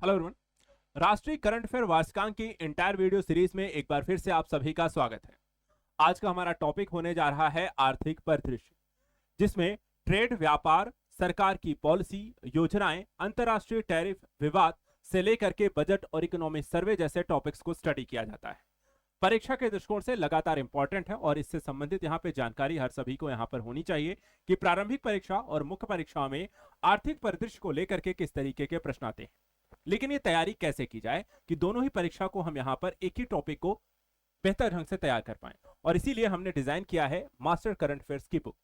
Hello everyone. राष्ट्रीय current affair वार्षिकांक की entire video series में एक बार फिर से आप सभी का स्वागत है। आज का हमारा टॉपिक होने जा रहा है आर्थिक परिदृश्य, जिसमें ट्रेड, व्यापार, सरकार की पॉलिसी, योजनाएं, अंतर्राष्ट्रीय टैरिफ विवाद से लेकर के बजट और इकोनॉमिक सर्वे जैसे टॉपिक्स को स्टडी किया जाता है। परीक्षा के दृष्टिकोण से लगातार इंपॉर्टेंट है और इससे संबंधित यहाँ पे जानकारी हर सभी को यहाँ पर होनी चाहिए कि प्रारंभिक परीक्षा और मुख्य परीक्षा में आर्थिक परिदृश्य को लेकर के किस तरीके के प्रश्न आते हैं। लेकिन ये तैयारी कैसे की जाए कि दोनों ही परीक्षा को हम यहाँ पर एक ही टॉपिक को बेहतर ढंग से तैयार कर पाएं, और इसीलिए हमने डिजाइन किया है मास्टर करंट अफेयर्स की बुक।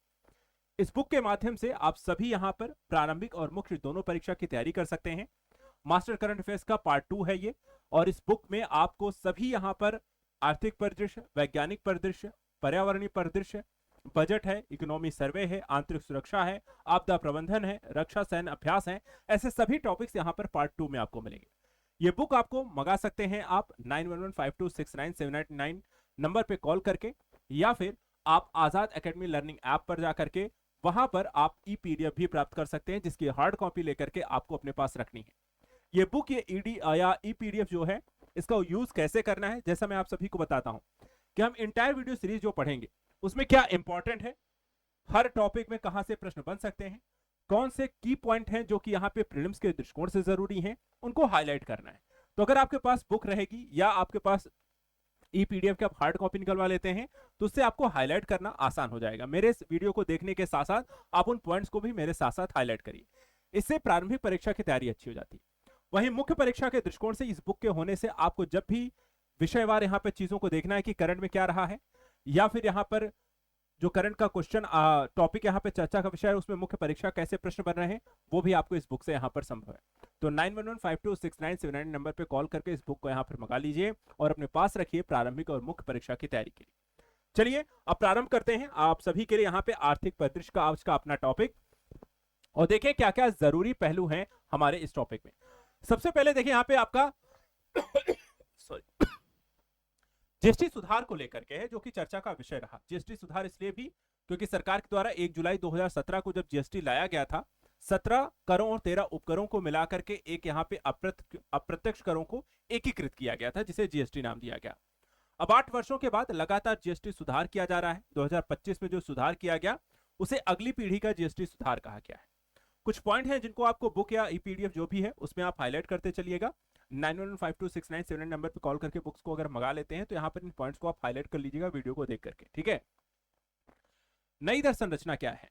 इस बुक के माध्यम से आप सभी यहाँ पर प्रारंभिक और मुख्य दोनों परीक्षा की तैयारी कर सकते हैं। मास्टर करंट अफेयर्स का पार्ट 2 है ये, और इस बुक में आपको सभी यहाँ पर आर्थिक परिदृश्य, वैज्ञानिक परिदृश्य, पर्यावरणीय परिदृश्य, बजट है, इकोनॉमी सर्वे है, आंतरिक सुरक्षा है, आपदा प्रबंधन है, रक्षा सैन्य अभ्यास है, ऐसे सभी टॉपिक्स यहाँ पर पार्ट 2 में आपको मिलेंगे। ये बुक आपको मंगा सकते हैं आप 9115269799 नंबर पे कॉल करके, या फिर आप आजाद एकेडमी लर्निंग ऐप पर जाकर के वहां पर आप ई-पीडीएफ भी प्राप्त कर सकते हैं, जिसकी हार्ड कॉपी लेकर के आपको अपने पास रखनी है। ये बुक, ये ईडी या ई-पीडीएफ जो है, इसका यूज कैसे करना है, जैसा मैं आप सभी को बताता हूं कि हम इंटायर वीडियो सीरीज जो पढ़ेंगे उसमें क्या इंपॉर्टेंट है, हर टॉपिक में कहां से प्रश्न बन सकते हैं, कौन से की पॉइंट हैं जो कि यहाँ पे प्रीलिम्स के दृष्टिकोण से जरूरी हैं, उनको हाईलाइट करना है। तो अगर आपके पास बुक रहेगी या आपके पास ई-पीडीएफ के आप हार्ड कॉपी निकलवा लेते हैं तो उससे आपको हाईलाइट करना आसान हो जाएगा। मेरे इस वीडियो को देखने के साथ साथ आप उन पॉइंट्स को भी मेरे साथ साथ हाईलाइट करिए, इससे प्रारंभिक परीक्षा की तैयारी अच्छी हो जाती है। वहीं मुख्य परीक्षा के दृष्टिकोण से इस बुक के होने से आपको जब भी विषयवार यहाँ पे चीजों को देखना है कि करंट में क्या रहा है, या फिर यहाँ पर जो करंट का क्वेश्चन टॉपिक यहाँ पे चर्चा का विषय है उसमें मुख्य परीक्षा कैसे प्रश्न बन रहे हैं, वो भी आपको इस बुक से यहाँ पर संभव है। तो 9115269799 नंबर पे कॉल करके इस बुक को यहाँ पर मंगा लीजिए और अपने पास रखिए प्रारंभिक और मुख्य परीक्षा की तैयारी के लिए। चलिए अब प्रारंभ करते हैं आप सभी के लिए यहाँ पे आर्थिक परिदृश्य का आज का अपना टॉपिक, और देखें क्या क्या जरूरी पहलू हैं हमारे इस टॉपिक में। सबसे पहले देखिए यहाँ पे आपका सॉरी जीएसटी सुधार को लेकर के है, जो कि चर्चा का विषय रहा। जीएसटी सुधार इसलिए भी क्योंकि सरकार के द्वारा 1 जुलाई 2017 को जब जीएसटी लाया गया था, 17 करों और 13 उपकरों को मिलाकर के एक यहाँ पे अप्रत्यक्ष करों को एकीकृत किया गया था, जिसे जीएसटी नाम दिया गया। अब 8 वर्षों के बाद लगातार जीएसटी सुधार किया जा रहा है। 2025 में जो सुधार किया गया उसे अगली पीढ़ी का जीएसटी सुधार कहा गया है। कुछ पॉइंट हैं जिनको आपको बुक या ई-पीडीएफ जो भी है उसमें आप हाईलाइट करते चलिएगा। 9115269799 नंबर पे कॉल करके बुक्स को अगर मंगा लेते हैं तो यहाँ पर इन पॉइंट्स को आप हाईलाइट कर लीजिएगा वीडियो को देख करके, ठीक है। नई दर संरचना क्या है,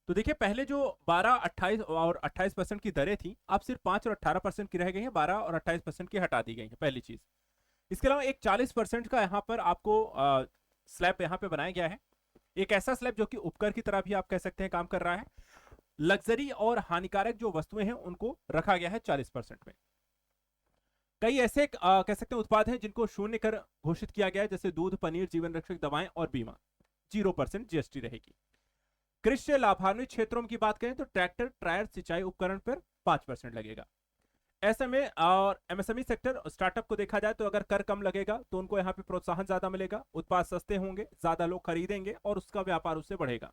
तो देखिए पहले जो 12, 28 और 28% की दरें थी, अब सिर्फ 5 और 18% की रह गई हैं, 12 और 28% की हटा दी गई है, पहली चीज। इसके अलावा एक 40% का यहाँ पर आपको स्लैब यहाँ पे बनाया गया है, एक ऐसा स्लैब जो कि उपकर की तरह भी आप कह सकते हैं काम कर रहा है। लग्जरी और हानिकारक जो वस्तुएं हैं उनको रखा गया है 40% में। कई ऐसे कह सकते हैं उत्पाद हैं जिनको शून्य कर घोषित किया गया है, जैसे दूध, पनीर, जीवन रक्षक दवाएं और बीमा, 0% जीएसटी रहेगी। कृषि लाभान्वित क्षेत्रों की बात करें तो ट्रैक्टर, टायर, सिंचाई उपकरण पर 5% लगेगा। एसएमए और एमएसएमई सेक्टर, स्टार्टअप को देखा जाए तो अगर कर कम लगेगा तो उनको यहाँ पे प्रोत्साहन ज्यादा मिलेगा, उत्पाद सस्ते होंगे, ज्यादा लोग खरीदेंगे और उसका व्यापार उससे बढ़ेगा।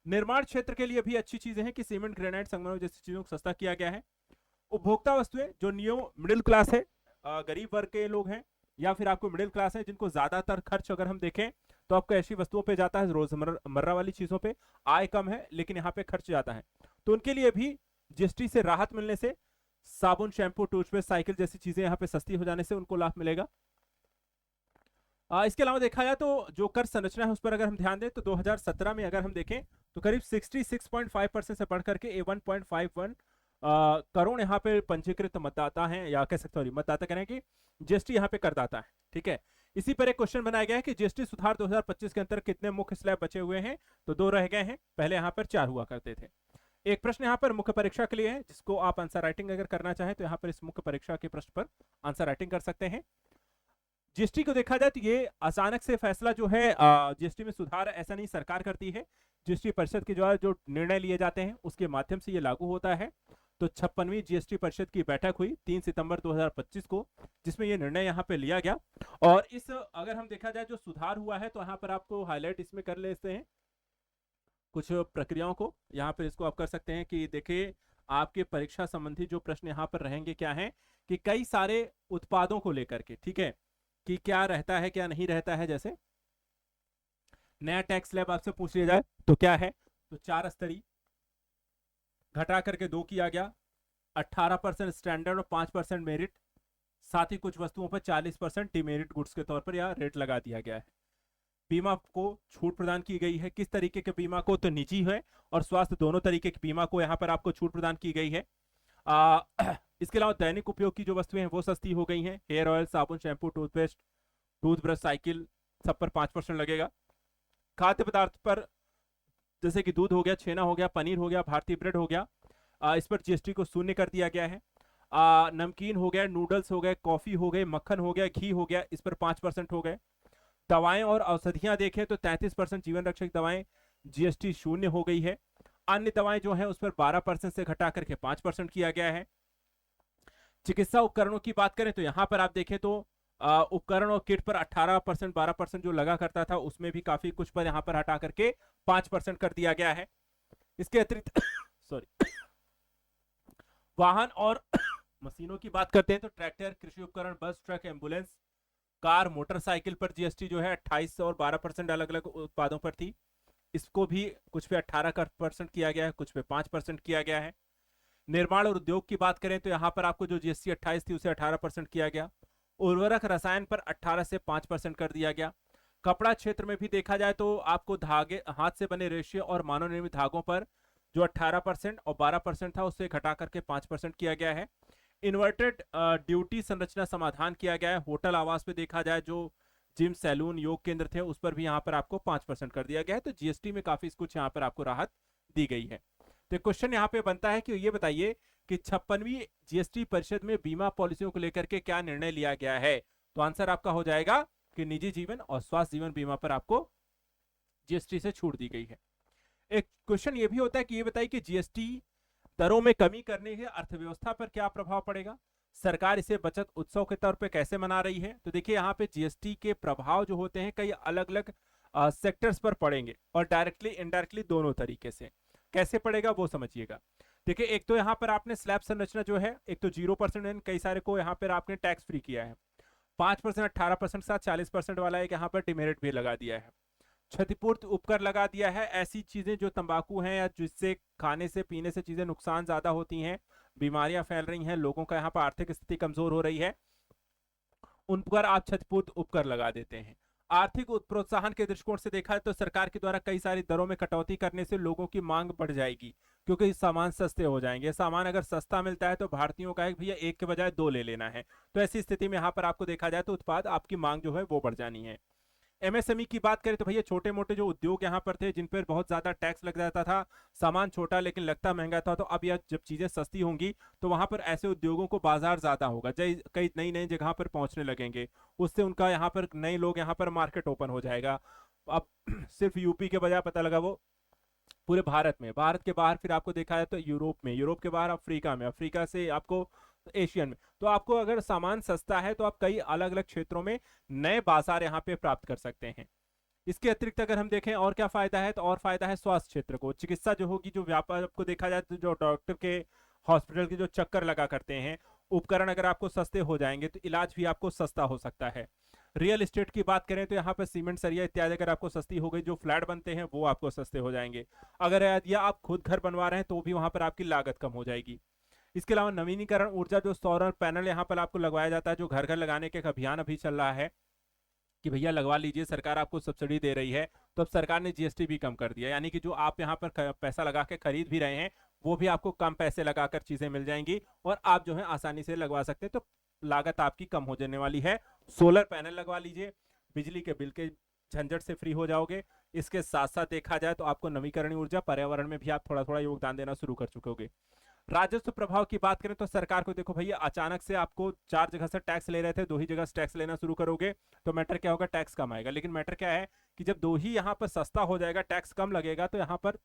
निर्माण क्षेत्र के लिए भी अच्छी चीजें हैं कि सीमेंट, ग्रेनाइट, संगमरमर जैसी चीजों को सस्ता किया गया है। उपभोक्ता वस्तुएं, जो नियो मिडिल क्लास है, गरीब वर्ग के लोग हैं, या फिर आपको मिडिल क्लास है जिनको ज्यादातर खर्च अगर हम देखें तो आपको ऐसी वस्तुओं पे जाता है, रोजमर्रा वाली चीजों पे आय कम है लेकिन यहाँ पे खर्च जाता है, तो उनके लिए भी जीएसटी से राहत मिलने से साबुन, शैम्पू, टूथपेस्ट, साइकिल जैसी चीजें यहाँ पे सस्ती हो जाने से उनको लाभ मिलेगा। इसके अलावा देखा जाए तो जो कर संरचना है उस पर अगर हम ध्यान दें तो 2017 में अगर हम देखें तो करीब 66.5% से बढ़ करके 1.51 करोड़ यहाँ पे पंजीकृत मतदाता हैं, या कह सकते हैं मतदाता कह रहे हैं कि जीएसटी यहाँ पे करदाता है, ठीक है। इसी पर एक क्वेश्चन बनाया गया है कि जीएसटी सुधार 2025 के अंतर्गत कितने मुख्य स्लैब बचे हुए हैं, तो 2 रह गए हैं, पहले यहाँ पर 4 हुआ करते थे। एक प्रश्न यहाँ पर मुख्य परीक्षा के लिए है, जिसको आप आंसर राइटिंग अगर करना चाहें तो यहाँ पर इस मुख्य परीक्षा के प्रश्न पर आंसर राइटिंग कर सकते हैं। जीएसटी को देखा जाए तो ये अचानक से फैसला जो है जीएसटी में सुधार ऐसा नहीं सरकार करती है, जीएसटी परिषद के द्वारा जो निर्णय लिए जाते हैं उसके माध्यम से ये लागू होता है। तो 56वीं जीएसटी परिषद की बैठक हुई 3 सितंबर 2025 को, जिसमें ये निर्णय यहाँ पे लिया गया। और इस अगर हम देखा जाए जो सुधार हुआ है तो यहाँ पर आपको हाईलाइट इसमें कर लेते हैं कुछ प्रक्रियाओं को, यहाँ पर इसको आप कर सकते हैं कि देखिए आपके परीक्षा संबंधी जो प्रश्न यहाँ पर रहेंगे क्या है कि कई सारे उत्पादों को लेकर के, ठीक है, कि क्या रहता है क्या नहीं रहता है। जैसे नया टैक्स स्लैब आपसे पूछ लिया जाए तो क्या है, तो 4 स्तरीय घटा करके 2 किया गया, 18% स्टैंडर्ड और 5% मेरिट, साथ ही कुछ वस्तुओं पर 40% डिमेरिट गुड्स के तौर पर या रेट लगा दिया गया है। बीमा को छूट प्रदान की गई है, किस तरीके के बीमा को, तो निजी है और स्वास्थ्य दोनों तरीके के बीमा को यहाँ पर आपको छूट प्रदान की गई है। इसके अलावा दैनिक उपयोग की जो वस्तुएं हैं वो सस्ती हो गई हैं, हेयर ऑयल, साबुन, शैम्पू, टूथपेस्ट, टूथब्रश, साइकिल, सब पर 5% लगेगा। खाद्य पदार्थ पर जैसे कि दूध हो गया, छेना हो गया, पनीर हो गया, भारतीय ब्रेड हो गया, इस पर जीएसटी को शून्य कर दिया गया है। नमकीन हो गया, नूडल्स हो गए, कॉफी हो गए, मक्खन हो गया, घी हो गया, इस पर 5% हो गए। दवाएं और औषधियां देखें तो 33% जीवन रक्षक दवाएं जीएसटी शून्य हो गई है। अन्य दवाएं जो है उस पर 12% से घटा करके 5% किया गया है। चिकित्सा उपकरणों की बात करें तो यहां पर आप देखें तो उपकरण और किट पर 18% 12% जो लगा करता था उसमें भी काफी कुछ पर यहां पर हटा करके 5% कर दिया गया है। इसके अतिरिक्त सॉरी, वाहन और मशीनों की बात करते हैं तो ट्रैक्टर, कृषि उपकरण, बस, ट्रक, एम्बुलेंस, कार, मोटरसाइकिल पर जीएसटी जो है 28 और 12% अलग अलग उत्पादों पर थी। इसको भी कुछ पे 18% किया गया है, कुछ पे 5% किया गया है। निर्माण और उद्योग की बात करें तो यहाँ पर आपको जो जीएसटी 28 थी उसे 18% किया गया। उर्वरक रसायन पर 18 से 5% कर दिया गया। कपड़ा क्षेत्र में भी देखा जाए तो आपको धागे, हाथ से बने रेशे और मानव निर्मित धागों पर जो 18% और 12% था उससे घटा करके 5% किया गया है। इन्वर्टेड ड्यूटी संरचना समाधान किया गया है। होटल आवास पे देखा जाए जो जिम, सैलून, योग केंद्र थे उस पर भी यहाँ पर आपको 5% कर दिया गया है। तो जीएसटी में काफी कुछ यहाँ पर आपको राहत दी गई है। तो क्वेश्चन यहाँ पे बनता है कि ये बताइए कि 56वीं जीएसटी परिषद में बीमा पॉलिसियों को लेकर के क्या निर्णय लिया गया है। तो आंसर आपका हो जाएगा कि निजी जीवन और स्वास्थ्य जीवन बीमा पर आपको जीएसटी से छूट दी गई है। एक क्वेश्चन ये भी होता है कि ये बताइए कि जीएसटी दरों में कमी करने से अर्थव्यवस्था पर क्या प्रभाव पड़ेगा, सरकार इसे बचत उत्सव के तौर पे कैसे मना रही है। तो देखिए यहाँ पे जीएसटी के प्रभाव जो होते हैं कई अलग अलग सेक्टर्स पर पड़ेंगे और डायरेक्टली इनडायरेक्टली दोनों तरीके से। कैसे पड़ेगा वो समझिएगा। देखिए एक तो यहाँ पर आपने स्लैब संरचना जो है, एक तो 0% कई सारे को यहाँ पर आपने टैक्स फ्री किया है, 5% 18% साथ 40% वाला एक यहाँ पर डिमेरिट भी लगा दिया है। क्षतिपूर्ति उपकर लगा दिया है, ऐसी चीजें जो तंबाकू हैं या जिससे खाने से पीने से चीजें नुकसान ज्यादा होती हैं, बीमारियां फैल रही हैं, लोगों का यहाँ पर आर्थिक स्थिति कमजोर हो रही है, उन पर आप क्षतिपूर्ति उपकर लगा देते हैं। आर्थिक प्रोत्साहन के दृष्टिकोण से देखा तो सरकार के द्वारा कई सारी दरों में कटौती करने से लोगों की मांग बढ़ जाएगी क्योंकि सामान सस्ते हो जाएंगे। सामान अगर सस्ता मिलता है तो भारतीयों का है भैया एक के बजाय 2 ले लेना है, तो ऐसी स्थिति में यहाँ पर आपको देखा जाए तो उत्पाद आपकी मांग जो है वो बढ़ जानी है। एमएसएमई की बात करें तो भैया छोटे मोटे जो उद्योग यहाँ पर थे जिन पर बहुत ज्यादा टैक्स लग जाता था, सामान छोटा लेकिन लगता महंगा था, तो अब यह जब चीजें सस्ती होंगी तो वहां पर ऐसे उद्योगों को बाजार ज्यादा होगा, कई नई नई जगह पर पहुंचने लगेंगे, उससे उनका यहाँ पर नए लोग यहाँ पर मार्केट ओपन हो जाएगा। अब सिर्फ यूपी के बजाय पता लगा वो पूरे भारत में, भारत के बाहर फिर आपको देखा जाए तो यूरोप में, यूरोप के बाहर अफ्रीका में, अफ्रीका से आपको एशियन में। तो आपको अगर सामान सस्ता है तो आप कई अलग अलग क्षेत्रों में नए बाजार यहाँ पे प्राप्त कर सकते हैं। इसके अतिरिक्त अगर हम देखें और क्या फायदा है, तो और फायदा है स्वास्थ्य क्षेत्र को। चिकित्सा जो होगी, जो व्यापार आपको देखा जाए तो जो डॉक्टर के हॉस्पिटल के जो चक्कर लगा करते हैं, उपकरण अगर आपको सस्ते हो जाएंगे तो इलाज भी आपको सस्ता हो सकता है। रियल एस्टेट की बात करें तो यहाँ पर सीमेंट, सरिया इत्यादि अगर आपको सस्ती हो गई, जो फ्लैट बनते हैं वो आपको सस्ते हो जाएंगे। अगर या आप खुद घर बनवा रहे हैं तो भी वहां पर आपकी लागत कम हो जाएगी। इसके अलावा नवीनीकरण ऊर्जा, जो सौर पैनल यहाँ पर आपको लगवाया जाता है, जो घर घर लगाने के अभियान अभी चल रहा है कि भैया लगवा लीजिए, सरकार आपको सब्सिडी दे रही है, तो अब सरकार ने जीएसटी भी कम कर दिया, यानी कि जो आप यहाँ पर पैसा लगा के खरीद भी रहे हैं वो भी आपको कम पैसे लगाकर चीजें मिल जाएंगी और आप जो है आसानी से लगवा सकते हैं, तो लागत आपकी कम हो जाने वाली है। सोलर पैनल लगवा लीजिए, बिजली के बिल के झंझट से फ्री हो जाओगे। इसके साथ साथ देखा जाए तो आपको नवीकरणीय ऊर्जा, पर्यावरण में भी आप थोड़ा थोड़ा योगदान देना शुरू कर चुके होंगे। राजस्व प्रभाव की बात करें तो सरकार को देखो भैया, अचानक से आपको 4 जगह से टैक्स ले रहे थे, 2 ही जगह से टैक्स लेना शुरू करोगे तो मैटर क्या होगा, टैक्स कम आएगा। लेकिन मैटर क्या है कि जब 2 ही यहाँ पर सस्ता हो जाएगा, टैक्स कम लगेगा, तो यहाँ पर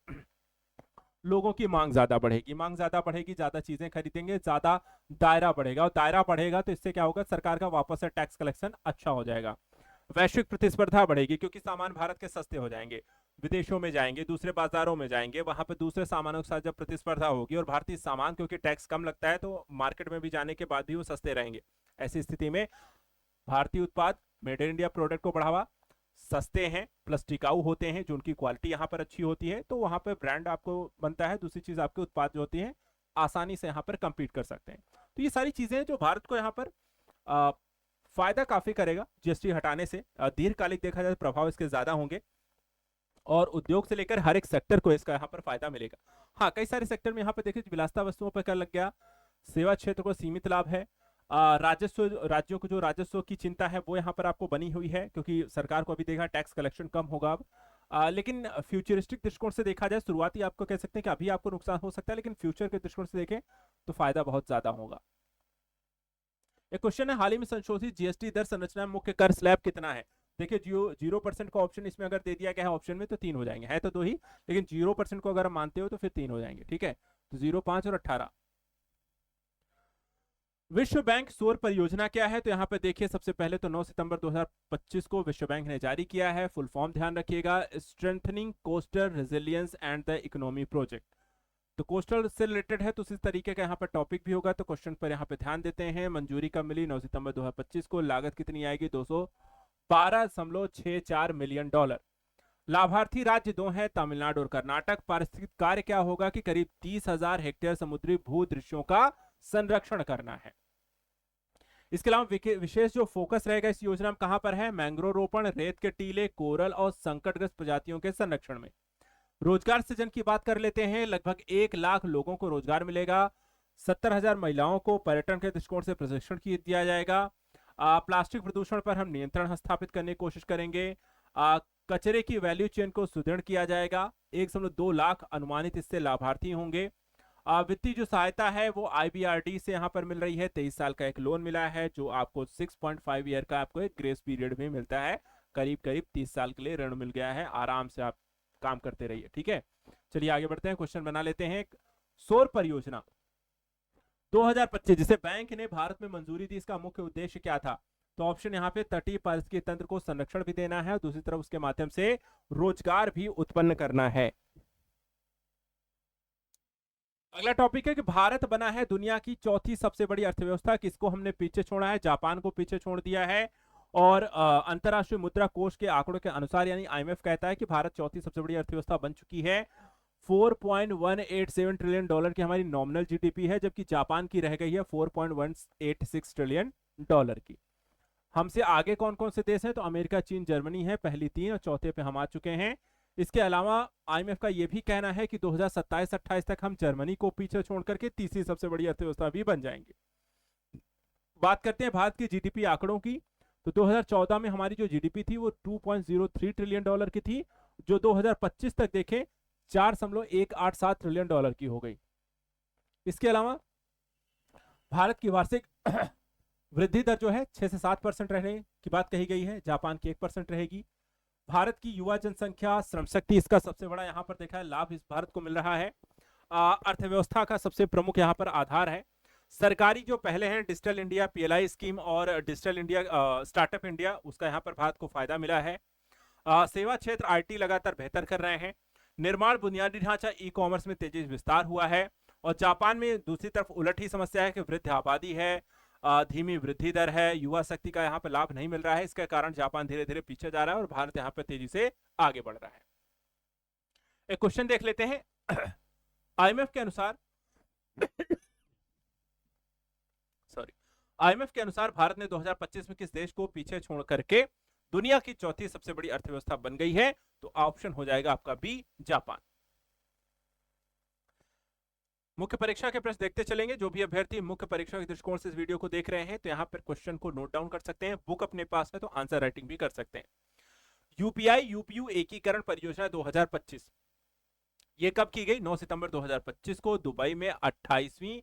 लोगों की मांग ज्यादा बढ़ेगी, मांग ज्यादा बढ़ेगी, ज्यादा चीजें खरीदेंगे, ज्यादा दायरा बढ़ेगा, और दायरा बढ़ेगा तो इससे क्या होगा, सरकार का वापस से टैक्स कलेक्शन अच्छा हो जाएगा। वैश्विक प्रतिस्पर्धा बढ़ेगी क्योंकि सामान भारत के सस्ते हो जाएंगे, विदेशों में जाएंगे, दूसरे बाजारों में जाएंगे, वहां पर दूसरे सामानों के साथ जब प्रतिस्पर्धा होगी और भारतीय सामान क्योंकि टैक्स कम लगता है तो मार्केट में भी जाने के बाद भी वो सस्ते रहेंगे। ऐसी स्थिति में भारतीय उत्पाद, मेड इन इंडिया प्रोडक्ट को बढ़ावा, सस्ते हैं प्लस टिकाऊ होते हैं, जो उनकी क्वालिटी यहाँ पर अच्छी होती है, तो वहां पर ब्रांड आपको बनता है। दूसरी चीज, आपके उत्पाद जो होती है आसानी से यहाँ पर कंपीट कर सकते हैं। तो ये सारी चीजें जो भारत को यहाँ पर फायदा काफी करेगा जीएसटी हटाने से। दीर्घकालिक देखा जाए प्रभाव इसके ज्यादा होंगे और उद्योग से लेकर हर एक सेक्टर को इसका यहाँ पर फायदा मिलेगा। हाँ, कई सारे सेक्टर में यहाँ पर देखिए विलासिता वस्तुओं पर कर लग गया, सेवा क्षेत्र को सीमित लाभ है, राजस्व, राज्यों को जो राजस्व की चिंता है वो यहाँ पर आपको बनी हुई है क्योंकि सरकार को अभी देखा टैक्स कलेक्शन कम होगा अब। लेकिन फ्यूचरिस्टिक दृष्टिकोण से देखा जाए, शुरुआती आपको कह सकते हैं कि अभी आपको नुकसान हो सकता है, लेकिन फ्यूचर के दृष्टिकोण से देखें तो फायदा बहुत ज्यादा होगा। एक क्वेश्चन है, हाल ही में संशोधित जीएसटी दर संरचना में मुख्य कर स्लैब कितना है? देखिए 0% का ऑप्शन इसमें अगर दे दिया गया है ऑप्शन में तो 3 हो जाएंगे, है तो 2 ही, लेकिन 0% को अगर मानते हो तो फिर 3 हो जाएंगे। ठीक है, तो 0, 5 और 18। विश्व बैंक सौर परियोजना क्या है? तो यहाँ पे देखिए सबसे पहले तो 9 सितंबर 2025 को विश्व बैंक ने जारी किया है। फुल फॉर्म ध्यान रखिएगा, strengthening coastal resilience and the economy project. तो कोस्टल से रिलेटेड है तो उसी तरीके का यहाँ पर टॉपिक भी होगा, तो क्वेश्चन पर यहाँ पे ध्यान देते हैं। मंजूरी कब मिली? 9 सितंबर 2025 को। लागत कितनी आएगी? $212.64 मिलियन। लाभार्थी राज्य 2 हैं, तमिलनाडु और कर्नाटक। पारिस्थितिक कार्य क्या होगा कि करीब 30,000 हेक्टेयर समुद्री भू दृश्यों का संरक्षण करना है। इसके अलावा विशेष जो फोकस रहेगा इस योजना में कहां पर है? मैंग्रोव रोपण, रेत के टीले, कोरल और संकटग्रस्त प्रजातियों के संरक्षण में। रोजगार सृजन की बात कर लेते हैं, लगभग 1 लाख लोगों को रोजगार मिलेगा। 70,000 महिलाओं को पर्यटन के दृष्टिकोण से प्रशिक्षण दिया जाएगा। प्लास्टिक प्रदूषण पर हम नियंत्रण स्थापित करने की कोशिश करेंगे। कचरे की वैल्यू चेन को सुदृढ़ किया जाएगा। 1.2 लाख अनुमानित इससे लाभार्थी होंगे। वित्तीय जो सहायता है वो IBRD से यहाँ पर मिल रही है। 23 साल का एक लोन मिला है जो आपको 6.5 ईयर का आपको एक ग्रेस पीरियड भी मिलता है। करीब करीब 30 साल के लिए ऋण मिल गया है, आराम से आप काम करते रहिए। ठीक है, चलिए आगे बढ़ते हैं, क्वेश्चन बना लेते हैं। सौर परियोजना 2025 जिसे बैंक ने भारत में मंजूरी दी, इसका मुख्य उद्देश्य क्या था? तो ऑप्शन यहाँ पे तटीय पारिस्थितिकी तंत्र को संरक्षण भी देना है और दूसरी तरफ उसके माध्यम से रोजगार भी उत्पन्न करना है। अगला टॉपिक है कि भारत बना है दुनिया की चौथी सबसे बड़ी अर्थव्यवस्था। किसको हमने पीछे छोड़ा है? जापान को पीछे छोड़ दिया है। और अंतरराष्ट्रीय मुद्रा कोष के आंकड़ों के अनुसार यानी IMF कहता है कि भारत चौथी सबसे बड़ी अर्थव्यवस्था बन चुकी है। $4.187 ट्रिलियन की हमारी नॉमिनल GDP है, जबकि जापान की रह गई है $4.186 ट्रिलियन की। हमसे आगे कौन कौन से देश हैं? तो अमेरिका, चीन, जर्मनी है पहली 3 और चौथे पे हम आ चुके हैं। इसके अलावा IMF का यह भी कहना है कि 2027-28 तक हम जर्मनी को पीछे छोड़ करके तीसरी सबसे बड़ी अर्थव्यवस्था भी बन जाएंगे। बात करते हैं भारत की GDP आंकड़ों की, तो 2014 में हमारी जो GDP थी वो $2.03 ट्रिलियन की थी, जो 2025 तक देखें $4.187 ट्रिलियन की हो गई। इसके अलावा भारत की वार्षिक वृद्धि दर जो है 6 से 7% रहने की बात कही गई है, जापान की 1% रहेगी। भारत की युवा जनसंख्या, श्रम शक्ति, इसका सबसे बड़ा यहाँ पर देखा है लाभ इस भारत को मिल रहा है। अर्थव्यवस्था का सबसे प्रमुख यहाँ पर आधार है। सरकारी जो पहले हैं डिजिटल इंडिया PLI स्कीम और डिजिटल इंडिया स्टार्टअप इंडिया, उसका यहाँ पर भारत को फायदा मिला है। सेवा क्षेत्र IT लगातार बेहतर कर रहे हैं। निर्माण बुनियादी ढांचा ई-कॉमर्स में तेजी विस्तार हुआ है। और जापान में दूसरी तरफ उलट ही समस्या है कि वृद्ध आबादी है, धीमी वृद्धि दर है, युवा शक्ति का यहाँ पर लाभ नहीं मिल रहा है। इसके कारण जापान धीरे धीरे पीछे जा रहा है और भारत यहाँ पर तेजी से आगे बढ़ रहा है। एक क्वेश्चन देख लेते हैं। IMF के अनुसार IMF के अनुसार भारत ने 2025 में किस देश को पीछे छोड़ करके दुनिया की चौथी सबसे बड़ी अर्थव्यवस्था बन गई है? तो ऑप्शन हो जाएगा आपका B, जापान। मुख्य परीक्षा के प्रश्न देखते चलेंगे। जो भी अभ्यर्थी मुख्य परीक्षा के दृष्टिकोण से इस वीडियो को देख रहे हैं तो यहाँ पर क्वेश्चन को नोट डाउन कर सकते हैं, बुक अपने पास है तो आंसर राइटिंग भी कर सकते हैं। UPI UPU एकीकरण परियोजना 2025 ये कब की गई? 9 सितंबर 2025 को दुबई में 28वीं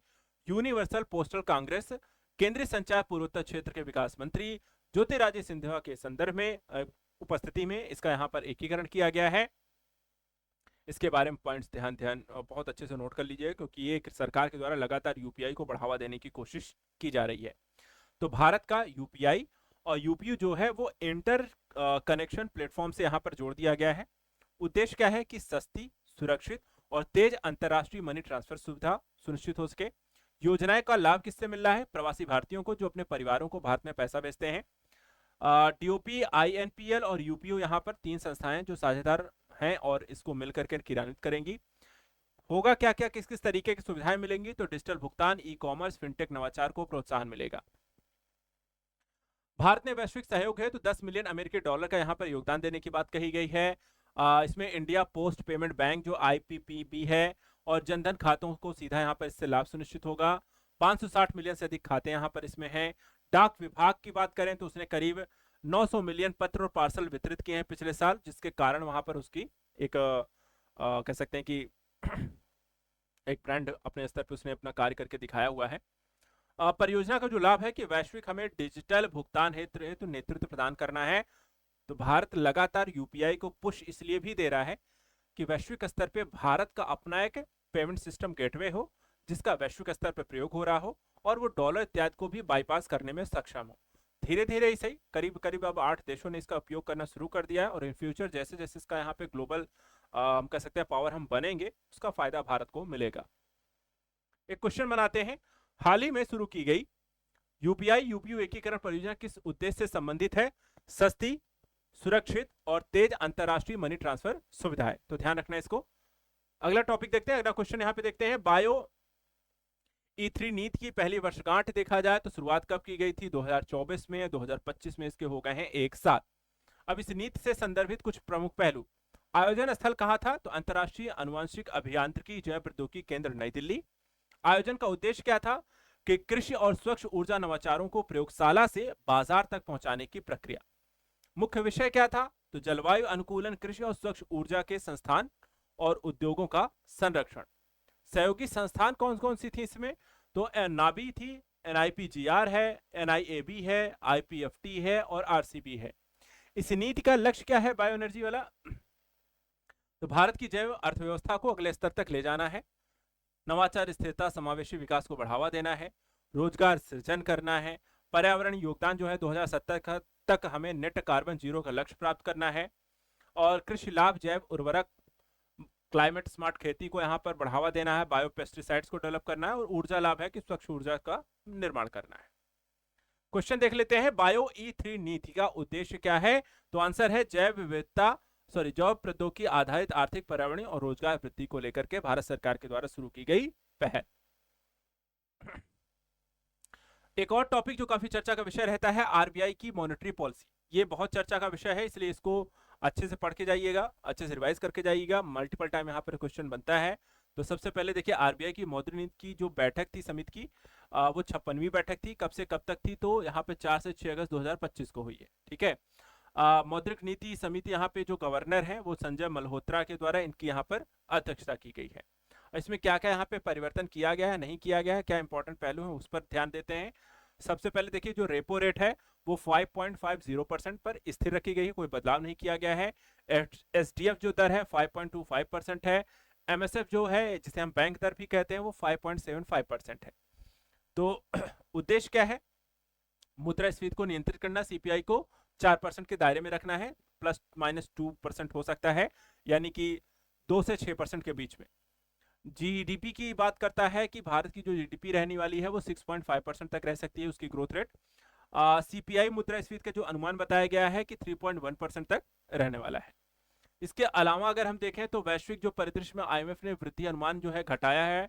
यूनिवर्सल पोस्टल कांग्रेस। केंद्रीय संचार पूर्वोत्तर क्षेत्र के विकास मंत्री ज्योतिरादित्य सिंधिया के संदर्भ में उपस्थिति में इसका यहाँ पर एकीकरण किया गया है। इसके बारे में पॉइंट्स ध्यान बहुत अच्छे से नोट कर लीजिए क्योंकि ये सरकार के द्वारा लगातार UPI को बढ़ावा देने की कोशिश की जा रही है। तो भारत का UPI और UPU जो है वो इंटर कनेक्शन प्लेटफॉर्म से यहाँ पर जोड़ दिया गया है। उद्देश्य क्या है कि सस्ती, सुरक्षित और तेज अंतर्राष्ट्रीय मनी ट्रांसफर सुविधा सुनिश्चित हो सके। योजनाएं का लाभ किससे मिल रहा है? प्रवासी भारतीयों को जो अपने परिवारों को भारत में पैसा भेजते हैं। डीओपी, आईएनपीएल और यूपीओ यहाँ पर 3 संस्थाएं जो साझेदार हैं और इसको मिलकर के क्रियान्वित करेंगी। होगा क्या क्या, किस किस तरीके की सुविधाएं मिलेंगी? तो डिजिटल भुगतान, ई कॉमर्स, फिनटेक, नवाचार को प्रोत्साहन मिलेगा। भारत ने वैश्विक सहयोग है तो 10 मिलियन अमेरिकी डॉलर का यहाँ पर योगदान देने की बात कही गई है। इसमें इंडिया पोस्ट पेमेंट बैंक जो आईपीपीबी है और जनधन खातों को सीधा यहाँ पर इससे लाभ सुनिश्चित होगा। 560 मिलियन से अधिक खाते यहाँ पर इसमें हैं। डाक विभाग की बात करें तो उसने करीब 900 मिलियन पत्र और पार्सल वितरित किए हैं पिछले साल, जिसके कारण वहां पर उसकी एक कह सकते हैं कि एक ब्रांड अपने स्तर पर उसने अपना कार्य करके दिखाया हुआ है। परियोजना का जो लाभ है कि वैश्विक हमें डिजिटल भुगतान हेतु नेतृत्व प्रदान करना है। तो भारत लगातार यूपीआई को पुश इसलिए भी दे रहा है कि वैश्विक स्तर पे भारत का अपना एक पेमेंट सिस्टम गेटवे हो, जिसका वैश्विक स्तर पर प्रयोग हो रहा हो और वो डॉलर इत्यादि को भी बाईपास करने में सक्षम हो। धीरे धीरे ही सही, करीब करीब अब 8 देशों ने इसका उपयोग करना शुरू कर दिया है और इन फ्यूचर जैसे जैसे इसका यहाँ पे ग्लोबल हम कह सकते हैं पावर हम बनेंगे, उसका फायदा भारत को मिलेगा। एक क्वेश्चन बनाते हैं, हाल ही में शुरू की गई यूपीआई यूपीयू एकीकरण परियोजना किस उद्देश्य से संबंधित है? सस्ती, सुरक्षित और तेज अंतरराष्ट्रीय मनी ट्रांसफर सुविधा है। तो ध्यान रखना इसको। अगला टॉपिक देखते हैं, अगला क्वेश्चन यहाँ पे देखते हैं, बायो ई3 नीति की पहली वर्षगांठ देखा जाए तो शुरुआत कब की गई थी? 2024 में, 2025 में इसके हो गए हैं 1 साल। अब इस नीति से संदर्भित कुछ प्रमुख पहलू। आयोजन स्थल कहां था? तो अंतरराष्ट्रीय अनुवांशिक अभियांत्रिकी जैव प्रौद्योगिकी केंद्र नई दिल्ली। आयोजन का उद्देश्य क्या था? कि कृषि और स्वच्छ ऊर्जा नवाचारों को प्रयोगशाला से बाजार तक पहुंचाने की प्रक्रिया। मुख्य विषय क्या था? तो जलवायु अनुकूलन, कृषि और स्वच्छ ऊर्जा के संस्थान और उद्योगों का संरक्षण। सहयोगी संस्थान कौन कौन सी थी इसमें? तो नाबी थी, एनआईपीजीआर है, एनआईएबी है, आईपीएफटी है और आरसीबी है। इस नीति का लक्ष्य क्या है बायो एनर्जी वाला? तो भारत की जैव अर्थव्यवस्था को अगले स्तर तक ले जाना है, नवाचार, स्थिरता, समावेशी विकास को बढ़ावा देना है, रोजगार सृजन करना है, पर्यावरण योगदान जो है 2070 तक हमें नेट कार्बन जीरो का लक्ष्य प्राप्त करना है और कृषि लाभ, जैव उर्वरक, क्लाइमेट स्मार्ट खेती को यहाँ पर बढ़ावा देना है, बायो पेस्टिसाइड्स को डेवलप करना है और ऊर्जा लाभ है कि स्वच्छ ऊर्जा का निर्माण करना है। क्वेश्चन देख लेते हैं, बायो ई3 नीति का उद्देश्य क्या है? तो आंसर है जैव विविधता जैव प्रौद्योगिकी आधारित आर्थिक, पर्यावरणीय और रोजगार वृद्धि को लेकर के भारत सरकार के द्वारा शुरू की गई पहल। एक और टॉपिक जो काफी चर्चा का विषय रहता है, आरबीआई की मॉनेटरी पॉलिसी। ये बहुत चर्चा का विषय है, इसलिए इसको अच्छे से पढ़ के जाइएगा, अच्छे से रिवाइज करके जाइएगा, मल्टीपल टाइम यहाँ पर क्वेश्चन बनता है। तो सबसे पहले देखिए, आरबीआई की मौद्रिक नीति की जो बैठक थी समिति की, वो 56वीं बैठक थी। कब से कब तक थी? तो यहाँ पे 4 से 6 अगस्त 2025 को हुई है। ठीक है। मौद्रिक नीति समिति यहाँ पे जो गवर्नर है वो संजय मल्होत्रा के द्वारा इनकी यहाँ पर अध्यक्षता की गई है। इसमें क्या क्या यहाँ पे परिवर्तन किया गया है, नहीं किया गया है, क्या इंपॉर्टेंट पहलू है, उस पर ध्यान देते हैं। सबसे पहले देखिए, जो रेपो रेट है वो 5.50% पर स्थिर रखी गई है, कोई बदलाव नहीं किया गया है। एसडीएफ जो दर है 5.25% है। एमएसएफ जो है, जिसे हम बैंक दर भी कहते हैं, वो 5.75% है। तो उद्देश्य क्या है? मुद्रास्फीति को नियंत्रित करना, सीपीआई को 4% के दायरे में रखना है, ±2% हो सकता है, यानी कि 2 से 6% के बीच में। जीडीपी की बात करता है कि भारत की जो जीडीपी रहने वाली है वो 6.5% तक रह सकती है, उसकी ग्रोथ रेट। सीपीआई मुद्रास्फीति का जो अनुमान बताया गया है कि 3.1% तक रहने वाला है। इसके अलावा अगर हम देखें तो वैश्विक जो परिदृश्य में आईएमएफ ने वृद्धि अनुमान जो है घटाया है,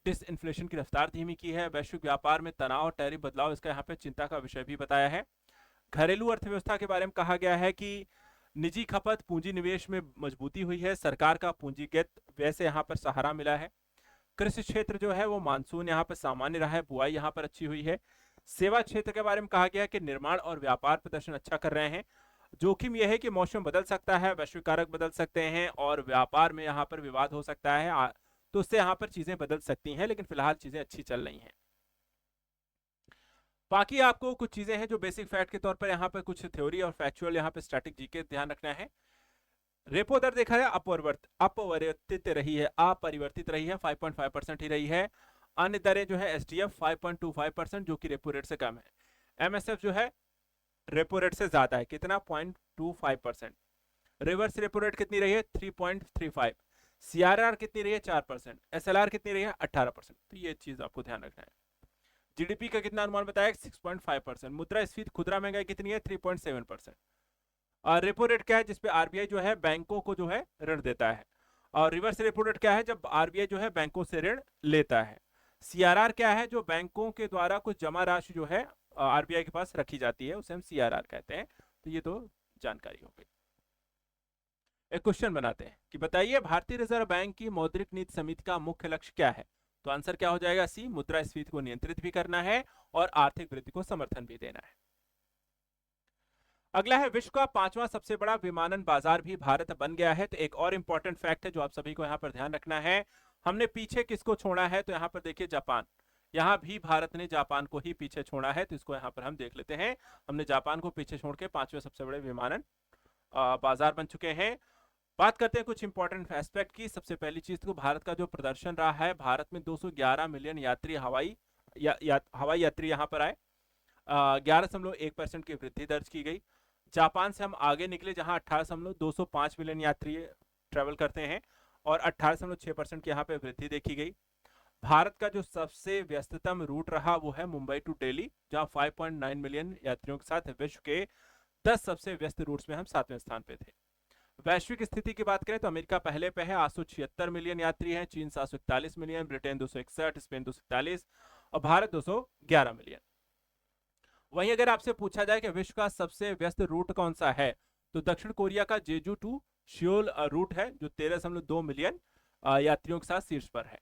डिसइन्फ्लेशन की रफ्तार धीमी की है, वैश्विक व्यापार में तनाव और टैरिफ बदलाव इसका यहाँ पे चिंता का विषय भी बताया है। घरेलू अर्थव्यवस्था के बारे में कहा गया है कि निजी खपत, पूंजी निवेश में मजबूती हुई है, सरकार का पूंजीगत व्यय से यहाँ पर सहारा मिला है। कृषि क्षेत्र जो है वो मानसून यहाँ पर सामान्य रहा है, बुआई यहाँ पर अच्छी हुई है। सेवा क्षेत्र के बारे में कहा गया है कि निर्माण और व्यापार प्रदर्शन अच्छा कर रहे हैं। जोखिम यह है कि मौसम बदल सकता है, वैश्विक कारक बदल सकते हैं और व्यापार में यहाँ पर विवाद हो सकता है, तो उससे यहाँ पर चीजें बदल सकती हैं, लेकिन फिलहाल चीजें अच्छी चल रही हैं। बाकी आपको कुछ चीजें हैं जो बेसिक फैक्ट के तौर पर यहाँ पर कुछ थ्योरी और फैक्चुअल यहाँ पे स्टैटिक जीके ध्यान रखना है। रेपो दर देखा है अपरिवर्तित रही है, अपरिवर्तित रही है, 5.5% ही रही है। अन्य दरें जो है एसडीएफ 5.25% जो कि रेपो रेट से कम है। एमएसएफ जो है रेपो रेट से ज्यादा है, कितना? 0.25%। रिवर्स रेपो रेट कितनी रही है 3.35, सीआरआर कितनी रही है 4%, एसएलआर कितनी रही है 18%। तो ये चीज आपको ध्यान रखना है। जीडीपी का कितना अनुमान बताया 6.5%, मुद्रास्फीति खुदरा महंगाई कितनी है 3.7%। और रेपो रेट क्या है जिसपे आरबीआई जो है बैंकों को जो है ऋण देता है। और रिवर्स रेपो रेट क्या है जब आरबीआई जो है बैंकों से ऋण लेता है। सीआरआर क्या है जो बैंकों के द्वारा कुछ जमा राशि जो है आरबीआई के पास रखी जाती है, उसे हम सीआरआर कहते हैं। तो ये तो जानकारी हो गई। एक क्वेश्चन बनाते हैं कि बताइए भारतीय रिजर्व बैंक की मौद्रिक नीति समिति का मुख्य लक्ष्य क्या है। तो आंसर क्या हो जाएगा सी, मुद्रास्फीति को नियंत्रित भी करना है और आर्थिक वृद्धि को समर्थन भी देना है। अगला है विश्व का 5वां सबसे बड़ा विमानन बाजार भी भारत बन गया है। तो एक और इंपॉर्टेंट फैक्ट है जो आप सभी को यहाँ पर ध्यान रखना है, हमने पीछे किसको छोड़ा है, तो यहाँ पर देखिए जापान, यहाँ भी भारत ने जापान को ही पीछे छोड़ा है। तो इसको यहाँ पर हम देख लेते हैं, हमने जापान को पीछे छोड़ के 5वें सबसे बड़े विमानन बाजार बन चुके हैं। बात करते हैं कुछ इंपॉर्टेंट एस्पेक्ट की। सबसे पहली चीज तो भारत का जो प्रदर्शन रहा है, भारत में 211 मिलियन यात्री हवाई यात्री यहाँ पर आए, 11.1% की वृद्धि दर्ज की गई। जापान से हम आगे निकले जहां 18.205 मिलियन यात्री ट्रेवल करते हैं और 18.6% की यहाँ पे वृद्धि देखी गई। भारत का जो सबसे व्यस्ततम रूट रहा वो है मुंबई टू दिल्ली, जहां 5.9 मिलियन यात्रियों के साथ विश्व के 10 सबसे व्यस्त रूट्स में हम 7वें स्थान पे थे। वैश्विक स्थिति की बात करें तो अमेरिका पहले पे है, 876 मिलियन यात्री हैं, चीन 741 मिलियन, ब्रिटेन 261, स्पेन 241 और भारत 211 मिलियन। वहीं अगर आपसे पूछा जाए कि विश्व का सबसे व्यस्त रूट कौन सा है, तो दक्षिण कोरिया का जेजू टू सियोल रूट है जो 13.2 मिलियन यात्रियों के साथ शीर्ष पर है।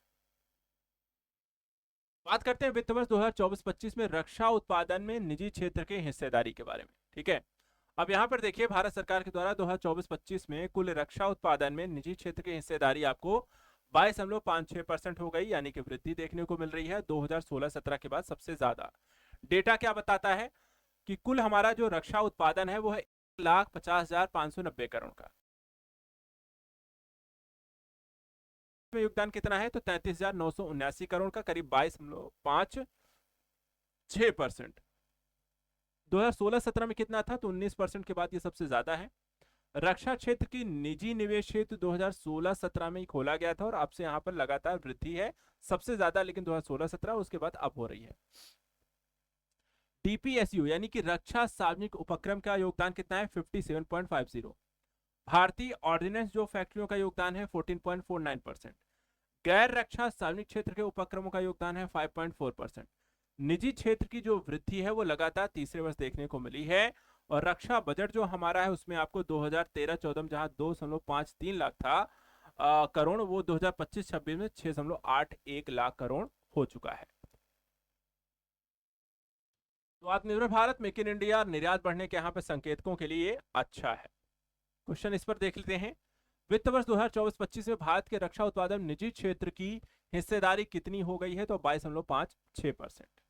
बात करते हैं वित्त वर्ष 2024-25 में रक्षा उत्पादन में निजी क्षेत्र की हिस्सेदारी के बारे में। ठीक है, अब यहां पर देखिए भारत सरकार के द्वारा 2024-25 में कुल रक्षा उत्पादन में निजी क्षेत्र की हिस्सेदारी आपको 22.56% हो गई, यानी कि वृद्धि देखने को मिल रही है 2016-17 के बाद सबसे ज्यादा। डेटा क्या बताता है कि कुल हमारा जो रक्षा उत्पादन है वो है 1,50,590 करोड़ का। योगदान कितना है, तो 33,979 करोड़ का, करीब 22.56%। 2016-17 में कितना था, तो 19% के बाद ये सबसे ज्यादा है। रक्षा क्षेत्र की निजी निवेश हेतु 2016-17 में ही खोला गया था और अब से यहाँ पर लगातार वृद्धि है, सबसे ज्यादा लेकिन 2016-17, उसके बाद अब हो रही है। डीपीएसयू यानी कि रक्षा सार्वजनिक उपक्रम का योगदान कितना है, 57.50। भारतीय ऑर्डिनेंस जो फैक्ट्रियों का योगदान है 14.49%। गैर रक्षा सार्वजनिक क्षेत्र के उपक्रमों का योगदान है 5.4%। निजी क्षेत्र की जो वृद्धि है वो लगातार तीसरे वर्ष देखने को मिली है। और रक्षा बजट जो हमारा है उसमें आपको 2013-14 में जहां 2.53 लाख था करोड़, वो 2025-26 में 6.81 लाख करोड़ हो चुका है। तो आत्मनिर्भर भारत, मेक इन इंडिया, निर्यात बढ़ने के यहाँ पे संकेतकों के लिए अच्छा है। क्वेश्चन इस पर देख लेते हैं, वित्त वर्ष 2024-25 में भारत के रक्षा उत्पादन निजी क्षेत्र की हिस्सेदारी कितनी हो गई है, तो 22.56%।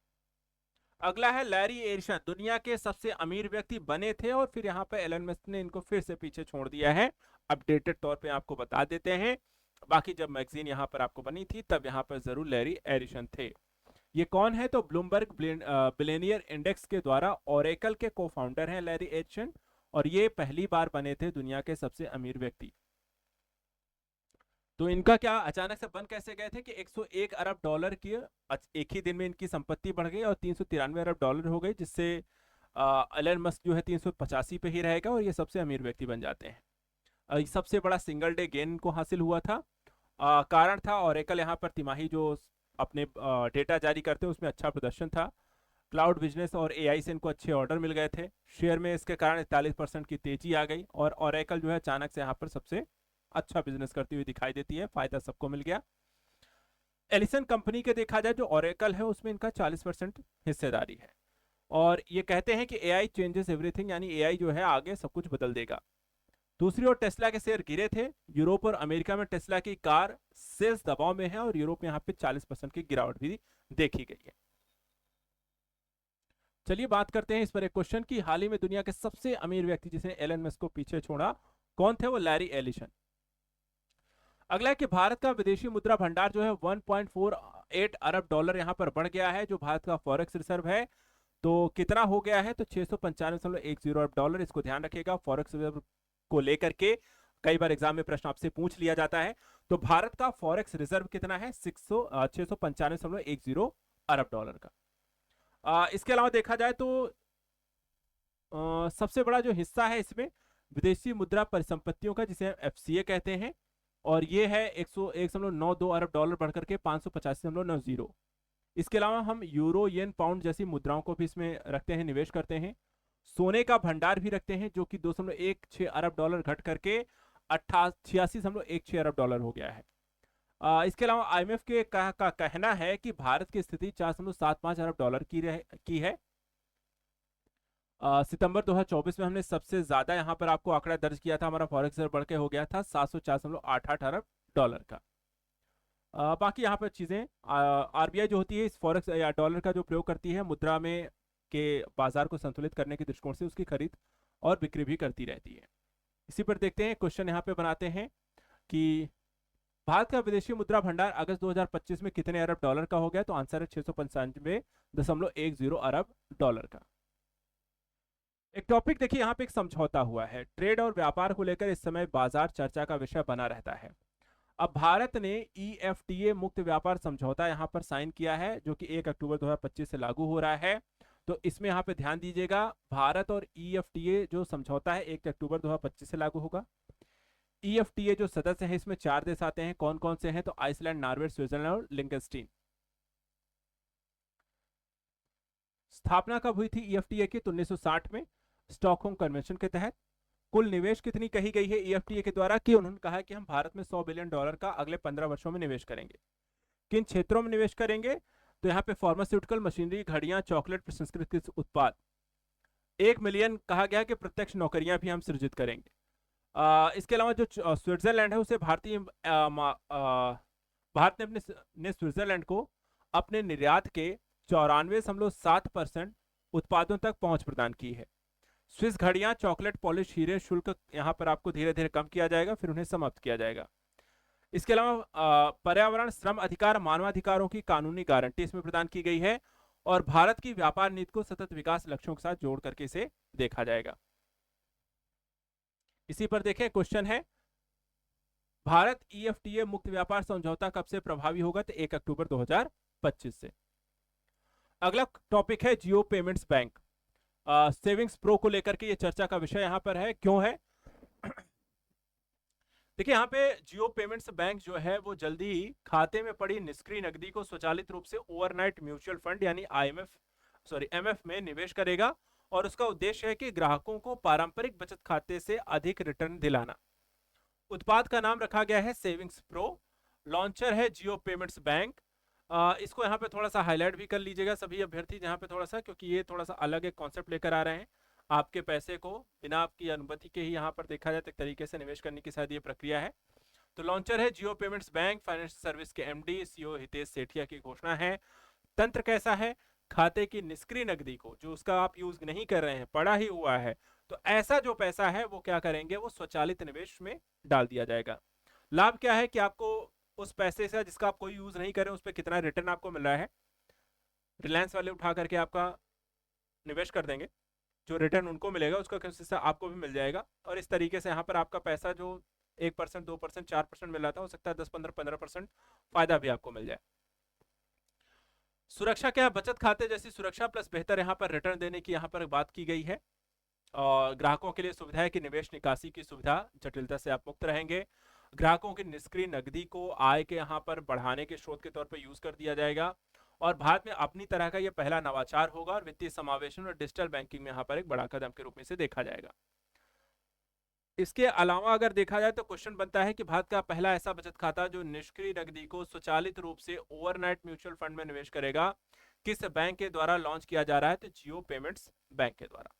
अगला है लैरी एरिसन, दुनिया के सबसे अमीर व्यक्ति बने थे और फिर यहाँ पे एलन मस्क ने इनको फिर से पीछे छोड़ दिया है। अपडेटेड तौर पे आपको बता देते हैं, बाकी जब मैगजीन यहाँ पर आपको बनी थी तब यहाँ पर जरूर लैरी एरिसन थे। ये कौन है, तो ब्लूमबर्ग बिलियनियर इंडेक्स के द्वारा ओरेकल के को फाउंडर हैं लैरी एरिसन, और ये पहली बार बने थे दुनिया के सबसे अमीर व्यक्ति। तो इनका क्या अचानक से बन कैसे गए थे कि 101 अरब डॉलर की एक ही दिन में इनकी संपत्ति बढ़ गई और 393 अरब डॉलर हो गई, जिससे एलन मस्क जो है 385 पे ही रहेगा और ये सबसे अमीर व्यक्ति बन जाते हैं। सबसे बड़ा सिंगल डे गेन इनको हासिल हुआ था। कारण था ओरेकल यहाँ पर तिमाही जो अपने डेटा जारी करते हैं उसमें अच्छा प्रदर्शन था। क्लाउड बिजनेस और एआई से इनको अच्छे ऑर्डर मिल गए थे। शेयर में इसके कारण 41% की तेजी आ गई और ओरेकल जो है अचानक से यहाँ पर सबसे अच्छा बिजनेस करती हुई दिखाई देती है, फायदा सबको मिल गया। एलिसन कंपनी के देखा जाए जो ओरेकल है उसमें इनका 40% हिस्सेदारी है और ये कहते हैं कि एआई चेंजेस एवरीथिंग, यानी एआई जो है आगे सब कुछ बदल देगा। दूसरी ओर टेस्ला के शेयर गिरे थे। यूरोप और अमेरिका में टेस्ला की कार सेल्स दबाव में है और यूरोप में यहाँ पे 40% की गिरावट भी देखी गई है। चलिए बात करते हैं इस पर एक क्वेश्चन की हाल ही में दुनिया के सबसे अमीर व्यक्ति जिसने एलन मस्क को पीछे छोड़ा कौन थे, वो लैरी एलिसन। अगला है कि भारत का विदेशी मुद्रा भंडार जो है 1.48 अरब डॉलर यहाँ पर बढ़ गया है, जो भारत का फॉरेक्स रिजर्व है। तो कितना हो गया है, तो 695.10 अरब डॉलर। इसको ध्यान रखिएगा, फॉरेक्स रिजर्व को लेकर के कई बार एग्जाम में प्रश्न आपसे पूछ लिया जाता है। तो भारत का फॉरेक्स रिजर्व कितना है? 695.10 अरब डॉलर का। इसके अलावा देखा जाए तो सबसे बड़ा जो हिस्सा है इसमें विदेशी मुद्रा परिसंपत्तियों का, जिसे हम एफसीए कहते हैं, और ये है 101.92 अरब डॉलर बढ़कर के 585.90। इसके अलावा हम यूरो, येन, पाउंड जैसी मुद्राओं को भी इसमें रखते हैं, निवेश करते हैं। सोने का भंडार भी रखते हैं, जो कि 2.16 अरब डॉलर घट करके 86.16 अरब डॉलर हो गया है। इसके अलावा आईएमएफ के का कहना है कि भारत की स्थिति 4.75 अरब डॉलर की है। सितंबर 2024 में हमने सबसे ज्यादा यहाँ पर आपको आंकड़ा दर्ज किया था, हमारा फॉरेक्स रिजर्व बढ़ के हो गया था 704.88 अरब डॉलर का। बाकी यहाँ पर चीजें आरबीआई जो होती है इस फॉरेक्स या डॉलर का जो प्रयोग करती है मुद्रा में के बाजार को संतुलित करने के दृष्टिकोण से उसकी खरीद और बिक्री भी करती रहती है। इसी पर देखते हैं, क्वेश्चन यहाँ पे बनाते हैं कि भारत का विदेशी मुद्रा भंडार अगस्त 2025 में कितने अरब डॉलर का हो गया? तो आंसर है 695.10 अरब डॉलर का। एक टॉपिक देखिए, यहाँ पे एक समझौता हुआ है। ट्रेड और व्यापार को लेकर इस समय बाजार चर्चा का विषय बना रहता है। अब भारत ने ईएफटीए मुक्त व्यापार समझौता यहाँ पर साइन किया है, जो कि 1 अक्टूबर 2025 से लागू हो रहा है। तो इसमें यहाँ पे ध्यान दीजिएगा, भारत और ईएफटीए जो समझौता है 1 अक्टूबर 2025 से लागू होगा। ईएफटीए जो सदस्य हैं इसमें 4 देश आते हैं। कौन कौन से हैं? तो आइसलैंड, नॉर्वे, स्विट्जरलैंड और लिंकनस्टीन। स्थापना कब हुई थी ईएफटीए की? तो 1960 में स्टॉकहोम कन्वेंशन के तहत। कुल निवेश कितनी कही गई है ईएफटीए के द्वारा? कि उन्होंने कहा कि हम भारत में 100 बिलियन डॉलर का अगले 15 वर्षों में निवेश करेंगे। किन क्षेत्रों में निवेश करेंगे? तो यहाँ पे फार्मास्यूटिकल, मशीनरी, घड़ियां, चॉकलेट, प्रसंस्कृत उत्पाद। 1 मिलियन कहा गया कि प्रत्यक्ष नौकरियां भी हम सृजित करेंगे। इसके अलावा जो स्विट्जरलैंड है उसे भारत ने स्विट्जरलैंड को अपने निर्यात के 94.7% उत्पादों तक पहुंच प्रदान की है। स्विस घड़ियां, चॉकलेट, पॉलिश, हीरे शुल्क यहाँ पर आपको धीरे धीरे कम किया जाएगा, फिर उन्हें समाप्त किया जाएगा। इसके अलावा पर्यावरण, श्रम अधिकार, मानवाधिकारों की कानूनी गारंटी इसमें प्रदान की गई है, और भारत की व्यापार नीति को सतत विकास लक्ष्यों के साथ जोड़ करके इसे देखा जाएगा। इसी पर देखें, क्वेश्चन है भारत ईएफटीए मुक्त व्यापार समझौता कब से प्रभावी होगा? तो 1 अक्टूबर 2025 से। अगला टॉपिक है जियो पेमेंट्स बैंक। सेविंग्स प्रो को लेकर के ये चर्चा का विषय यहां पर है। क्यों है? देखिए, यहाँ पे जियो पेमेंट्स बैंक जो है वो जल्दी ही खाते में पड़ी निष्क्रिय नकदी को स्वचालित रूप से ओवरनाइट म्यूचुअल फंड यानी एमएफ में निवेश करेगा, और उसका उद्देश्य है कि ग्राहकों को पारंपरिक बचत खाते से अधिक रिटर्न दिलाना। उत्पाद का नाम रखा गया है सेविंग्स प्रो। लॉन्चर है जियो पेमेंट्स बैंक। इसको यहाँ पे थोड़ा सा हाईलाइट भी कर लीजिएगा सभी अभ्यर्थी, यहाँ पे थोड़ा सा, क्योंकि ये थोड़ा सा अलग एक कॉन्सेप्ट लेकर आ रहे हैं। आपके पैसे को बिना आपकी अनुमति के ही यहाँ पर देखा जाए तो एक तरीके से निवेश करने की शायद ये प्रक्रिया है। तो लॉन्चर है जियो पेमेंट्स बैंक। फाइनेंशियल सर्विस के एमडी सीईओ हितेश सेठिया की घोषणा है। तंत्र कैसा है? खाते की निष्क्रिय नकदी को, जो उसका आप यूज नहीं कर रहे हैं, पड़ा ही हुआ है, तो ऐसा जो पैसा है वो क्या करेंगे? वो स्वचालित निवेश में डाल दिया जाएगा। लाभ क्या है कि आपको उस पैसे से जिसका आप कोई यूज नहीं कर रहे हैं उस पर कितना रिटर्न आपको मिल रहा है, रिलायंस वाले उठा करके आपका निवेश कर देंगे, जो रिटर्न उनको मिलेगा उसका कुछ हिस्सा आपको भी मिल जाएगा, और इस तरीके से यहाँ पर आपका पैसा जो 1%, 2%, 4% मिल रहा था, हो सकता है 10, 15, 15% फायदा भी आपको मिल जाए। सुरक्षा क्या है? बचत खाते जैसी सुरक्षा प्लस बेहतर यहाँ पर रिटर्न देने की यहाँ पर बात की गई है। और ग्राहकों के लिए सुविधा है कि निवेश निकासी की सुविधा, जटिलता से आप मुक्त रहेंगे। ग्राहकों की निष्क्रिय नकदी को आय के यहाँ पर बढ़ाने के स्रोत के तौर पर यूज कर दिया जाएगा, और भारत में अपनी तरह का यह पहला नवाचार होगा, और वित्तीय समावेशन और डिजिटल बैंकिंग में यहाँ पर एक बड़ा कदम के रूप में से देखा जाएगा। इसके अलावा अगर देखा जाए तो क्वेश्चन बनता है कि भारत का पहला ऐसा बचत खाता जो निष्क्रिय नकदी को स्वचालित रूप से ओवरनाइट म्यूचुअल फंड में निवेश करेगा, किस बैंक के द्वारा लॉन्च किया जा रहा है? तो जियो पेमेंट्स बैंक के द्वारा।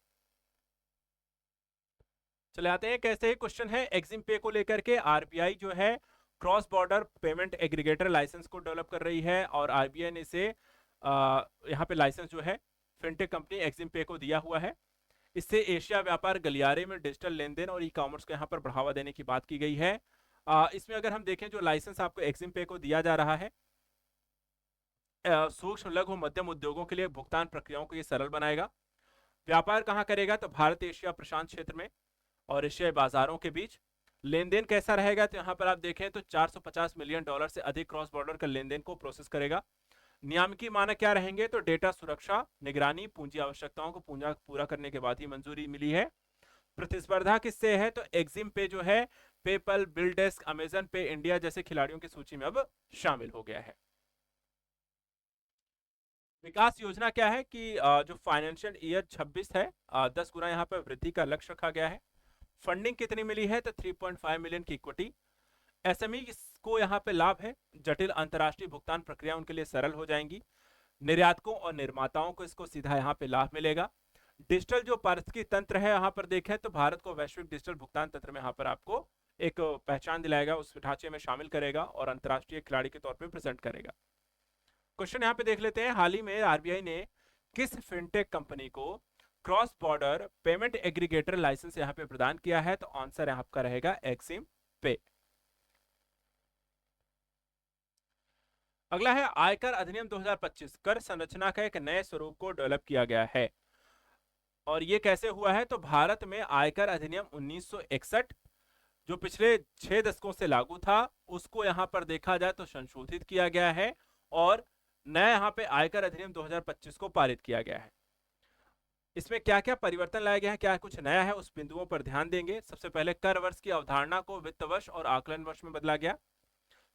चले आते हैं कैसे ही क्वेश्चन है एक्सिम पे को लेकर के। आरबीआई जो है cross border payment aggregator licence को डेवलप कर रही है, और आरबीआई ने इसे यहाँ पे लाइसेंस जो है फिनटेक कंपनी एक्सिम पे को दिया हुआ है। इससे एशिया व्यापार गलियारे में डिजिटल लेन देन और ई कॉमर्स को यहाँ पर बढ़ावा देने की बात की गई है। इसमें अगर हम देखें जो लाइसेंस आपको एक्सिम पे को दिया जा रहा है, सूक्ष्म लघु मध्यम उद्योगों के लिए भुगतान प्रक्रियाओं को ये सरल बनाएगा। व्यापार कहाँ करेगा? तो भारत एशिया प्रशांत क्षेत्र में। और एशियाई बाजारों के बीच। लेन देन कैसा रहेगा, तो यहाँ पर आप देखें तो $450 मिलियन से अधिक क्रॉस बॉर्डर का लेन देन को प्रोसेस करेगा। नियामकीय मानक क्या रहेंगे, तो डेटा सुरक्षा, निगरानी, पूंजी आवश्यकताओं को पूरा करने के बाद ही मंजूरी मिली है। प्रतिस्पर्धा किससे है, तो एक्जिम पे जो है पेपल, बिलडेस्क, अमेजन पे इंडिया जैसे खिलाड़ियों की सूची में अब शामिल हो गया है। विकास योजना क्या है कि जो फाइनेंशियल ईयर 26 है 10 गुना यहाँ पर वृद्धि का लक्ष्य रखा गया है। फंडिंग कितनी मिली है, तो 3.5 मिलियन की इक्विटी। एसएमई को यहाँ पे लाभ है, जटिल अंतर्राष्ट्रीय भुगतान प्रक्रिया उनके लिए सरल हो जाएंगी। निर्यातकों और निर्माताओं को इसको सीधा यहाँ पे लाभ मिलेगा। डिजिटल जो पारिस्थितिकी तंत्र है यहाँ पर देखें तो भारत को वैश्विक डिजिटल भुगतान तंत्र में यहाँ पर आपको एक पहचान दिलाएगा, उस ढांचे में शामिल करेगा और अंतर्राष्ट्रीय खिलाड़ी के तौर पर प्रेजेंट करेगा। क्वेश्चन यहाँ पे देख लेते हैं, हाल ही में आरबीआई ने किस फिनटेक कंपनी को cross border payment aggregator licence यहाँ पे प्रदान किया है, तो आंसर यहाँ आपका रहेगा एक्सिम पे। अगला है आयकर अधिनियम 2025, कर संरचना का एक नए स्वरूप को डेवलप किया गया है। और ये कैसे हुआ है, तो भारत में आयकर अधिनियम 1961 जो पिछले 6 दशकों से लागू था, उसको यहाँ पर देखा जाए तो संशोधित किया गया है और नया यहाँ पे आयकर अधिनियम 2025 को पारित किया गया है। इसमें क्या क्या परिवर्तन लाया गया है, क्या कुछ नया है, उस बिंदुओं पर ध्यान देंगे। सबसे पहले कर वर्ष की अवधारणा को वित्त वर्ष और आकलन वर्ष में बदला गया।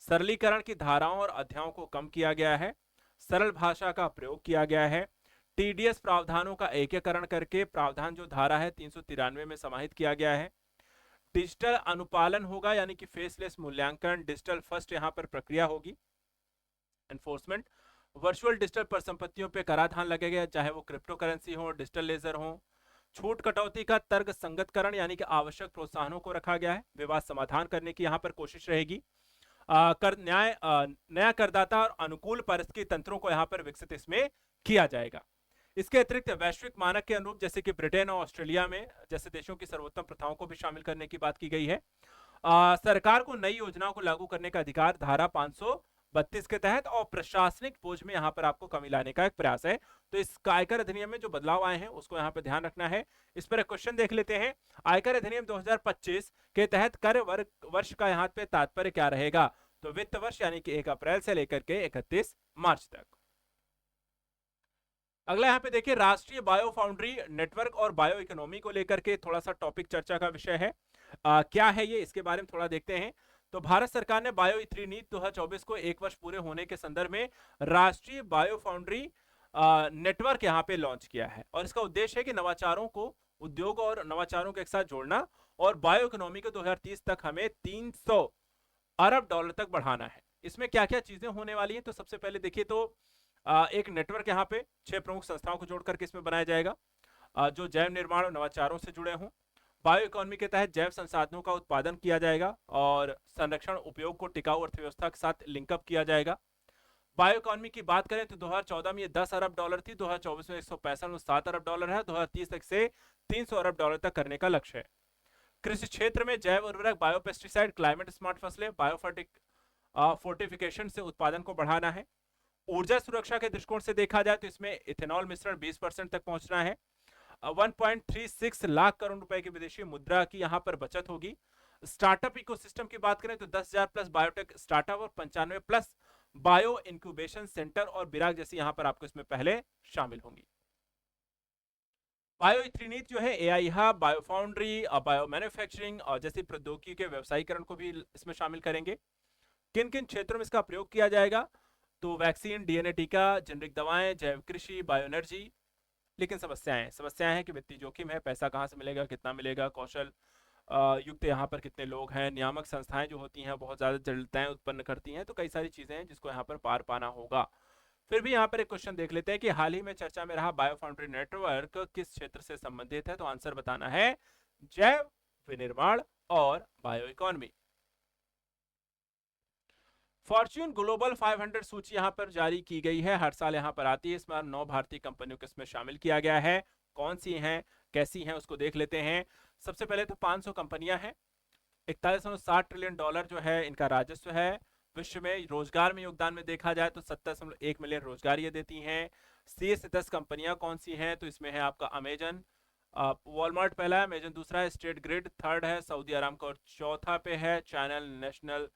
सरलीकरण की धाराओं और अध्यायों को कम किया गया है। सरल भाषा का प्रयोग किया गया है। टीडीएस प्रावधानों का एकीकरण करके प्रावधान जो धारा है 393 में समाहित किया गया है। डिजिटल अनुपालन होगा, यानी कि फेसलेस मूल्यांकन, डिजिटल फर्स्ट यहाँ पर प्रक्रिया होगी। एनफोर्समेंट, वर्चुअल डिजिटल परिसंपत्तियों पे कराधान लगेगा, चाहे वो क्रिप्टो करेंसी हो, डिजिटल लेजर हो। छूट कटौती का तर्क संगतकरण, यानी कि आवश्यक प्रोत्साहनों को रखा गया है। विवाद समाधान करने की यहाँ पर कोशिश रहेगी। नया करदाता और अनुकूल पारिस्थितिकी तंत्रों को यहाँ पर विकसित इसमें किया जाएगा। इसके अतिरिक्त वैश्विक मानक के अनुरूप जैसे कि ब्रिटेन और ऑस्ट्रेलिया में जैसे देशों की सर्वोत्तम प्रथाओं को भी शामिल करने की बात की गई है। सरकार को नई योजनाओं को लागू करने का अधिकार धारा 532 के तहत, और प्रशासनिक बोझ में यहाँ पर आपको कमी लाने का एक प्रयास है। तो इस आयकर अधिनियम में जो बदलाव आए हैं उसको यहाँ पर ध्यान रखना है। इस पर एक क्वेश्चन देख लेते हैं, आयकर अधिनियम 2025 के तहत कर वर्ष का यहाँ पे तात्पर्य क्या रहेगा, तो वित्त वर्ष यानी कि 1 अप्रैल से लेकर के 31 मार्च तक। अगला यहाँ पे देखिए, राष्ट्रीय बायो फाउंड्री नेटवर्क और बायो इकोनॉमी को लेकर के थोड़ा सा टॉपिक चर्चा का विषय है। क्या है ये, इसके बारे में थोड़ा देखते हैं। तो भारत सरकार ने बायो ई3 नीति 2024 को 1 वर्ष पूरे होने के संदर्भ में राष्ट्रीय बायो फाउंड्री नेटवर्क यहाँ पे लॉन्च किया है, और इसका उद्देश्य है कि नवाचारों को उद्योग और नवाचारों के एक साथ जोड़ना, और बायो इकोनॉमी को 2030 तक हमें 300 अरब डॉलर तक बढ़ाना है। इसमें क्या क्या चीजें होने वाली हैं, तो सबसे पहले देखिए तो एक नेटवर्क यहाँ पे 6 प्रमुख संस्थाओं को जोड़ करके इसमें बनाया जाएगा, जो जैव निर्माण और नवाचारों से जुड़े हों। बायो इकोनॉमी के तहत जैव संसाधनों का उत्पादन किया जाएगा और संरक्षण उपयोग को टिकाऊ अर्थव्यवस्था के साथ लिंकअप किया जाएगा। बायो इकोनॉमी की बात करें तो 2014 में ये 10 अरब डॉलर थी, 2024 में 165 में 7 अरब डॉलर है, 2030 तक से 300 अरब डॉलर तक करने का लक्ष्य है। कृषि क्षेत्र में जैव उर्वरक, बायो पेस्टिसाइड, क्लाइमेट स्मार्ट फसलें, बायो फोर्टिफिकेशन से उत्पादन को बढ़ाना है। ऊर्जा सुरक्षा के दृष्टिकोण से देखा जाए तो इसमें इथेनॉल मिश्रण 20% तक पहुंचना है। 1.36 लाख करोड़ रुपए की विदेशी मुद्रा की यहां पर बचत होगी। स्टार्टअप इकोसिस्टम की बात करें तो 10,000 प्लस बायोटेक स्टार्टअप और 95 प्लस बायो इंक्यूबेशन सेंटर और बिराग जैसी यहां पर आपको इसमें पहले शामिल होंगी। बायो ई3 नीति जो है AI hub, bio foundry, bio manufacturing और जैसी प्रौद्योगिकी के व्यवसायीकरण को भी इसमें शामिल करेंगे। किन किन क्षेत्रों में इसका प्रयोग किया जाएगा, तो वैक्सीन, डीएनए टीका, जेनरिक दवाएं, जैव कृषि, बायो एनर्जी। लेकिन समस्याएं हैं कि वित्तीय जोखिम है, पैसा कहां से मिलेगा, कितना मिलेगा, कौशल युक्त यहाँ पर कितने लोग हैं, नियामक संस्थाएं जो होती हैं बहुत ज्यादा जटिलताएं उत्पन्न करती हैं, तो कई सारी चीजें हैं जिसको यहाँ पर पार पाना होगा। फिर भी यहाँ पर एक क्वेश्चन देख लेते हैं कि हाल ही में चर्चा में रहा बायो फाउंड्री नेटवर्क किस क्षेत्र से संबंधित है, तो आंसर बताना है जैव विनिर्माण और बायो इकोनॉमी। फॉर्च्यून ग्लोबल 500 सूची यहां पर जारी की गई है, हर साल यहां पर आती है। इस बार 9 भारतीय कंपनियों को इसमें शामिल किया गया है। कौन सी हैं, कैसी हैं, उसको देख लेते हैं। सबसे पहले तो 500 कंपनियां हैं। 41.60 ट्रिलियन डॉलर जो है इनका राजस्व है। विश्व में रोजगार में योगदान में देखा जाए तो 70.1 मिलियन रोजगार ये देती हैं। शीर्ष 10 कंपनियां कौन सी हैं, तो इसमें है आपका अमेजन, वॉलमार्ट पहला है, अमेजन दूसरा है, स्टेट ग्रिड थर्ड है, सऊदी अरामको और चौथा पे है channel national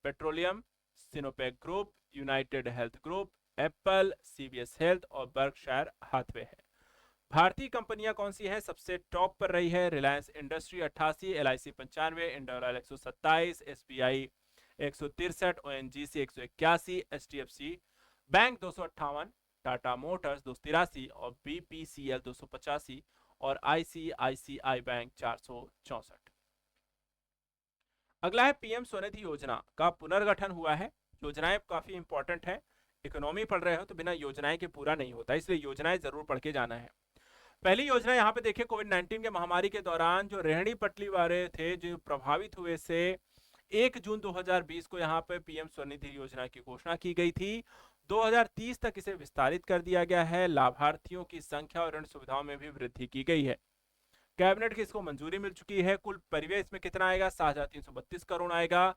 petroleum, Sinopec group, United health group, Apple, CBS health और बर्कशायर हाथवे है। भारतीय कंपनियां कौन सी हैं? सबसे टॉप पर रही है Reliance industry 88, LIC 95, इंडोराल 127, SBI 163, ONGC 181, HDFC bank 258, Tata Motors 283 और बीपीसीएल 285 और आईसीआईसीआई बैंक 464। अगला है पीएम स्वनिधि योजना का पुनर्गठन हुआ है। योजनाएं काफी इंपॉर्टेंट है, इकोनॉमी पढ़ रहे हो तो बिना योजनाएं के पूरा नहीं होता, इसलिए योजनाएं जरूर पढ़ के जाना है। पहली योजना यहाँ पे देखिए, कोविड 19 के महामारी के दौरान जो रेहड़ी पटरी वाले थे जो प्रभावित हुए से 1 जून 2020 को यहाँ पे पीएम स्वनिधि योजना की घोषणा की गई थी। 2030 तक इसे विस्तारित कर दिया गया है। लाभार्थियों की संख्या और ऋण सुविधाओं में भी वृद्धि की गई है। कैबिनेट की इसको मंजूरी मिल चुकी है। कुल परिव्यय इसमें कितना आएगा? 7,332 करोड़ आएगा।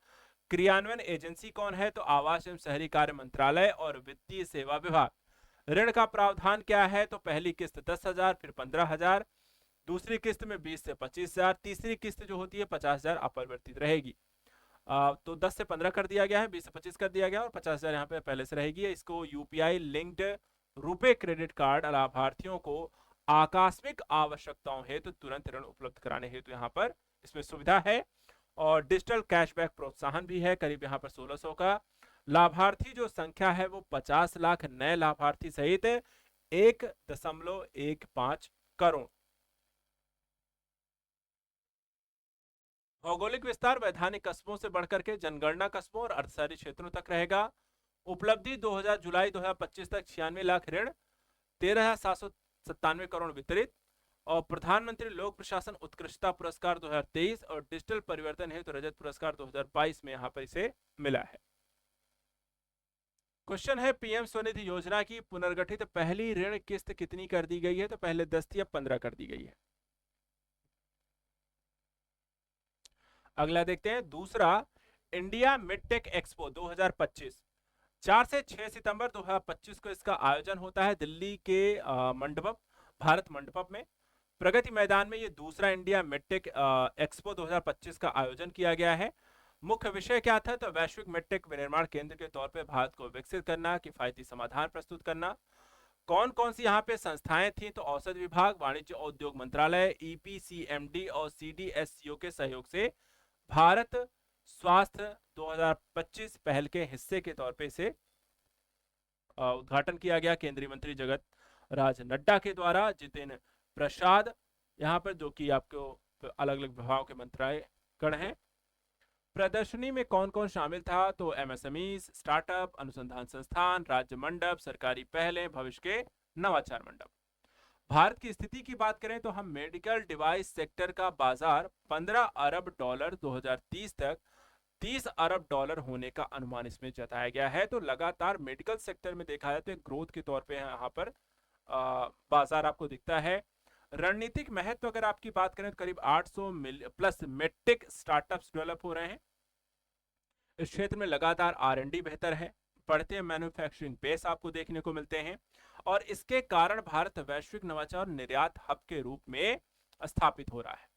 क्रियान्वयन एजेंसी कौन है? तो आवास एवं शहरी कार्य मंत्रालय और वित्तीय सेवा विभाग। ऋण का प्रावधान क्या है? तो पहली किस्त 10,000, फिर 15,000, दूसरी किस्त में 20 से 25,000, तीसरी किस्त जो होती है 50,000 अपरिवर्तित रहेगी। तो 10 से 15 कर दिया गया है, 20 से 25 कर दिया गया और 50,000 यहाँ पे पहले से रहेगी। इसको UPI linked RuPay credit card लाभार्थियों को आकस्मिक आवश्यकताओं हेतु तुरंत ऋण उपलब्ध कराने हेतु यहाँ पर इसमें सुविधा है। और डिजिटल कैशबैक प्रोत्साहन भी है करीब यहाँ पर 1,600 का। लाभार्थी जो संख्या है वो 50 लाख नए लाभार्थी सहित 1.15 करोड़। भौगोलिक विस्तार वैधानिक कस्बों से बढ़कर के जनगणना कस्बों और अर्धशहरी क्षेत्रों तक रहेगा। उपलब्धि जुलाई 2025 तक 96 लाख ऋण, 13,797 करोड़ वितरित। और प्रधानमंत्री लोक प्रशासन उत्कृष्टता पुरस्कार 2023 और डिजिटल परिवर्तन हेतु रजत पुरस्कार 2022 में यहाँ पर इसे मिला है। क्वेश्चन है पीएम स्वनिधि योजना की पुनर्गठित पहली ऋण किस्त कितनी कर दी गई है? तो पहले 10 थी, अब 15 कर दी गई है। अगला देखते हैं दूसरा, इंडिया मिडटेक एक्सपो 2025 4 से 6 सितंबर 2025 को इसका आयोजन होता है दिल्ली के मंडपम, भारत मंडपम में, प्रगति मैदान में। ये दूसरा इंडिया मिडटेक एक्सपो 2025 का आयोजन किया गया है। मुख्य विषय क्या था? तो वैश्विक मिडटेक विनिर्माण केंद्र के तौर पे भारत को विकसित करना, किफायती समाधान प्रस्तुत करना। कौन कौन सी यहाँ पे संस्थाएं थी? तो औषध विभाग, वाणिज्य उद्योग मंत्रालय, ईपीसीएमडी और सीडीएससीओ के सहयोग से भारत स्वास्थ्य 2025 पहल के हिस्से के तौर पे इसे उद्घाटन किया गया केंद्रीय मंत्री जगत राज नड्डा के द्वारा। जितेंद्र प्रसाद यहाँ पर, जो कि आपको अलग अलग विभागों के मंत्रालय गण हैं। प्रदर्शनी में कौन कौन शामिल था? तो एमएसएमई, स्टार्टअप, अनुसंधान संस्थान, राज्य मंडप, सरकारी पहलें, भविष्य के नवाचार मंडप। भारत की स्थिति की बात करें तो हम मेडिकल डिवाइस सेक्टर का बाजार 15 अरब डॉलर 2030 तक 30 अरब डॉलर होने का अनुमान इसमें जताया गया है। तो लगातार मेडिकल सेक्टर में देखा जाए तो एक ग्रोथ के तौर पे यहाँ पर बाजार आपको दिखता है। रणनीतिक महत्व अगर आपकी बात करें तो करीब 800 प्लस मेडटेक स्टार्टअप्स डेवलप हो रहे हैं। इस क्षेत्र में लगातार R&D बेहतर है, बढ़ते मैन्युफैक्चरिंग बेस आपको देखने को मिलते हैं और इसके कारण भारत वैश्विक नवाचार निर्यात हब के रूप में स्थापित हो रहा है।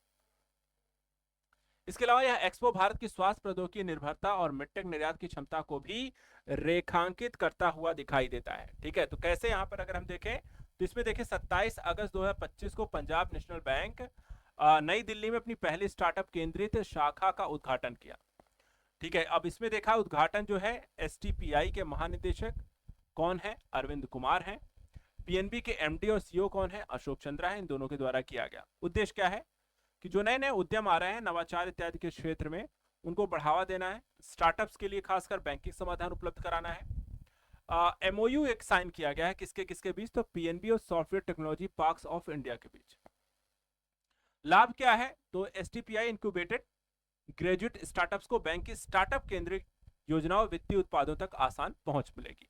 इसके अलावा यह एक्सपो भारत की स्वास्थ्य प्रौद्योगिकी निर्भरता और मिडटेक निर्यात की क्षमता को भी रेखांकित करता हुआ दिखाई देता है। ठीक है, तो कैसे यहाँ पर अगर हम देखें तो इसमें देखें 27 अगस्त 2025 को पंजाब नेशनल बैंक नई दिल्ली में अपनी पहली स्टार्टअप केंद्रित शाखा का उद्घाटन किया। ठीक है, अब इसमें देखा उद्घाटन जो है एसटीपीआई के महानिदेशक कौन है? अरविंद कुमार हैं। पीएनबी के एमडी और सीईओ कौन है? अशोक चंद्रा है। इन दोनों के द्वारा किया गया। उद्देश्य क्या है कि जो नए नए उद्यम आ रहे हैं नवाचार इत्यादि के क्षेत्र में उनको बढ़ावा देना है, स्टार्टअप्स के लिए खासकर बैंकिंग समाधान उपलब्ध कराना है। एमओयू एक साइन किया गया है किसके किसके बीच? तो पीएनबी और software technology parks of India के बीच। लाभ क्या है? तो एसटीपीआई इंक्यूबेटेड ग्रेजुएट स्टार्टअप्स को बैंक की स्टार्टअप केंद्रित योजनाओं वित्तीय उत्पादों तक आसान पहुंच मिलेगी।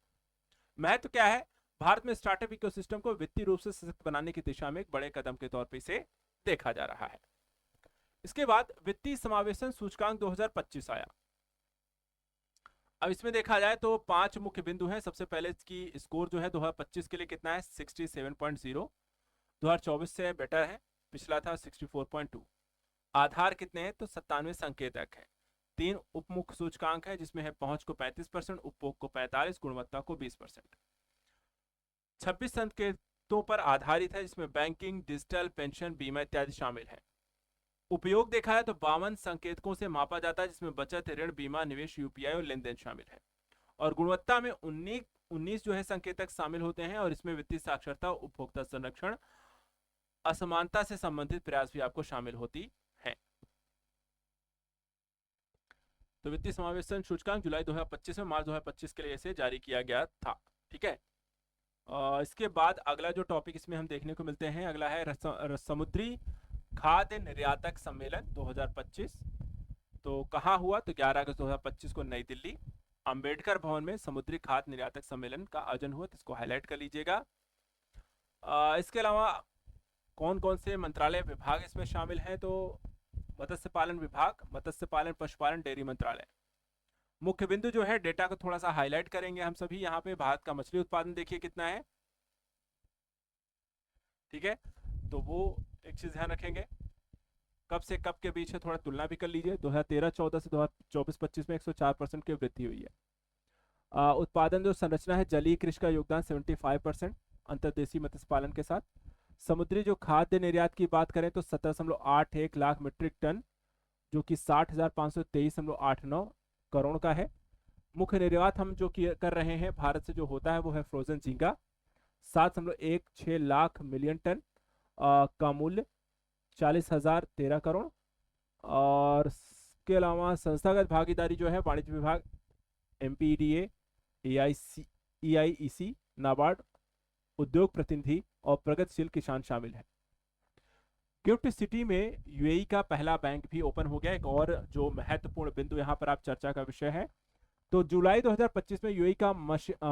महत्व क्या है? भारत में स्टार्टअप इकोसिस्टम को वित्तीय रूप से सशक्त बनाने की दिशा में एक बड़े कदम के तौर पर इसे देखा जा रहा है। इसके बाद वित्तीय समावेशन सूचकांक 2025 आया। अब इसमें देखा जाए तो 5 मुख्य बिंदु हैं। सबसे पहले इसकी स्कोर जो है 2025 के लिए कितना है? 67.0, 2024 से बेटर है। पिछला था 64.2। आधार कितने हैं तो 97 संकेतक है। 3 उपमुख सूचकांक है जिसमें है पहुंच को 35%, उपभोग को 45%, गुणवत्ता को 20%। 26 संकेतों पर आधारित है जिसमें बैंकिंग, डिजिटल, पेंशन, बीमा इत्यादि शामिल है। उपयोग देखा है तो 52 संकेतकों से मापा जाता है जिसमें बचत, ऋण, बीमा, निवेश, यूपीआई और लेन देन शामिल है। और गुणवत्ता में 19 जो है संकेतक शामिल होते हैं और इसमें वित्तीय साक्षरता, उपभोक्ता संरक्षण, असमानता से संबंधित प्रयास भी आपको शामिल होती है। तो वित्तीय समावेशन सूचकांक जुलाई 2025 में मार्च 2025 के लिए इसे जारी किया गया था। ठीक है, इसके बाद अगला जो टॉपिक इसमें हम देखने को मिलते हैं, अगला है समुद्री खाद्य निर्यातक सम्मेलन 2025। तो कहाँ हुआ तो 11 अगस्त 2025 को नई दिल्ली अंबेडकर भवन में समुद्री खाद्य निर्यातक सम्मेलन का आयोजन हुआ, तो इसको हाईलाइट कर लीजिएगा। इसके अलावा कौन कौन से मंत्रालय विभाग इसमें शामिल हैं तो मत्स्य पालन विभाग, मत्स्य पालन पशुपालन डेयरी मंत्रालय। मुख्य बिंदु जो है डेटा को थोड़ा सा हाईलाइट करेंगे हम सभी। यहाँ पे भारत का मछली उत्पादन देखिए कितना है, ठीक है, तो वो एक चीज ध्यान रखेंगे। कब से कब के बीच है थोड़ा तुलना भी कर लीजिए। 2013-14 से 2024-25 में 104% की वृद्धि हुई है। उत्पादन जो संरचना है, जलीय कृषि का योगदान 75%, अंतर्देशीय मत्स्य पालन के साथ। समुद्री जो खाद्य निर्यात की बात करें तो 17.81 लाख मीट्रिक टन, जो कि 60,523.89 करोड़ का है। मुख्य निर्यात हम जो कर रहे हैं भारत से जो होता है वो है फ्रोजन झींगा, 7.16 लाख मिलियन टन का मूल्य, 40,013 करोड़। और इसके अलावा संस्थागत भागीदारी जो है वाणिज्य विभाग, एमपीडीए, EIEC, नाबार्ड, उद्योग प्रतिनिधि और प्रगतिशील किसान शामिल है। गिफ्ट सिटी में यूएई का पहला बैंक भी ओपन हो गया। एक और जो महत्वपूर्ण बिंदु यहाँ पर आप चर्चा का विषय है, तो जुलाई 2025 में यूएई का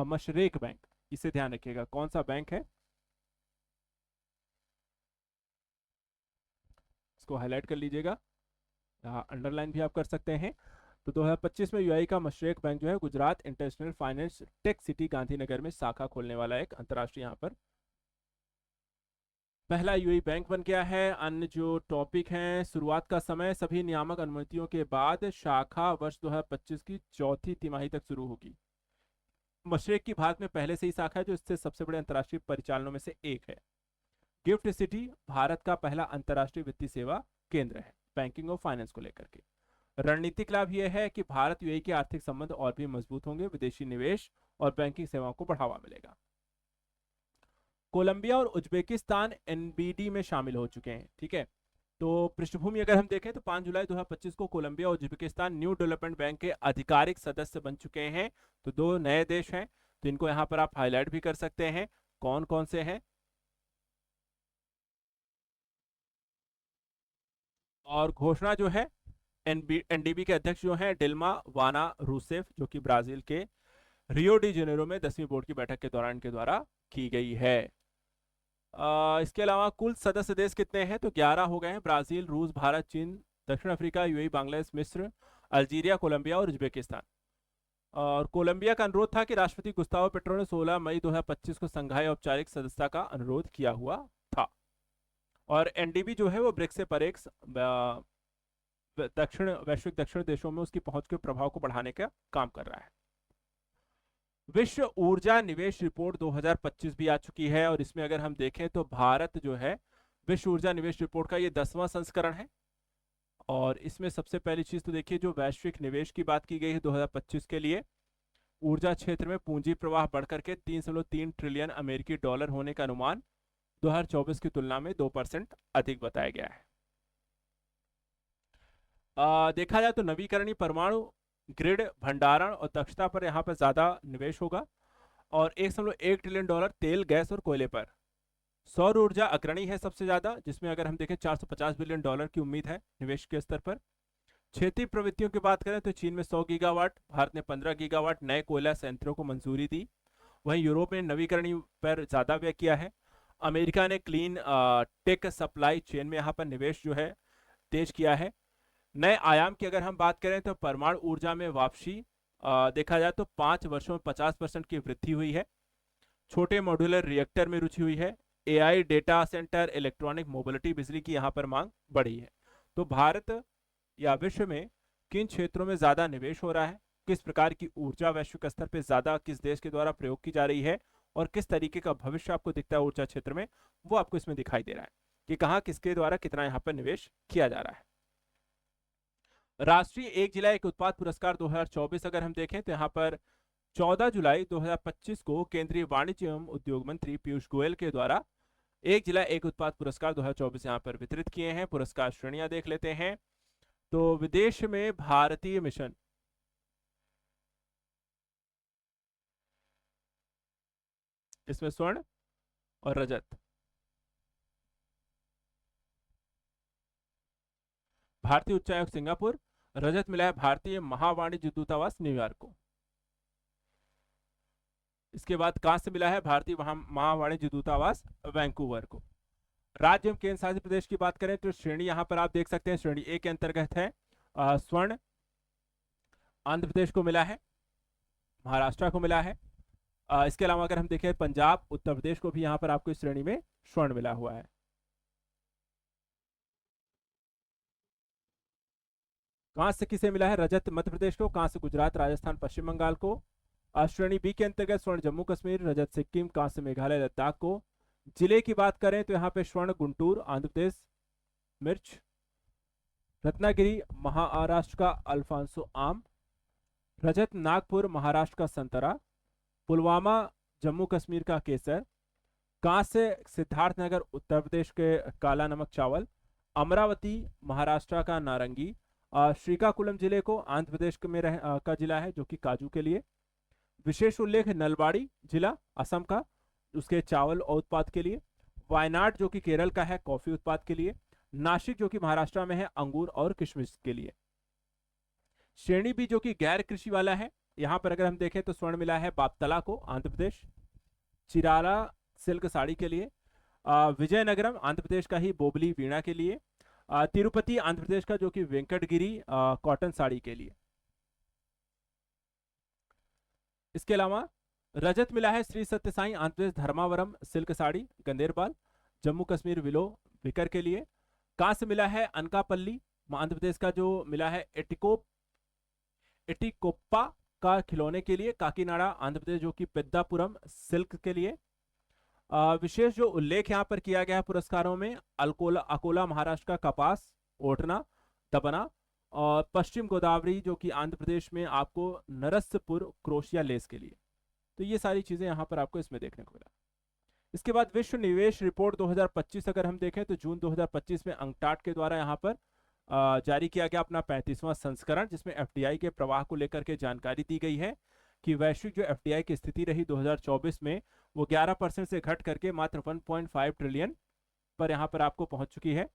मशरेक बैंक, इसे ध्यान रखिएगा कौन सा बैंक है, इसको हाईलाइट कर लीजिएगा, यहाँ अंडरलाइन भी आप कर सकते हैं। तो 2025 में यूएई का मशरेक बैंक जो है Gujarat international finance tech city Gandhinagar में शाखा खोलने वाला एक अंतर्राष्ट्रीय यहाँ पर पहला यूएई बैंक बन गया है। अन्य जो टॉपिक हैं, शुरुआत का समय, सभी नियामक अनुमतियों के बाद शाखा वर्ष 2025 की चौथी तिमाही तक शुरू होगी। मशरेक की भारत में पहले से ही शाखा है जो इससे सबसे बड़े अंतर्राष्ट्रीय परिचालनों में से एक है। गिफ्ट सिटी भारत का पहला अंतर्राष्ट्रीय वित्तीय सेवा केंद्र है बैंकिंग और फाइनेंस को लेकर के। रणनीतिक लाभ यह है कि भारत यूएई के आर्थिक संबंध और भी मजबूत होंगे, विदेशी निवेश और बैंकिंग सेवाओं को बढ़ावा मिलेगा। कोलंबिया और उज्बेकिस्तान एनबीडी में शामिल हो चुके हैं। ठीक है, तो पृष्ठभूमि अगर हम देखें तो 5 जुलाई 2025 को कोलंबिया और उज्बेकिस्तान न्यू डेवलपमेंट बैंक के आधिकारिक सदस्य बन चुके हैं। तो 2 नए देश हैं, तो इनको यहाँ पर आप हाईलाइट भी कर सकते हैं कौन कौन से हैं। और घोषणा जो है एनडीबी के अध्यक्ष जो हैं डिल्मा वाना रूसेफ, जो कि ब्राजील के रियो डी जेनेरो में 10वीं बोर्ड की बैठक के दौरान इनके द्वारा की गई है। इसके अलावा कुल सदस्य देश कितने हैं तो 11 हो गए हैं। ब्राजील, रूस, भारत, चीन, दक्षिण अफ्रीका, यूएई, बांग्लादेश, मिस्र, अल्जीरिया, कोलंबिया और उज्बेकिस्तान। और कोलंबिया का अनुरोध था कि राष्ट्रपति गुस्तावो पेट्रो ने 16 मई 2025 को संघाई औपचारिक सदस्यता का अनुरोध किया हुआ था। और एनडीबी जो है वो ब्रिक्स से परे वैश्विक दक्षिण देशों में उसकी पहुंच के प्रभाव को बढ़ाने का काम कर रहा है। विश्व ऊर्जा निवेश रिपोर्ट 2025 भी आ चुकी है और इसमें अगर हम देखें तो भारत जो है विश्व ऊर्जा निवेश रिपोर्ट का ये 10वां संस्करण है। और इसमें सबसे पहली चीज तो देखिए जो वैश्विक निवेश की बात की गई है 2025 के लिए, ऊर्जा क्षेत्र में पूंजी प्रवाह बढ़कर के 3.3 ट्रिलियन अमेरिकी डॉलर होने का अनुमान 2024 की तुलना में 2% अधिक बताया गया है। देखा जाए तो नवीकरणीय परमाणु ग्रिड, भंडारण और दक्षता पर यहाँ पर ज्यादा निवेश होगा और 1.1 ट्रिलियन डॉलर तेल, गैस और कोयले पर। सौर ऊर्जा अग्रणी है सबसे ज्यादा, जिसमें अगर हम देखें 450 बिलियन डॉलर की उम्मीद है निवेश के स्तर पर। क्षेत्रीय प्रवृत्तियों की बात करें तो चीन में 100 गीगावाट, भारत ने 15 गीगावाट नए कोयला संयंत्रों को मंजूरी दी। वहीं यूरोप ने नवीकरणीय पर ज्यादा व्यय किया है। अमेरिका ने क्लीन टेक सप्लाई चेन में यहाँ पर निवेश जो है तेज किया है। नए आयाम की अगर हम बात करें तो परमाणु ऊर्जा में वापसी देखा जाए तो 5 वर्षों में 50% की वृद्धि हुई है। छोटे मॉड्यूलर रिएक्टर में रुचि हुई है। AI, data centre, electronic mobility, बिजली की यहाँ पर मांग बढ़ी है। तो भारत या विश्व में किन क्षेत्रों में ज्यादा निवेश हो रहा है, किस प्रकार की ऊर्जा वैश्विक स्तर पर ज्यादा किस देश के द्वारा प्रयोग की जा रही है, और किस तरीके का भविष्य आपको दिखता है ऊर्जा क्षेत्र में, वो आपको इसमें दिखाई दे रहा है कि कहाँ किसके द्वारा कितना यहाँ पर निवेश किया जा रहा है। राष्ट्रीय एक जिला एक उत्पाद पुरस्कार 2024 अगर हम देखें तो यहाँ पर 14 जुलाई 2025 को केंद्रीय वाणिज्य एवं उद्योग मंत्री पीयूष गोयल के द्वारा एक जिला एक उत्पाद पुरस्कार 2024 यहाँ पर वितरित किए हैं। पुरस्कार श्रेणियां देख लेते हैं। तो विदेश में भारतीय मिशन, इसमें स्वर्ण और रजत। भारतीय उच्चायोग सिंगापुर, रजत मिला है भारतीय महावाणिज्य दूतावास न्यूयॉर्क को। इसके बाद कांस्य मिला है भारतीय महावाणिज्य दूतावास वैंकूवर को। राज्य एवं केंद्र शासित प्रदेश की बात करें तो श्रेणी यहां पर आप देख सकते हैं, श्रेणी ए के अंतर्गत है स्वर्ण आंध्र प्रदेश को मिला है, महाराष्ट्र को मिला है। इसके अलावा अगर हम देखें पंजाब, उत्तर प्रदेश को भी यहां पर आपको इस श्रेणी में स्वर्ण मिला हुआ है। कांस्य किसे मिला है? रजत मध्य प्रदेश को, कांस्य गुजरात, राजस्थान, पश्चिम बंगाल को। श्रेणी बी के अंतर्गत स्वर्ण जम्मू कश्मीर, रजत सिक्किम, कांस्य मेघालय, लद्दाख को। जिले की बात करें तो यहाँ पे स्वर्ण गुंटूर आंध्र प्रदेश मिर्च, रत्नागिरी महाराष्ट्र का अल्फांसो आम, रजत नागपुर महाराष्ट्र का संतरा, पुलवामा जम्मू कश्मीर का केसर, कांस्य सिद्धार्थनगर उत्तर प्रदेश के काला नमक चावल, अमरावती महाराष्ट्र का नारंगी, श्रीकाकुलम जिले को आंध्र प्रदेश में का जिला है जो कि काजू के लिए। विशेष उल्लेख नलबाड़ी जिला असम का, उसके चावल और उत्पाद के लिए। वायनाड जो कि केरल का है कॉफी उत्पाद के लिए। नासिक जो कि महाराष्ट्र में है अंगूर और किशमिश के लिए। श्रेणी बी जो कि गैर कृषि वाला है, यहां पर अगर हम देखें तो स्वर्ण मिला है बापतला को आंध्र प्रदेश, चिराला सिल्क साड़ी के लिए, विजयनगरम आंध्र प्रदेश का ही बोबली वीणा के लिए, तिरुपति आंध्र प्रदेश का जो कि वेंकटगिरी कॉटन साड़ी के लिए। इसके अलावा रजत मिला है Shri Satya Sai Andhra Pradesh Dharmavaram silk sari Ganderbal, Jammu Kashmir willow wicker के लिए। कांस्य मिला है अनकापल्ली आंध्र प्रदेश का जो मिला है एटिकोप्पा का खिलौने के लिए, काकीनाडा आंध्र प्रदेश जो कि पेद्दापुरम सिल्क के लिए। विशेष जो उल्लेख यहाँ पर किया गया है पुरस्कारों में, अकोला महाराष्ट्र का कपास ओढ़ना दबना, और पश्चिम गोदावरी जो कि आंध्र प्रदेश में आपको नरसपुर क्रोशिया लेस के लिए। तो ये सारी चीजें यहाँ पर आपको इसमें देखने को मिला। इसके बाद विश्व निवेश रिपोर्ट 2025 अगर हम देखें तो जून 2025 में अंकटाट के द्वारा यहाँ पर जारी किया गया अपना 35वां संस्करण, जिसमें एफडीआई के प्रवाह को लेकर के जानकारी दी गई है कि वैश्विक जो एफडीआई की स्थिति रही 2024 में वो 11% से घट करके मात्र 1.5 ट्रिलियन पर यहाँ पर आपको पहुंच चुकी है।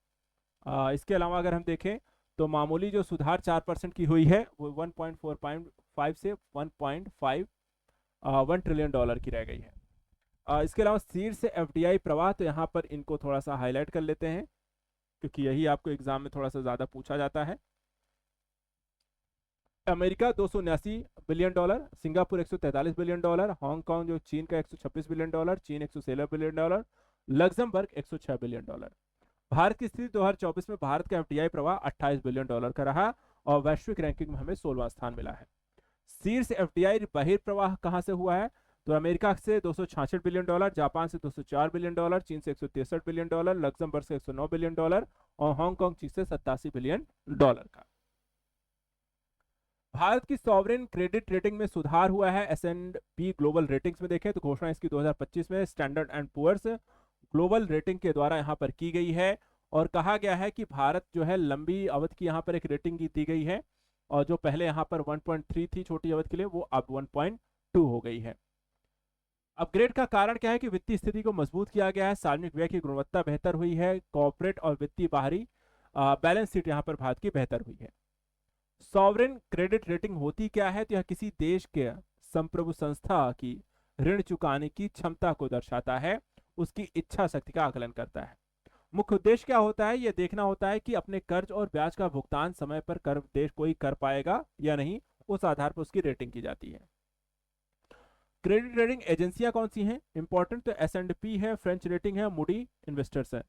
इसके अलावा अगर हम देखें तो मामूली जो सुधार 4% की हुई है वो 1.45 से 1.1 ट्रिलियन डॉलर की रह गई है। इसके अलावा शीर्ष एफडीआई प्रवाह, तो यहाँ पर इनको थोड़ा सा हाईलाइट कर लेते हैं क्योंकि यही आपको एग्जाम में थोड़ा सा ज्यादा पूछा जाता है। America 279 billion dollar, Singapore 143 billion dollar, Hong Kong जो चीन का 126 बिलियन डॉलर, चीन 116 billion dollar, Luxembourg 106 billion dollar. Bharat की स्थिति 2024 में भारत का एफडीआई प्रवाह 28 बिलियन डॉलर का रहा और वैश्विक रैंकिंग में हमें 16वां स्थान मिला है। शीर्ष एफडीआई बहिर्प्रवाह कहां से हुआ है? तो अमेरिका से 266 बिलियन डॉलर, जापान से 204 बिलियन डॉलर, चीन से 163 बिलियन डॉलर, लग्जमबर्ग से 109 बिलियन डॉलर और हांगकांग चीन से 87 बिलियन डॉलर का। भारत की सॉवरेन क्रेडिट रेटिंग में सुधार हुआ है। S&P ग्लोबल रेटिंग्स में देखें तो घोषणा इसकी 2025 में Standard and Poor's Global rating के द्वारा यहां पर की गई है और कहा गया है कि भारत जो है लंबी अवधि की यहां पर एक रेटिंग दी गई है और जो पहले यहां पर 1.3 थी छोटी अवधि के लिए वो अब 1.2 हो गई है। अपग्रेड का कारण क्या है कि वित्तीय स्थिति को मजबूत किया गया है, सार्वजनिक व्यय की गुणवत्ता बेहतर हुई है, कॉर्पोरेट और वित्तीय बाहरी बैलेंस शीट यहां पर भारत की बेहतर हुई है। सॉवरेन क्रेडिट रेटिंग होती क्या है? तो यह किसी देश के संप्रभु संस्था की ऋण चुकाने की क्षमता को दर्शाता है, उसकी इच्छा शक्ति का आकलन करता है। मुख्य उद्देश्य क्या होता है? यह देखना होता है कि अपने कर्ज और ब्याज का भुगतान समय पर देश कोई कर पाएगा या नहीं, उस आधार पर उसकी रेटिंग की जाती है। क्रेडिट रेटिंग एजेंसियां कौन सी हैं इंपॉर्टेंट? तो S&P है, फ्रेंच रेटिंग है, मूडी इन्वेस्टर्स है।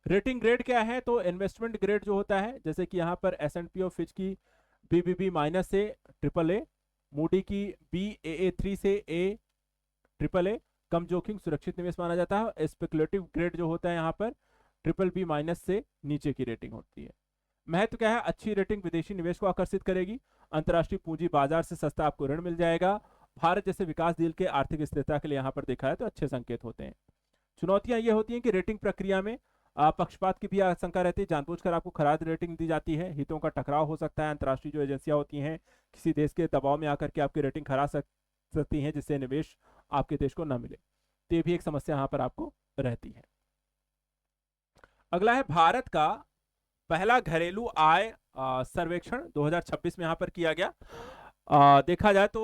रेटिंग ग्रेड क्या है? तो इन्वेस्टमेंट ग्रेड जो होता है, जैसे कि यहाँ पर S&P और फिच की BBB माइनस से AAA, मूडी की Baa3 से A AAA, कम जोखिम सुरक्षित निवेश माना जाता है। स्पेकुलेटिव ग्रेड जो होता है यहाँ पर BBB माइनस से नीचे की रेटिंग होती है। महत्व क्या है? अच्छी रेटिंग विदेशी निवेश को आकर्षित करेगी, अंतर्राष्ट्रीय पूंजी बाजार से सस्ता आपको ऋण मिल जाएगा, भारत जैसे विकास देश के आर्थिक स्थिरता के लिए यहाँ पर देखा है तो अच्छे संकेत होते हैं। चुनौतियां ये होती हैं कि रेटिंग प्रक्रिया में पक्षपात की भी आशंका रहती है, जानबूझकर आपको खराब रेटिंग दी जाती है, हितों का टकराव हो सकता है, अंतर्राष्ट्रीय जो एजेंसियां होती हैं किसी देश के दबाव में आकर के आपकी रेटिंग खरा सकती हैं, जिससे निवेश आपके देश को न मिले, तो ये भी एक समस्या यहाँ पर आपको रहती है। अगला है भारत का पहला घरेलू आय सर्वेक्षण 2026 में यहाँ पर किया गया। देखा जाए तो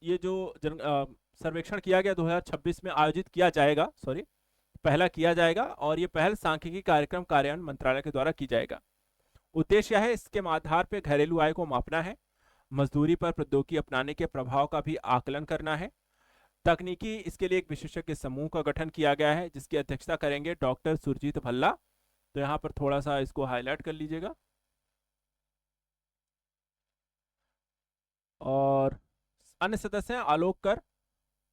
ये जो सर्वेक्षण किया गया 2026 में आयोजित किया जाएगा, पहला किया जाएगा, और ये पहल सांख्यिकी कार्यक्रम कार्यान्वयन मंत्रालय के द्वारा की जाएगा। उद्देश्य है इसके आधार पर घरेलू आय को मापना है, मजदूरी पर प्रौद्योगिकी अपनाने के प्रभाव का भी आकलन करना है। तकनीकी इसके लिए एक विशेषज्ञ समूह का गठन किया गया है, जिसकी अध्यक्षता करेंगे डॉक्टर सुरजीत भल्ला। तो यहाँ पर थोड़ा सा इसको हाईलाइट कर लीजिएगा। और अन्य सदस्य हैं Alok Kar,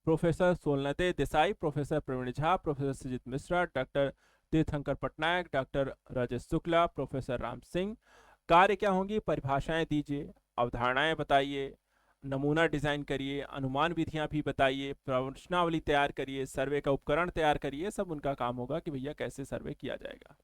professor Sonalde Desai, professor Praveen Jha, professor Sujit Mishra, doctor Tirthankar Patnaik, doctor Rajesh Shukla, professor Ram Singh. कार्य क्या होंगी? परिभाषाएं दीजिए, अवधारणाएं बताइए, नमूना डिजाइन करिए, अनुमान विधियां भी बताइए, प्रश्नावली तैयार करिए, सर्वे का उपकरण तैयार करिए। सब उनका काम होगा कि भैया कैसे सर्वे किया जाएगा।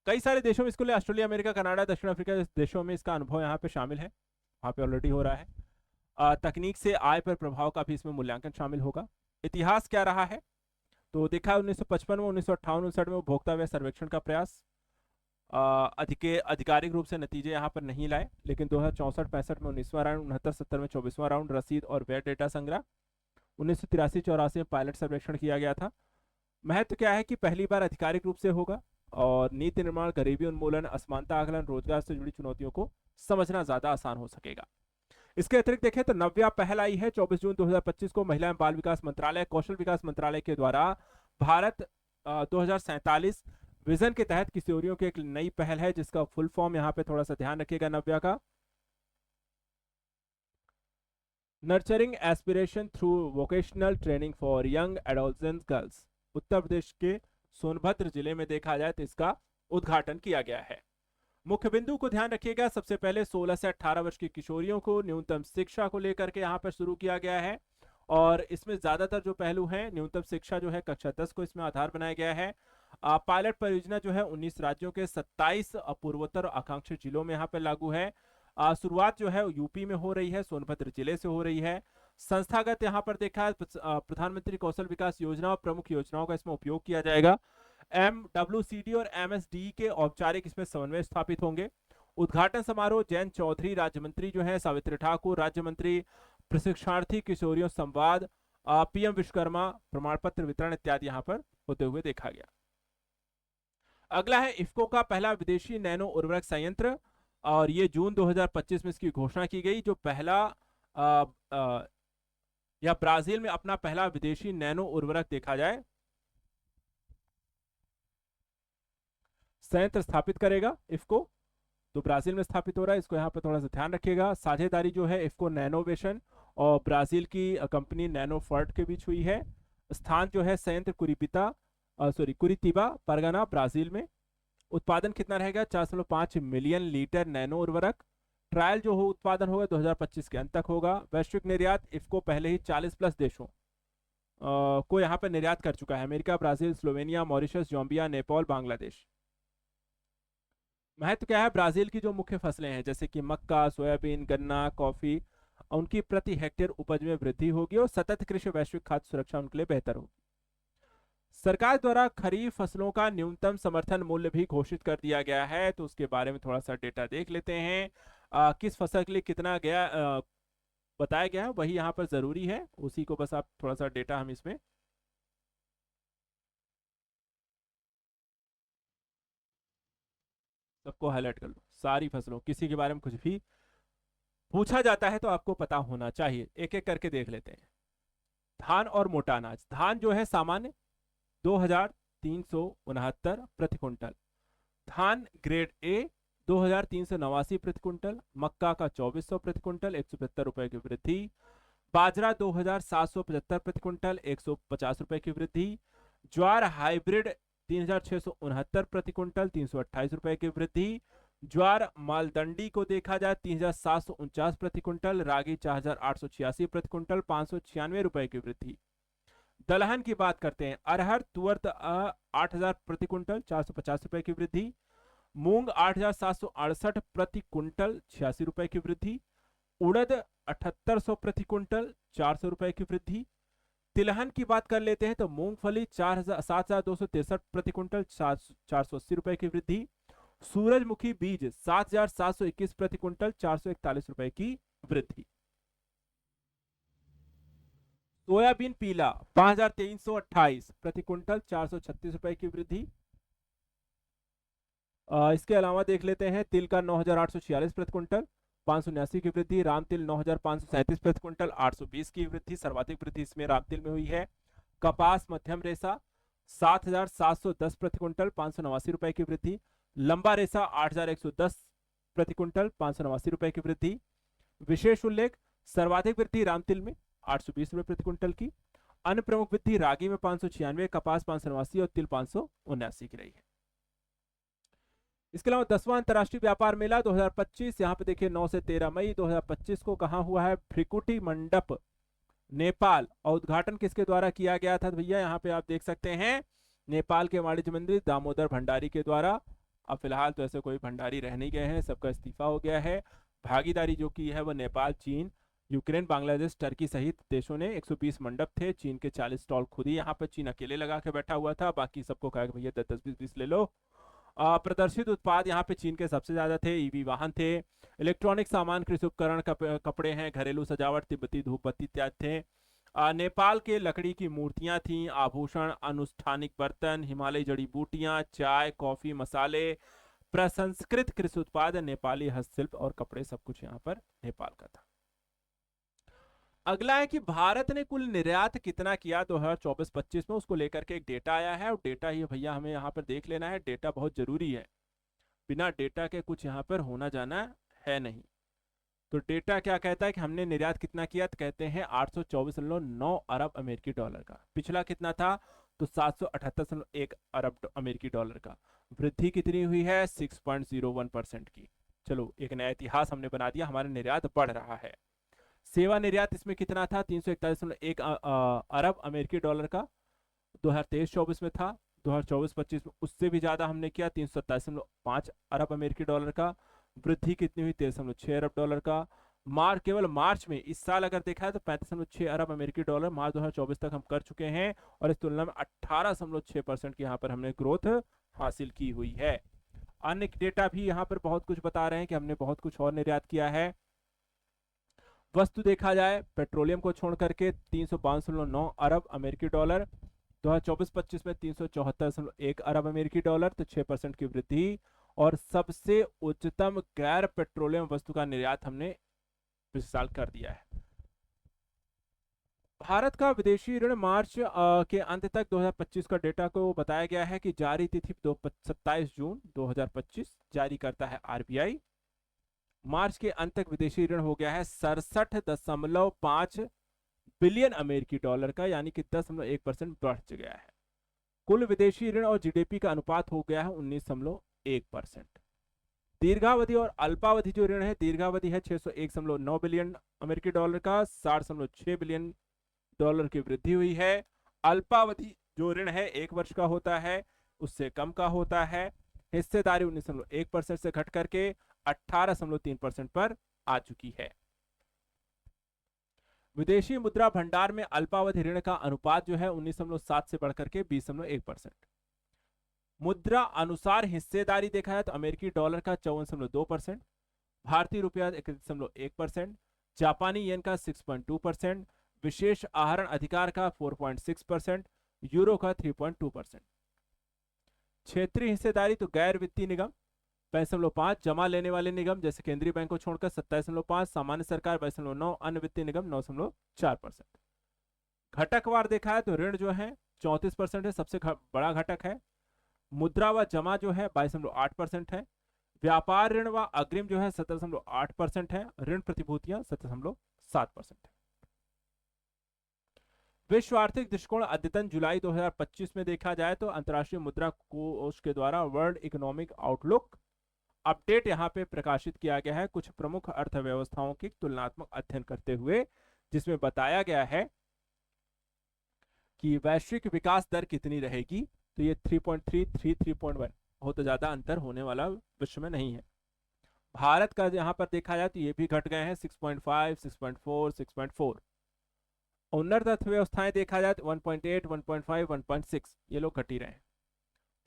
कई सारे देशों में इसको लिए ऑस्ट्रेलिया, अमेरिका, कनाडा, दक्षिण अफ्रीका देशों में इसका अनुभव यहाँ पे शामिल है, वहाँ पे ऑलरेडी हो रहा है। तकनीक से आय पर प्रभाव का भी इसमें मूल्यांकन शामिल होगा। इतिहास क्या रहा है? तो देखा 1955 में, 1958-59 में उपभोक्ता व्यय सर्वेक्षण का प्रयास, आधिकारिक रूप से नतीजे यहाँ पर नहीं लाए, लेकिन 2064-65 में 19वां राउंड, 69-70 में 24वां राउंड रसीद और व्यय डेटा संग्रह, 1983-84 में पायलट सर्वेक्षण किया गया था। महत्व क्या है कि पहली बार आधिकारिक रूप से होगा, और नीति निर्माण, गरीबी उन्मूलन, असमानता आकलन, रोजगार से जुड़ी चुनौतियों को समझना ज्यादा आसान हो सकेगा। इसके अतिरिक्त देखें तो नव्या पहल आई है 24 जून 2025 को, महिला एवं बाल विकास मंत्रालय, कौशल विकास मंत्रालय के द्वारा भारत 2047 विजन के तहत किशोरियों की एक नई पहल है, जिसका फुल फॉर्म यहाँ पे थोड़ा सा ध्यान रखिएगा नव्या का, nurturing aspiration through vocational training for young adolescent girls. Uttar Pradesh के सोनभद्र जिले में देखा जाए तो इसका उद्घाटन किया गया है। मुख्य बिंदु को ध्यान रखिएगा, सबसे पहले 16 से 18 वर्ष की किशोरियों को न्यूनतम शिक्षा को लेकर के यहाँ पर शुरू किया गया है, और इसमें ज्यादातर जो पहलू हैं, न्यूनतम शिक्षा जो है कक्षा 10 को इसमें आधार बनाया गया है। पायलट परियोजना जो है 19 राज्यों के 27 पूर्वोत्तर आकांक्षी जिलों में यहाँ पर लागू है। शुरुआत जो है यूपी में हो रही है, सोनभद्र जिले से हो रही है। संस्थागत यहाँ पर देखा है प्रधानमंत्री कौशल विकास योजना और प्रमुख योजनाओं का इसमें उपयोग किया जाएगा। MWCD और MSD के औपचारिक इसमें समन्वय स्थापित होंगे। उद्घाटन समारोह जयंत चौधरी राज्य मंत्री जो है, सावित्री ठाकुर राज्य मंत्री, प्रशिक्षणार्थी किशोरियों संवाद, PM विश्वकर्मा प्रमाण पत्र वितरण इत्यादि यहाँ पर होते हुए देखा गया। अगला है इफ्को का पहला विदेशी नैनो उर्वरक संयंत्र, और ये जून 2025 में इसकी घोषणा की गई, जो पहला या ब्राजील में अपना पहला विदेशी नैनो उर्वरक देखा जाए संयंत्र स्थापित करेगा इफ्को। तो ब्राजील में स्थापित हो रहा है, इसको यहाँ पे थोड़ा सा ध्यान रखिएगा। साझेदारी जो है इफ्को नैनोवेशन और ब्राजील की कंपनी नैनोफर्ट के बीच हुई है। स्थान जो है संयंत्र कुरितिबा परगना ब्राजील में। उत्पादन कितना रहेगा? 4.5 मिलियन लीटर नैनो उर्वरक। ट्रायल जो हो उत्पादन होगा 2025 के अंत तक होगा। वैश्विक निर्यात इफ्को पहले ही 40+ देशों को यहाँ पर निर्यात कर चुका है, America, Brazil, Slovenia, Mauritius, Zambia, Nepal, Bangladesh. महत्व क्या है? ब्राजील की जो मुख्य फसलें हैं जैसे कि मक्का, सोयाबीन, गन्ना, कॉफी, उनकी प्रति हेक्टेयर उपज में वृद्धि होगी, और सतत कृषि वैश्विक खाद्य सुरक्षा उनके लिए बेहतर होगी। सरकार द्वारा खरीफ फसलों का न्यूनतम समर्थन मूल्य भी घोषित कर दिया गया है, तो उसके बारे में थोड़ा सा डेटा देख लेते हैं। किस फसल के लिए कितना बताया गया है वही यहाँ पर जरूरी है, उसी को बस आप थोड़ा सा डेटा हम इसमें सबको हाईलाइट कर लो। सारी फसलों, किसी के बारे में कुछ भी पूछा जाता है तो आपको पता होना चाहिए। एक एक करके देख लेते हैं। धान और मोटा अनाज। धान जो है सामान्य 2369 प्रति क्विंटल। धान ग्रेड ए 2389 प्रति क्विंटल। मक्का का 2400 प्रति क्विंटल 175 रुपए की वृद्धि। बाजरा 2775 प्रति क्विंटल 150 रुपए की वृद्धि। ज्वार हाइब्रिड 3669 प्रति क्विंटल 328 रुपए की वृद्धि। ज्वार मालदंडी को देखा जाए 3749 प्रति क्विंटल। रागी 4886 प्रति क्विंटल 596 रुपए की वृद्धि। दलहन की बात करते हैं। अरहर तुअर 8000 प्रति क्विंटल 450 रुपए की वृद्धि। मूंग 8768 प्रति क्विंटल 86 रुपए की वृद्धि। उड़द 7800 प्रति क्विंटल 400 रुपए की वृद्धि। तिलहन की बात कर लेते हैं तो मूंगफली 7263 प्रति क्विंटल 480 रुपए की वृद्धि। सूरजमुखी बीज 7721 प्रति क्विंटल 441 रुपए की वृद्धि। सोयाबीन पीला 5328 प्रति क्विंटल 436 रुपए की वृद्धि। इसके अलावा देख लेते हैं तिल का 9846 प्रति क्विंटल 579 की वृद्धि। राम तिल 9537 प्रति क्विंटल 820 की वृद्धि। सर्वाधिक वृद्धि इसमें राम तिल में हुई है। कपास मध्यम रेशा 7710 प्रति क्विंटल 589 रुपए की वृद्धि। लंबा रेशा 8110 प्रति क्विंटल 589 रुपए की वृद्धि। विशेष उल्लेख सर्वाधिक वृद्धि राम तिल में 820 रुपए प्रति क्विंटल की। अन्य प्रमुख वृद्धि रागी में 596, कपास 589 और तिल 579 की रही है। इसके अलावा 10वां अंतर्राष्ट्रीय व्यापार मेला 2025, यहाँ पे देखिए 9 से 13 मई 2025 को कहाँ हुआ है? भ्रिकुटी मंडप नेपाल। और उद्घाटन किसके द्वारा किया गया था भैया? यहाँ पे आप देख सकते हैं नेपाल के वाणिज्य मंत्री दामोदर भंडारी के द्वारा। अब फिलहाल तो ऐसे कोई भंडारी रह नहीं गए हैं, सबका इस्तीफा हो गया है। भागीदारी जो की है वो नेपाल, चीन, यूक्रेन, बांग्लादेश, टर्की सहित देशों ने 120 मंडप थे। चीन के 40 स्टॉल खुद ही यहाँ पर चीन अकेले लगा के बैठा हुआ था, बाकी सबको कहा कि भैया 10 20 ले लो। प्रदर्शित उत्पाद यहाँ पे चीन के सबसे ज्यादा थे। ईवी वाहन थे, इलेक्ट्रॉनिक सामान, कृषि उपकरण, कपड़े हैं, घरेलू सजावट, तिब्बती धूपबत्ती इत्यादि थे। नेपाल के लकड़ी की मूर्तियां थीं, आभूषण, अनुष्ठानिक बर्तन, हिमालयी जड़ी बूटियां, चाय, कॉफी, मसाले, प्रसंस्कृत कृषि उत्पाद, नेपाली हस्तशिल्प और कपड़े, सब कुछ यहाँ पर नेपाल का था। अगला है कि भारत ने कुल निर्यात कितना किया 2024-25 में, उसको लेकर के एक डेटा आया है। और डेटा ही भैया हमें यहाँ पर देख लेना है। डेटा बहुत जरूरी है, बिना डेटा के कुछ यहाँ पर होना जाना है नहीं। तो डेटा क्या कहता है कि हमने निर्यात कितना किया? तो कहते हैं 824.9 अरब अमेरिकी डॉलर का। पिछला कितना था? तो 778.1 अरब अमेरिकी डॉलर का। वृद्धि कितनी हुई है? 6.01% की। चलो एक नया इतिहास हमने बना दिया, हमारा निर्यात बढ़ रहा है। सेवा निर्यात इसमें कितना था? 341.1 अरब अमेरिकी डॉलर का 2023-24 में था। 2024-25 में उससे भी ज्यादा हमने किया, 327.5 अरब अमेरिकी डॉलर का। वृद्धि कितनी हुई? 13.6 अरब डॉलर का। केवल मार्च में, इस साल अगर देखा है तो 35.6 अरब अमेरिकी डॉलर मार्च 2024 तक हम कर चुके हैं। और इस तुलना में 18.6% की यहाँ पर हमने ग्रोथ हासिल की हुई है। अन्य डेटा भी यहाँ पर बहुत कुछ बता रहे हैं कि हमने बहुत कुछ और निर्यात किया है। वस्तु देखा जाए पेट्रोलियम को छोड़ करके 352.9 अरब अमेरिकी डॉलर। 2024-25 में 374.1 अरब अमेरिकी डॉलर, तो 6% की वृद्धि। और सबसे उच्चतम गैर पेट्रोलियम वस्तु का निर्यात हमने पिछले साल कर दिया है। भारत का विदेशी ऋण मार्च के अंत तक 2025 का डेटा को बताया गया है कि जारी तिथि 27 जून 2025 जारी करता है आरबीआई। मार्च के अंत तक विदेशी ऋण हो गया है 67.5 बिलियन अमेरिकी डॉलर का, यानी कि 10.1% बढ़ गया है। कुल विदेशी ऋण और जीडीपी का अनुपात हो गया है 19.1%। दीर्घावधि और अल्पावधि जो ऋण है, दीर्घावधि है 601.9 बिलियन अमेरिकी डॉलर का, 60.6 बिलियन डॉलर की वृद्धि हुई है। अल्पावधि जो ऋण है 1 वर्ष का होता है, उससे कम का होता है। हिस्सेदारी 19.1% से घट करके 18.3% पर आ चुकी है। विदेशी मुद्रा भंडार में अल्पावधि ऋण का अनुपात जो है 19.7 से बढ़कर के 20.1%। मुद्रा अनुसार हिस्सेदारी देखा है तो अमेरिकी डॉलर का 54.2%, भारतीय रुपया 31.1%, जापानी येन का 6.2%, विशेष आहरण अधिकार का 4.6%, यूरो का 3.2%। क्षेत्रीय हिस्सेदारी तो गैर वित्तीय निगम 22.5, जमा लेने वाले निगम जैसे केंद्रीय बैंक को छोड़कर 27.5, सामान्य सरकार 22.9, अन्य वित्तीय निगम 9.4%। घटकवार देखा है तो ऋण जो है 34% है, सबसे बड़ा घटक है। मुद्रा व जमा जो है 22.8% है। व्यापार ऋण व अग्रिम जो है 17.8% है। ऋण प्रतिभूतियां 17.7% है। विश्व आर्थिक दृष्टिकोण अद्यतन जुलाई 2025 में देखा जाए तो अंतर्राष्ट्रीय मुद्रा कोष के द्वारा वर्ल्ड इकोनॉमिक आउटलुक अपडेट यहां पे प्रकाशित किया गया है कुछ प्रमुख अर्थव्यवस्थाओं की तुलनात्मक अध्ययन करते हुए, जिसमें बताया गया है कि वैश्विक विकास दर कितनी रहेगी। तो ये 3.3, 3.1 बहुत ज्यादा अंतर होने वाला विश्व में नहीं है। भारत का यहां पर देखा जाए तो ये भी घट गए हैं 6.5, 6.4, 6.4। उन्नत अर्थव्यवस्थाएं देखा जाए तो 1.8, 1.5, 1.6 ये लोग घट ही रहे हैं।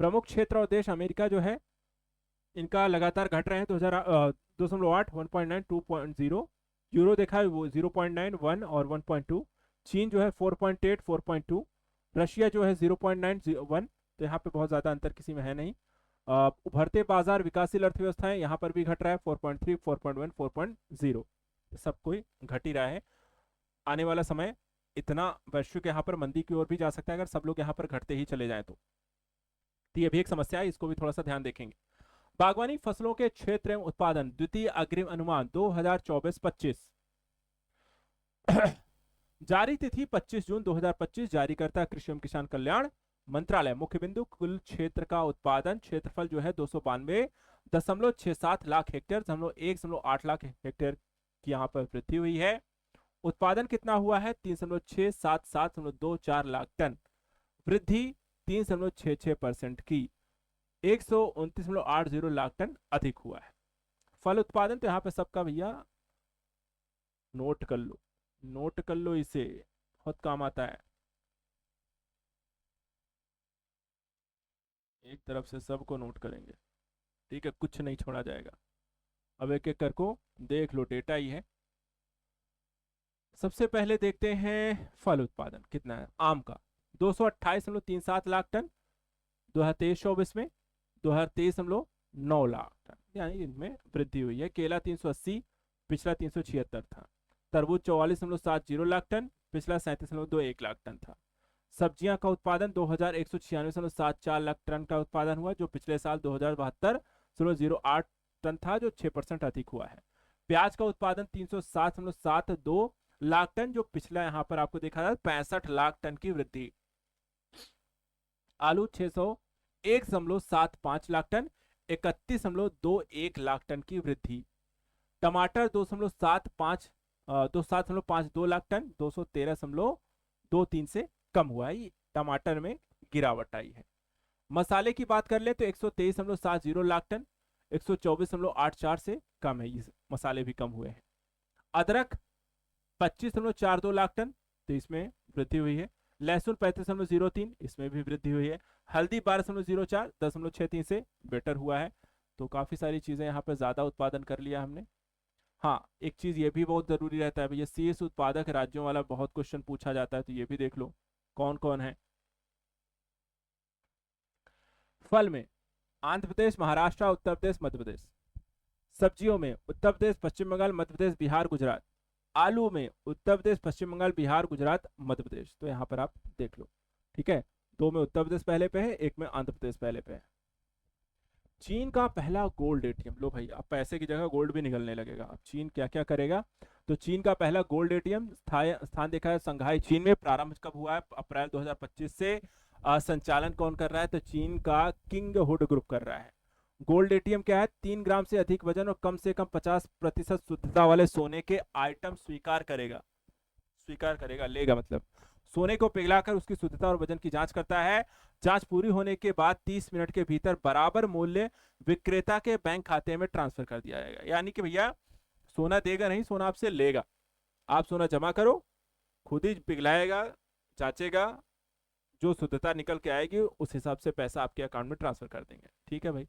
प्रमुख क्षेत्र और देश अमेरिका जो है इनका लगातार घट रहे हैं। 2.8, 1.9, 2.0। यूरो देखा है वो 0.9, 1 और 1.2। चीन जो है 4.8, 4.2। रशिया जो है 0.9, 1। तो यहाँ पे बहुत ज्यादा अंतर किसी में है नहीं। उभरते बाजार विकासशील अर्थव्यवस्थाएं यहाँ पर भी घट रहा है 4.3, 4.1, 4.0। सब कोई घट ही रहा है। आने वाला समय इतना वैश्विक यहाँ पर मंदी की ओर भी जा सकता है अगर सब लोग यहाँ पर घटते ही चले जाएं तो ये भी एक समस्या है, इसको भी थोड़ा सा ध्यान देखेंगे। बागवानी फसलों के क्षेत्र एवं उत्पादन द्वितीय अग्रिम अनुमान 2024-25 जारी तिथि 25 जून 2025। जारीकर्ता कृषि एवं किसान कल्याण मंत्रालय। मुख्य बिंदु कुल क्षेत्र का उत्पादन क्षेत्रफल जो है 292.67 लाख हेक्टेयर, 1.8 लाख हेक्टेयर की यहाँ पर वृद्धि हुई है। उत्पादन कितना हुआ है 3,677.24 लाख टन, वृद्धि 3.66% की 129.80 लाख टन अधिक हुआ है। फल उत्पादन तो यहाँ पे सबका भैया नोट कर लो, नोट कर लो, इसे बहुत काम आता है। एक तरफ से सबको नोट करेंगे, ठीक है, कुछ नहीं छोड़ा जाएगा। अब एक एक करको देख लो, डेटा ही है। सबसे पहले देखते हैं फल उत्पादन कितना है। आम का 228.37 लाख टन 2023-24 में, 2023.9 लाख टन, यानी इनमें वृद्धि हुई है। केला 380, पिछला 376 था। तरबूज 44.70 लाख टन, पिछला 37.21 लाख टन था। सब्जियां का उत्पादन 2196.74 लाख टन का उत्पादन हुआ, जो पिछले साल 2072.08 टन था, जो 6% अधिक हुआ है। प्याज का उत्पादन 360.72 लाख टन, जो पिछला यहां पर आपको देखा था 65 लाख टन की वृद्धि। आलू 601.75 लाख टन, 31.21 लाख टन की वृद्धि। टमाटर 2.752 लाख टन, 213.23 से कम हुआ है। टमाटर में गिरावट आई है। मसाले की बात कर ले तो 123.70 लाख टन, 124.84 से कम है, ये मसाले भी कम हुए हैं। अदरक 25.42 लाख टन, तो इसमें वृद्धि हुई है। लहसुन 35.03, इसमें भी वृद्धि हुई है। हल्दी 12.04, 10.63 से बेटर हुआ है। तो काफी सारी चीजें यहाँ पे ज्यादा उत्पादन कर लिया हमने। हाँ, एक चीज ये भी बहुत जरूरी रहता है भैया, शीर्ष उत्पादक राज्यों वाला बहुत क्वेश्चन पूछा जाता है, तो ये भी देख लो कौन कौन है। फल में आंध्र प्रदेश, महाराष्ट्र, उत्तर प्रदेश, मध्य प्रदेश। सब्जियों में उत्तर प्रदेश, पश्चिम बंगाल, मध्य प्रदेश, बिहार, गुजरात। आलू में उत्तर प्रदेश, पश्चिम बंगाल, बिहार, गुजरात, मध्य प्रदेश। तो यहाँ पर आप देख लो, ठीक है। 2 में उत्तर प्रदेश पहले पे है, 1 में आंध्र प्रदेश पहले पे है। चीन का पहला गोल्ड एटीएम, लो भाई अब पैसे की जगह गोल्ड भी निकलने लगेगा। अब चीन क्या क्या करेगा, तो चीन का पहला गोल्ड एटीएम स्थान देखा है संघाई चीन में। प्रारंभ कब हुआ है, अप्रैल 2025 से। संचालन कौन कर रहा है, तो चीन का किंग हुड ग्रुप कर रहा है। गोल्ड एटीएम क्या है, 3 ग्राम से अधिक वजन और कम से कम 50% शुद्धता वाले सोने के आइटम स्वीकार करेगा, लेगा मतलब सोने को पिघलाकर उसकी शुद्धता और वजन की जांच करता है। जांच पूरी होने के बाद 30 मिनट के भीतर बराबर मूल्य विक्रेता के बैंक खाते में ट्रांसफर कर दिया जाएगा। यानी कि भैया सोना देगा नहीं, सोना आपसे लेगा। आप सोना जमा करो, खुद ही पिघलाएगा, जांचेगा, जो शुद्धता निकल के आएगी उस हिसाब से पैसा आपके अकाउंट में ट्रांसफर कर देंगे। ठीक है भाई।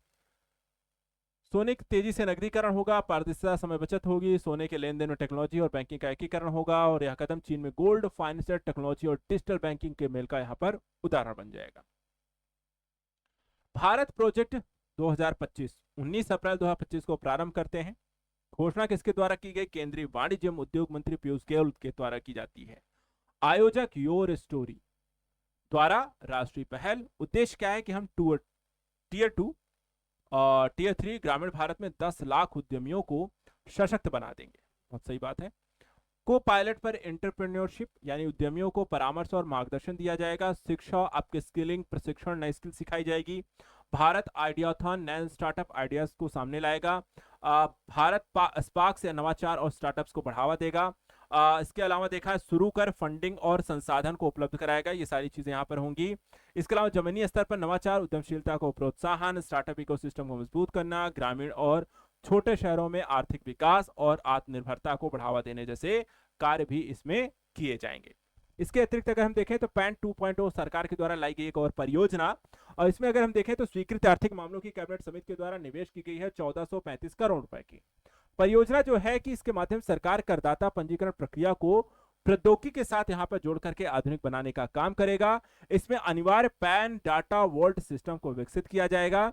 सोने की तेजी से नगदीकरण होगा, पारदर्शिता, समय बचत होगी, सोने के लेन देन में टेक्नोलॉजी और बैंकिंग का एकीकरण होगा, और यह कदम चीन में गोल्ड, फाइनेंशियल टेक्नोलॉजी और डिजिटल बैंकिंग के मेल का यहाँ पर उदाहरण बन जाएगा। भारत प्रोजेक्ट 2025, 19 अप्रैल 2025 को प्रारंभ करते हैं। घोषणा किसके द्वारा की गई? केंद्रीय वाणिज्य एवं उद्योग मंत्री पीयूष गोयल के द्वारा की जाती है। आयोजक योर स्टोरी द्वारा राष्ट्रीय पहल। उद्देश्य क्या है कि हम टीयर 2 और टीयर 3 ग्रामीण भारत में 10 लाख उद्यमियों को सशक्त बना देंगे। बहुत सही बात है। को पायलट पर एंटरप्रेन्योरशिप यानी उद्यमियों को परामर्श और मार्गदर्शन दिया जाएगा। शिक्षा, आपके स्किलिंग, प्रशिक्षण, नई स्किल सिखाई जाएगी। भारत आइडियाथॉन नए स्टार्टअप आइडियाज को सामने लाएगा। भारत स्पार्क से नवाचार और स्टार्टअप्स को बढ़ावा देगा। इसके अलावा देखा है शुरू कर फंडिंग और संसाधन को उपलब्ध कराएगा। ये सारी चीजें यहाँ पर होंगी। इसके अलावा जमीनी स्तर पर नवाचार, उद्यमशीलता को प्रोत्साहन, स्टार्टअप इकोसिस्टम को मजबूत करना, ग्रामीण और छोटे शहरों में आर्थिक विकास और आत्मनिर्भरता को बढ़ावा देने जैसे कार्य भी इसमें किए जाएंगे। इसके अतिरिक्त अगर हम देखें तो पैन 2.0 सरकार के द्वारा लाई गई एक और परियोजना, और इसमें अगर हम देखें तो स्वीकृत आर्थिक मामलों की कैबिनेट समिति के द्वारा निवेश की गई है 1435 करोड़ रुपए की परियोजना जो है कि इसके माध्यम से सरकार करदाता पंजीकरण प्रक्रिया को प्रौद्योगिकी के साथ यहां पर जोड़ करके आधुनिक बनाने का काम करेगा। इसमें अनिवार्य पैन डाटा वॉल्ट सिस्टम को विकसित किया जाएगा।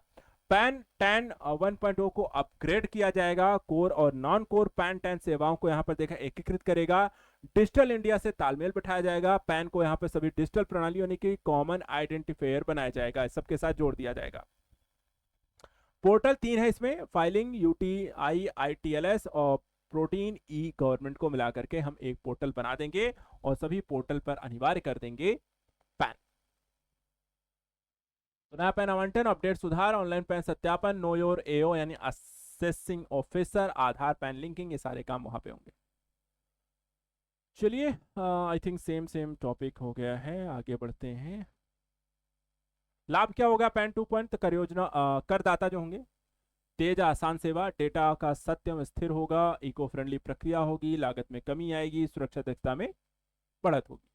पैन 10 1.0 को अपग्रेड किया जाएगा। कोर और नॉन कोर पैन 10 सेवाओं को यहां पर देखा एकीकृत करेगा। डिजिटल इंडिया से तालमेल बिठाया जाएगा। पैन को यहां पर सभी डिजिटल प्रणाली यानी कि कॉमन आइडेंटिफायर बनाया जाएगा, सबके साथ जोड़ दिया जाएगा। पोर्टल 3 है इसमें, फाइलिंग, यूटीआई, आईटीएलएस और प्रोटीन ई गवर्नमेंट को मिलाकर के हम एक पोर्टल बना देंगे और सभी पोर्टल पर अनिवार्य कर देंगे पैन। तो नया पैन आवंटन, अपडेट, सुधार, ऑनलाइन पैन सत्यापन, नो योर एओ यानी असेसिंग ऑफिसर, आधार पैन लिंकिंग, ये सारे काम वहां पे होंगे। चलिए आई थिंक सेम टॉपिक हो गया है, आगे बढ़ते हैं। लाभ क्या होगा पैन 2.0? तो कर योजना करदाता जो होंगे, तेज आसान सेवा, डेटा का सत्यम स्थिर होगा, इको फ्रेंडली प्रक्रिया होगी, लागत में कमी आएगी, सुरक्षा दक्षता में बढ़त होगी।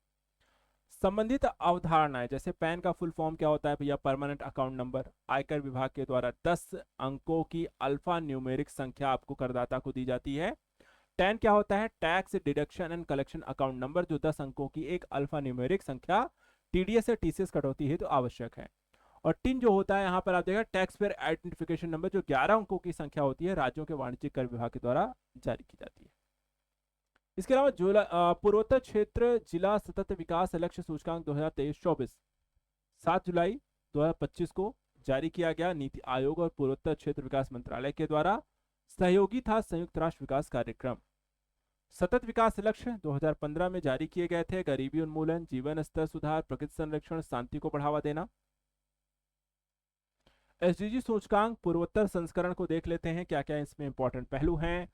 संबंधित अवधारणाएं जैसे पैन का फुल फॉर्म क्या होता है भैया? Permanent account number. आयकर विभाग के द्वारा 10 अंकों की अल्फा न्यूमेरिक संख्या आपको करदाता को दी जाती है। टैन क्या होता है? Tax deduction and collection account number, जो 10 अंकों की एक अल्फा न्यूमेरिक संख्या टीडीएस या टीसीएस कटौती है तो आवश्यक है। और टिन जो होता है यहाँ पर आप देखा टैक्स पेयर आइडेंटिफिकेशन नंबर, जो 11 अंकों की संख्या होती है, राज्यों के वाणिज्यिक कर विभाग के द्वारा जारी की जाती है। इसके अलावा पूर्वोत्तर क्षेत्र जिला सतत विकास लक्ष्य सूचकांक 2023-24 7 जुलाई 2025 को जारी किया गया। नीति आयोग और पूर्वोत्तर क्षेत्र विकास मंत्रालय के द्वारा सहयोगी था संयुक्त राष्ट्र विकास कार्यक्रम। सतत विकास लक्ष्य 2015 में जारी किए गए थे। गरीबी उन्मूलन, जीवन स्तर सुधार, प्रकृति संरक्षण, शांति को बढ़ावा देना। एसडीजी सूचकांक पूर्वोत्तर संस्करण को देख लेते हैं, क्या क्या इसमें इंपॉर्टेंट पहलू हैं।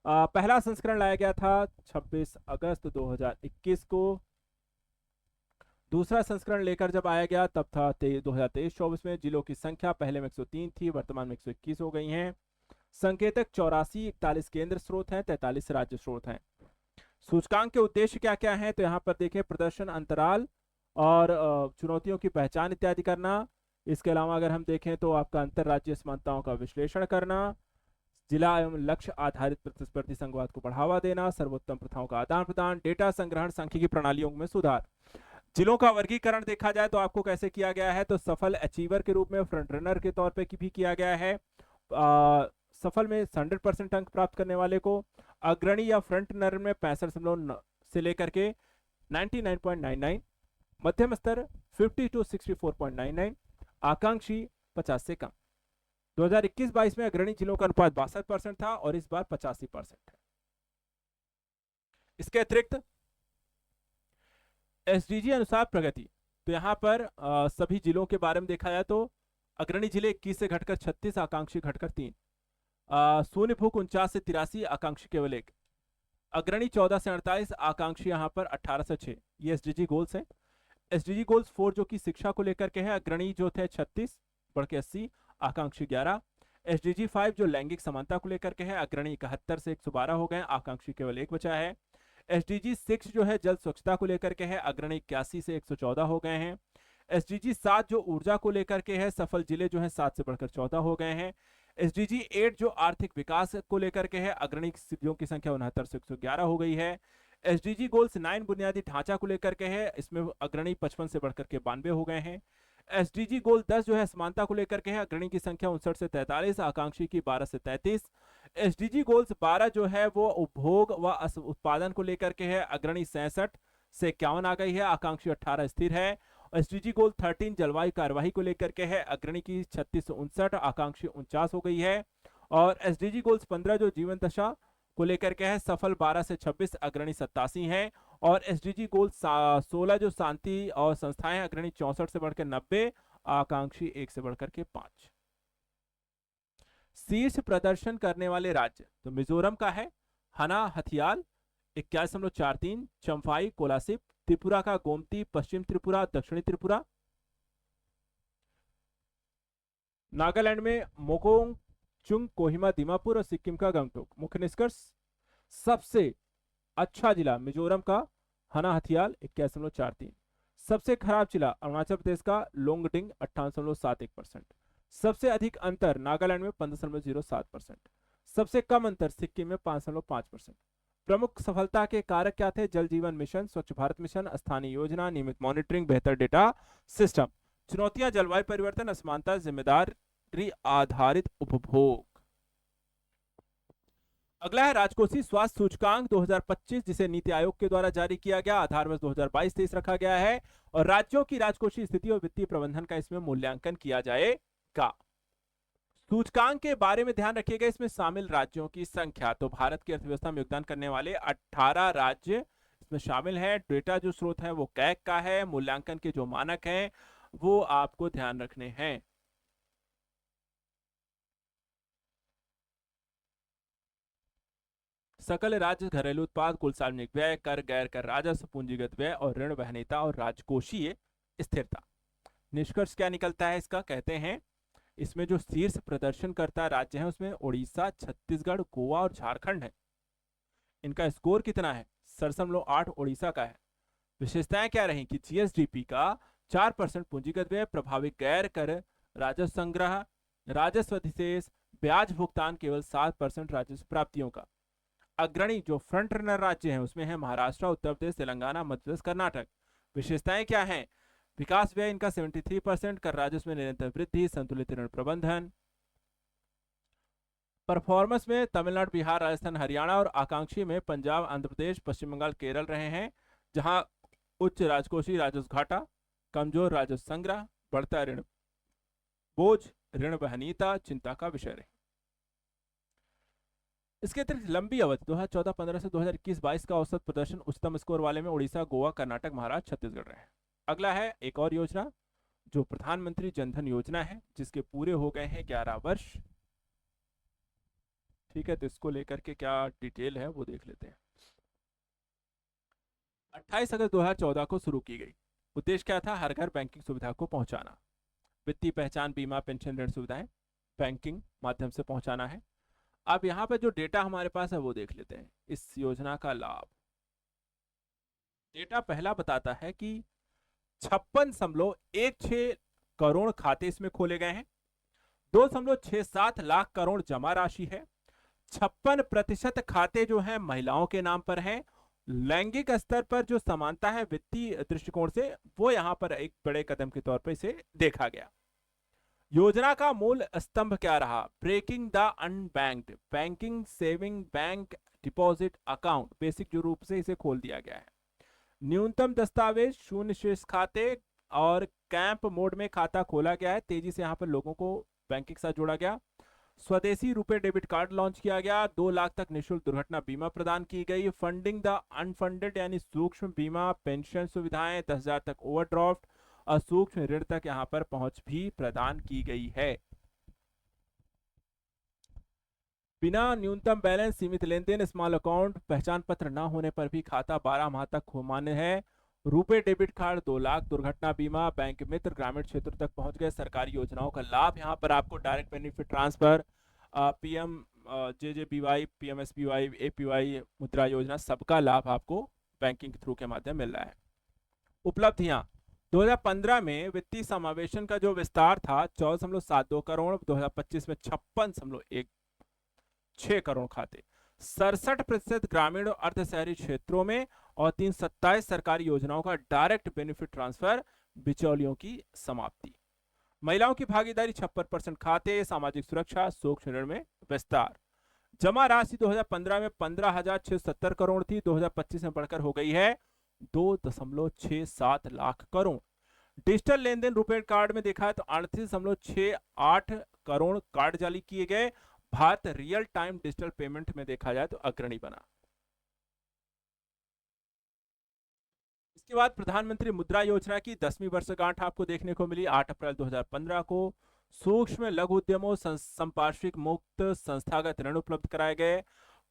पहला संस्करण लाया गया था 26 अगस्त 2021 को। दूसरा संस्करण लेकर जब आया गया तब था 2023-24 में। जिलों की संख्या पहले में 103 थी, वर्तमान में 121 हो गई हैं। संकेतक 84, 41 केंद्र स्रोत हैं, 43 राज्य स्रोत हैं। सूचकांक के उद्देश्य क्या क्या हैं? तो यहाँ पर देखें प्रदर्शन अंतराल और चुनौतियों की पहचान इत्यादि करना। इसके अलावा अगर हम देखें तो आपका अंतरराज्यीय समानताओं का विश्लेषण करना, जिला एवं लक्ष्य आधारित प्रतिस्पर्धी संघवाद को बढ़ावा देना, सर्वोत्तम प्रथाओं का आदान प्रदान, डेटा संग्रहण, सांख्यिकी प्रणालियों में सुधार। जिलों का वर्गीकरण देखा जाए तो आपको कैसे किया गया है? तो सफल अचीवर के रूप में, फ्रंट रनर के तौर पे भी किया गया है। सफल में 100% अंक प्राप्त करने वाले को, अग्रणी या फ्रंट रनर में 65 से लेकर के 99.99, मध्यम स्तर 50 to 64.99, आकांक्षी 50 से कम। 2021-22 में अग्रणी जिलों का अनुपात 62% था और इस बार 85% है। इसके अतिरिक्त एसडीजी अनुसार प्रगति, तो यहां पर सभी जिलों के बारे में देखा जाए तो अग्रणी जिले 21 से घटकर 36, आकांक्षी घटकर 3, शून्य भूख 49 से 83, आकांक्षी केवल 1, अग्रणी 14 से 48, आकांक्षी यहां पर 18 से 6। ये एसडीजी गोल्स हैं। एसडीजी गोल्स 4 जो कि शिक्षा को लेकर के है, अग्रणी जो थे 36 बढ़ के 80, आकांक्षी 11। एसडीजी 5 जो लैंगिक समानता को लेकर के है, अग्रणी 71 से 112 हो गए, आकांक्षी केवल 1 बचा है। एसडीजी 6 जो है जल स्वच्छता को लेकर के है, अग्रणी 81 से 114 हो गए हैं। एसडीजी 7 जो ऊर्जा को लेकर के है, सफल जिले जो है 7 से बढ़कर 14 हो गए हैं। एसडीजी 8 जो आर्थिक विकास को लेकर के है, अग्रणी जिलों की संख्या 69 से 111 हो गई है। एसडीजी गोल्स 9 बुनियादी ढांचा को लेकर के है, इसमें अग्रणी 55 से बढ़कर के 92 हो गए हैं। एसडीजी गोल 10 जो है समानता को लेकर के है, अग्रणी की संख्या 59 से 43, आकांक्षी की 12 से 33। एसडीजी गोल्स 12 जो है वो उपभोग व उत्पादन को लेकर के है, अग्रणी 66 से 51 आ गई है, आकांक्षी 18 स्थिर है। एसडीजी गोल 13 जलवायु कार्यवाही को लेकर के है, अग्रणी की 36 से 59, आकांक्षी 49 हो गई है। और एसडीजी गोल्स 15 जो जीवन दशा को लेकर के है, सफल 12 से 26, अग्रणी 87 है। और एसडीजी गोल 16 जो शांति और संस्थाएं, अग्रणी 64 से बढ़कर 90, आकांक्षी 1 से बढ़कर के 5। शीर्ष प्रदर्शन करने वाले राज्य तो मिजोरम का है हना हथियाल 21.43, चंफाई कोलासिब, त्रिपुरा का गोमती, पश्चिम त्रिपुरा, दक्षिणी त्रिपुरा। नागालैंड में मोकोंग चुंग, कोहिमा, दीमापुर और सिक्किम का गंगटोक। मुख्य निष्कर्ष, सबसे अच्छा जिला मिजोरम का हना हथियाल 21.43, सबसे खराब जिला अरुणाचल प्रदेश का लोंगडिंग 58.71%, सबसे अधिक अंतर नागालैंड में 15.07%, सबसे कम अंतर सिक्किम में 5.5%। प्रमुख सफलता के कारक क्या थे? जल जीवन मिशन, स्वच्छ भारत मिशन, स्थानीय योजना, नियमित मॉनिटरिंग, बेहतर डेटा सिस्टम। चुनौतियां जलवायु परिवर्तन, असमानता, जिम्मेदारी आधारित उपभोग। अगला है राजकोषीय स्वास्थ्य सूचकांक 2025, जिसे नीति आयोग के द्वारा जारी किया गया, आधार वर्ष 2022-23 रखा गया है और राज्यों की राजकोषीय स्थिति और वित्तीय प्रबंधन का इसमें मूल्यांकन किया जाएगा। सूचकांक के बारे में ध्यान रखिएगा, इसमें शामिल राज्यों की संख्या, तो भारत की अर्थव्यवस्था में योगदान करने वाले 18 राज्य इसमें शामिल हैं। डेटा जो स्रोत है वो कैग का है, मूल्यांकन के जो मानक हैं वो आपको ध्यान रखने हैं। सकल राज्य घरेलू उत्पाद, कुल सार्वजनिक व्यय, कर, गैर कर राजस्व, पूंजीगत व्यय और ऋण वहनीयता और राजकोषीय स्थिरता। निष्कर्ष क्या निकलता है इसका? कहते हैं इसमें जो शीर्ष प्रदर्शन करता राज्य है उसमें उड़ीसा, छत्तीसगढ़, गोवा और झारखंड है। इनका स्कोर कितना है? 7.8 उड़ीसा का है। विशेषताएं क्या रही कि जीएसडीपी का 4% पूंजीगत व्यय, प्रभावी गैर कर राजस्व संग्रह, राजस्व अधिशेष, ब्याज भुगतान केवल 7% राजस्व प्राप्तियों का। अग्रणी जो फ्रंट रनर राज्य हैं उसमें है महाराष्ट्र, उत्तर प्रदेश, तेलंगाना, मध्य प्रदेश, कर्नाटक। विशेषताएं क्या हैं? विकास व्यय इनका 73%, कर राजस्व में निरंतर वृद्धि, संतुलित ऋण प्रबंधन। परफॉर्मेंस में तमिलनाडु, बिहार, राजस्थान, हरियाणा और आकांक्षी में पंजाब, आंध्र प्रदेश, पश्चिम बंगाल, केरल रहे हैं, जहां उच्च राजकोषीय राजस्व घाटा, कमजोर राजस्व संग्रह, बढ़ता ऋण बोझ, ऋण वहनीयता चिंता का विषय रहे। इसके अतिरिक्त लंबी अवधि 2014-15 से 2021-22 का औसत प्रदर्शन उच्चतम स्कोर वाले में उड़ीसा, गोवा, कर्नाटक, महाराष्ट्र, छत्तीसगढ़ रहे। अगला है एक और योजना जो प्रधानमंत्री जनधन योजना है, जिसके पूरे हो गए हैं 11 वर्ष। ठीक है, तो इसको लेकर के क्या डिटेल है वो देख लेते हैं। 28 अगस्त 2014 को शुरू की गई। उद्देश्य क्या था? हर घर बैंकिंग सुविधा को पहुंचाना। वित्तीय पहचान, बीमा, पेंशन, ऋण सुविधाएं बैंकिंग माध्यम से पहुंचाना है। अब यहां पर जो डेटा हमारे पास है वो देख लेते हैं। इस योजना का लाभ, डेटा पहला बताता है कि 56.16 करोड़ खाते इसमें खोले गए हैं, 2.67 लाख करोड़ जमा राशि है, 56% खाते जो हैं महिलाओं के नाम पर हैं। लैंगिक स्तर पर जो समानता है वित्तीय दृष्टिकोण से, वो यहां पर एक बड़े कदम के तौर पर इसे देखा गया। योजना का मूल स्तंभ क्या रहा? Breaking the unbanked banking saving bank deposit account, basic जो रूप से इसे खोल दिया गया है। न्यूनतम दस्तावेज, शून्य शेष खाते और कैंप मोड में खाता खोला गया है। तेजी से यहां पर लोगों को बैंकिंग के साथ जोड़ा गया। स्वदेशी रुपए डेबिट कार्ड लॉन्च किया गया। 2 लाख तक निःशुल्क दुर्घटना बीमा प्रदान की गई। फंडिंग द अनफंडेड यानी सूक्ष्म बीमा, पेंशन सुविधाएं, 10,000 तक ओवरड्राफ्ट और सूक्ष्म ऋण तक यहां पर पहुंच भी प्रदान की गई है। बिना न्यूनतम बैलेंस, सीमित लेन देन, स्मॉल अकाउंट, पहचान पत्र न होने पर भी खाता 12 माह तक मान्य है। रुपए डेबिट कार्ड, 2 लाख, दुर्घटना बीमा, बैंक मित्र, ग्रामीण क्षेत्र तक पहुंच गए। सरकारी योजनाओं का लाभ यहां पर आपको direct benefit transfer, PM JJBY, PMSBY, APY, Mudra योजना, सबका लाभ आपको बैंकिंग के थ्रू के माध्यम मिल रहा है। उपलब्धियां 2015 में वित्तीय समावेशन का जो विस्तार था 14.72 करोड़, 2025 में 56.16 करोड़ खाते, 67% ग्रामीण और अर्ध शहरी क्षेत्रों में और 327 सरकारी योजनाओं का डायरेक्ट बेनिफिट ट्रांसफर बिचौलियों की समाप्ति। महिलाओं की भागीदारी 56% खाते, सामाजिक सुरक्षा, सूक्ष्म ऋण में विस्तार। जमा राशि 2015 में 15,670 करोड़ थी, 2025 में बढ़कर हो गई है 2.67 लाख करोड़। डिजिटल लेन देन रुपे कार्ड में देखा है तो 38.68 करोड़ कार्ड जारी किए गए। Bharat real time digital payment में देखा जाए तो अग्रणी बना। इसके बाद प्रधानमंत्री मुद्रा योजना की 10वीं वर्षगांठ आपको देखने को मिली 8 अप्रैल 2015 को। सूक्ष्म लघु उद्यमों संपार्श्विक मुक्त संस्थागत ऋण उपलब्ध कराए गए।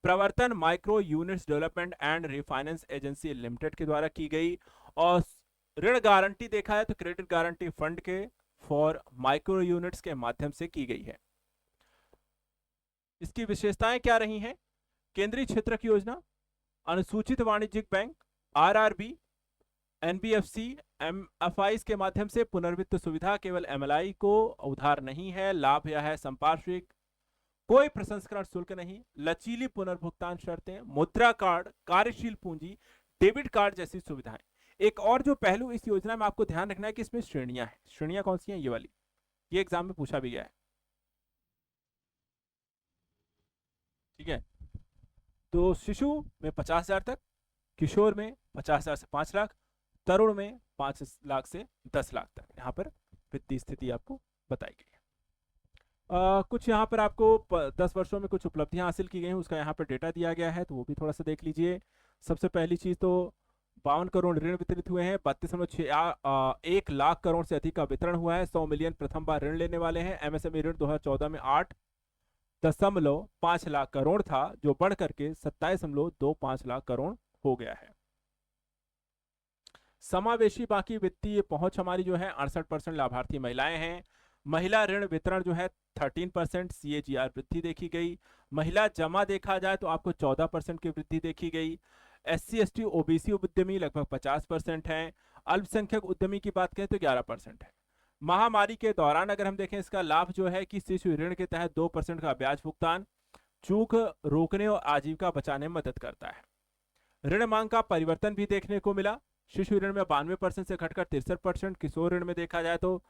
प्रवर्तन micro units development and refinance agency limited के द्वारा की गई। और ऋण गारंटी देखा है तो क्रेडिट गारंटी फंड के फॉर माइक्रो यूनिट्स के माध्यम से की गई है। इसकी विशेषताएं क्या रही हैं? केंद्रीय क्षेत्र की योजना, अनुसूचित वाणिज्यिक बैंक, आरआरबी, एनबीएफसी, एमएफआई के माध्यम से पुनर्वित्त सुविधा, केवल एमएलआई को उधार नहीं है, लाभ यह है संपार्श्विक, कोई प्रसंस्करण शुल्क नहीं, लचीली पुनर्भुगतान शर्तें, मुद्रा कार्ड, कार्यशील पूंजी, डेबिट कार्ड जैसी सुविधाएं। एक और जो पहलू इस योजना में आपको ध्यान रखना है कि इसमें श्रेणियां हैं। श्रेणियां कौन सी हैं? ये वाली, ये एग्जाम में पूछा भी गया है। ठीक है, तो शिशु में 50,000 तक, किशोर में 50,000 से 5 लाख, तरुण में 5 लाख से 10 लाख तक यहाँ पर वित्तीय स्थिति आपको बताई गई है। कुछ यहाँ पर आपको 10 वर्षों में कुछ उपलब्धियां हासिल की गई हैं, उसका यहाँ पर डेटा दिया गया है, तो वो भी थोड़ा सा देख लीजिए। सबसे पहली चीज तो 52 करोड़ ऋण वितरित हुए हैं, 32.1 लाख करोड़ से अधिक का वितरण हुआ है। 100 मिलियन प्रथम बार ऋण लेने वाले हैं। एमएसएमई ऋण 2014 में 8.5 लाख करोड़ था, जो बढ़ करके 27.25 लाख करोड़ हो गया है। समावेशी बाकी वित्तीय पहुंच हमारी जो है 68% लाभार्थी महिलाएं हैं। महिला ऋण वितरण जो है 13% CAGR वृद्धि देखी गई। महिला जमा देखा जाए तो आपको 14% की वृद्धि देखी गई। SC ST OBC उद्यमी लगभग 50% हैं। अल्पसंख्यक उद्यमी की बात करें तो 11% है। महामारी के दौरान अगर हम देखें, इसका लाभ जो है कि शिशु ऋण के तहत 2% का ब्याज भुगतान चूक रोकने और आजीविका बचाने में मदद करता है। ऋण मांग का परिवर्तन भी देखने को मिला। शिशु ऋण में 92% से घटकर 63%, किशोर ऋण में देखा जाए तो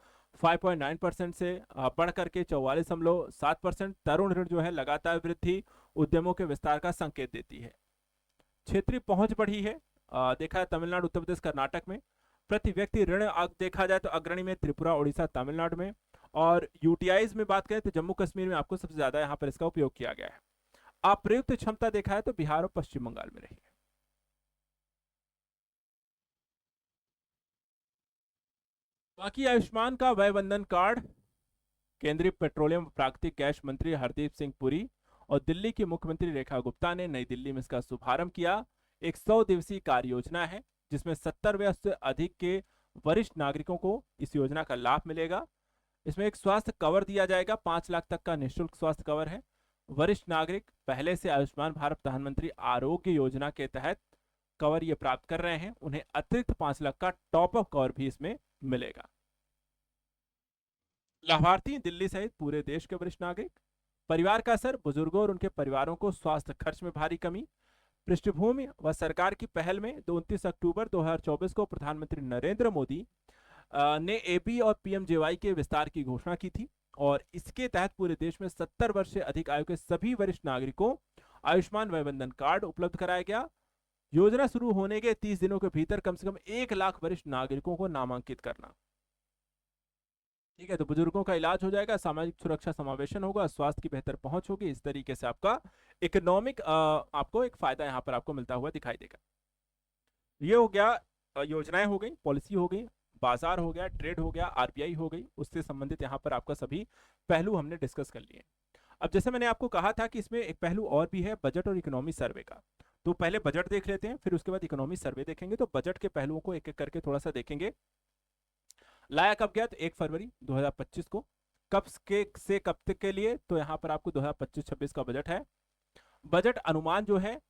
5.9% से बढ़ करके 44.7%। तरुण ऋण जो है लगातार वृद्धि उद्यमों के विस्तार का संकेत देती है। क्षेत्रीय पहुंच बढ़ी है, देखा है तमिलनाडु, उत्तर प्रदेश, कर्नाटक में। प्रति व्यक्ति ऋण देखा जाए तो अग्रणी में त्रिपुरा, उड़ीसा, तमिलनाडु में। और यूटीआईज में बात करें तो जम्मू कश्मीर में आपको सबसे ज्यादा यहाँ पर इसका उपयोग किया गया है। अप्रयुक्त क्षमता देखा है तो बिहार और पश्चिम बंगाल में रही है। बाकी आयुष्मान का वय वंदन कार्ड, केंद्रीय पेट्रोलियम व प्राकृतिक गैस मंत्री हरदीप सिंह पुरी और दिल्ली की मुख्यमंत्री रेखा गुप्ता ने नई दिल्ली में इसका शुभारंभ किया। एक 100 दिवसीय कार्य योजना है जिसमें 70 वर्ष से अधिक के वरिष्ठ नागरिकों को इस योजना का लाभ मिलेगा। इसमें एक स्वास्थ्य कवर दिया जाएगा, 5 लाख तक का निःशुल्क स्वास्थ्य कवर है। वरिष्ठ नागरिक पहले से आयुष्मान भारत प्रधानमंत्री आरोग्य योजना के तहत कवर ये प्राप्त कर रहे हैं, उन्हें अतिरिक्त 5 लाख का टॉप अप कवर भी इसमें मिलेगा। लाभार्थी दिल्ली सहित पूरे देश के वरिष्ठ नागरिक। परिवार का असर, बुजुर्गों और उनके परिवारों को स्वास्थ्य खर्च में भारी कमी। पृष्ठभूमि व सरकार की पहल में 29 अक्टूबर 2024 को प्रधानमंत्री नरेंद्र मोदी ने AB और PMJY के विस्तार की घोषणा की थी और इसके तहत पूरे देश में 70 वर्ष से अधिक आयु के सभी वरिष्ठ नागरिकों आयुष्मान वय वंदन कार्ड उपलब्ध कराया गया। योजना शुरू होने के 30 दिनों के भीतर कम से कम 1 लाख वरिष्ठ नागरिकों को नामांकित करना। ठीक है, तो बुजुर्गों का इलाज हो जाएगा, सामाजिक सुरक्षा समावेशन होगा, स्वास्थ्य की बेहतर पहुंच होगी। इस तरीके से आपका इकोनॉमिक आपको एक फायदा यहां पर आपको मिलता हुआ दिखाई देगा। ये हो गया, योजनाएं हो गई, पॉलिसी हो गई, बाजार हो गया, ट्रेड हो गया, RBI हो गई, उससे संबंधित यहाँ पर आपका सभी पहलू हमने डिस्कस कर लिए। अब जैसे मैंने आपको कहा था कि इसमें एक पहलू और भी है, बजट और इकोनॉमी सर्वे का। तो पहले बजट देख लेते हैं, फिर उसके बाद इकोनॉमी सर्वे देखेंगे। तो बजट के पहलुओं को एक एक करके थोड़ा सा देखेंगे। लाया कब गया? तो 1 फरवरी 2025 को। कब से कब तक के लिए? तो यहाँ पर आपको 2025-26 का बजट है। बजट अनुमान जो है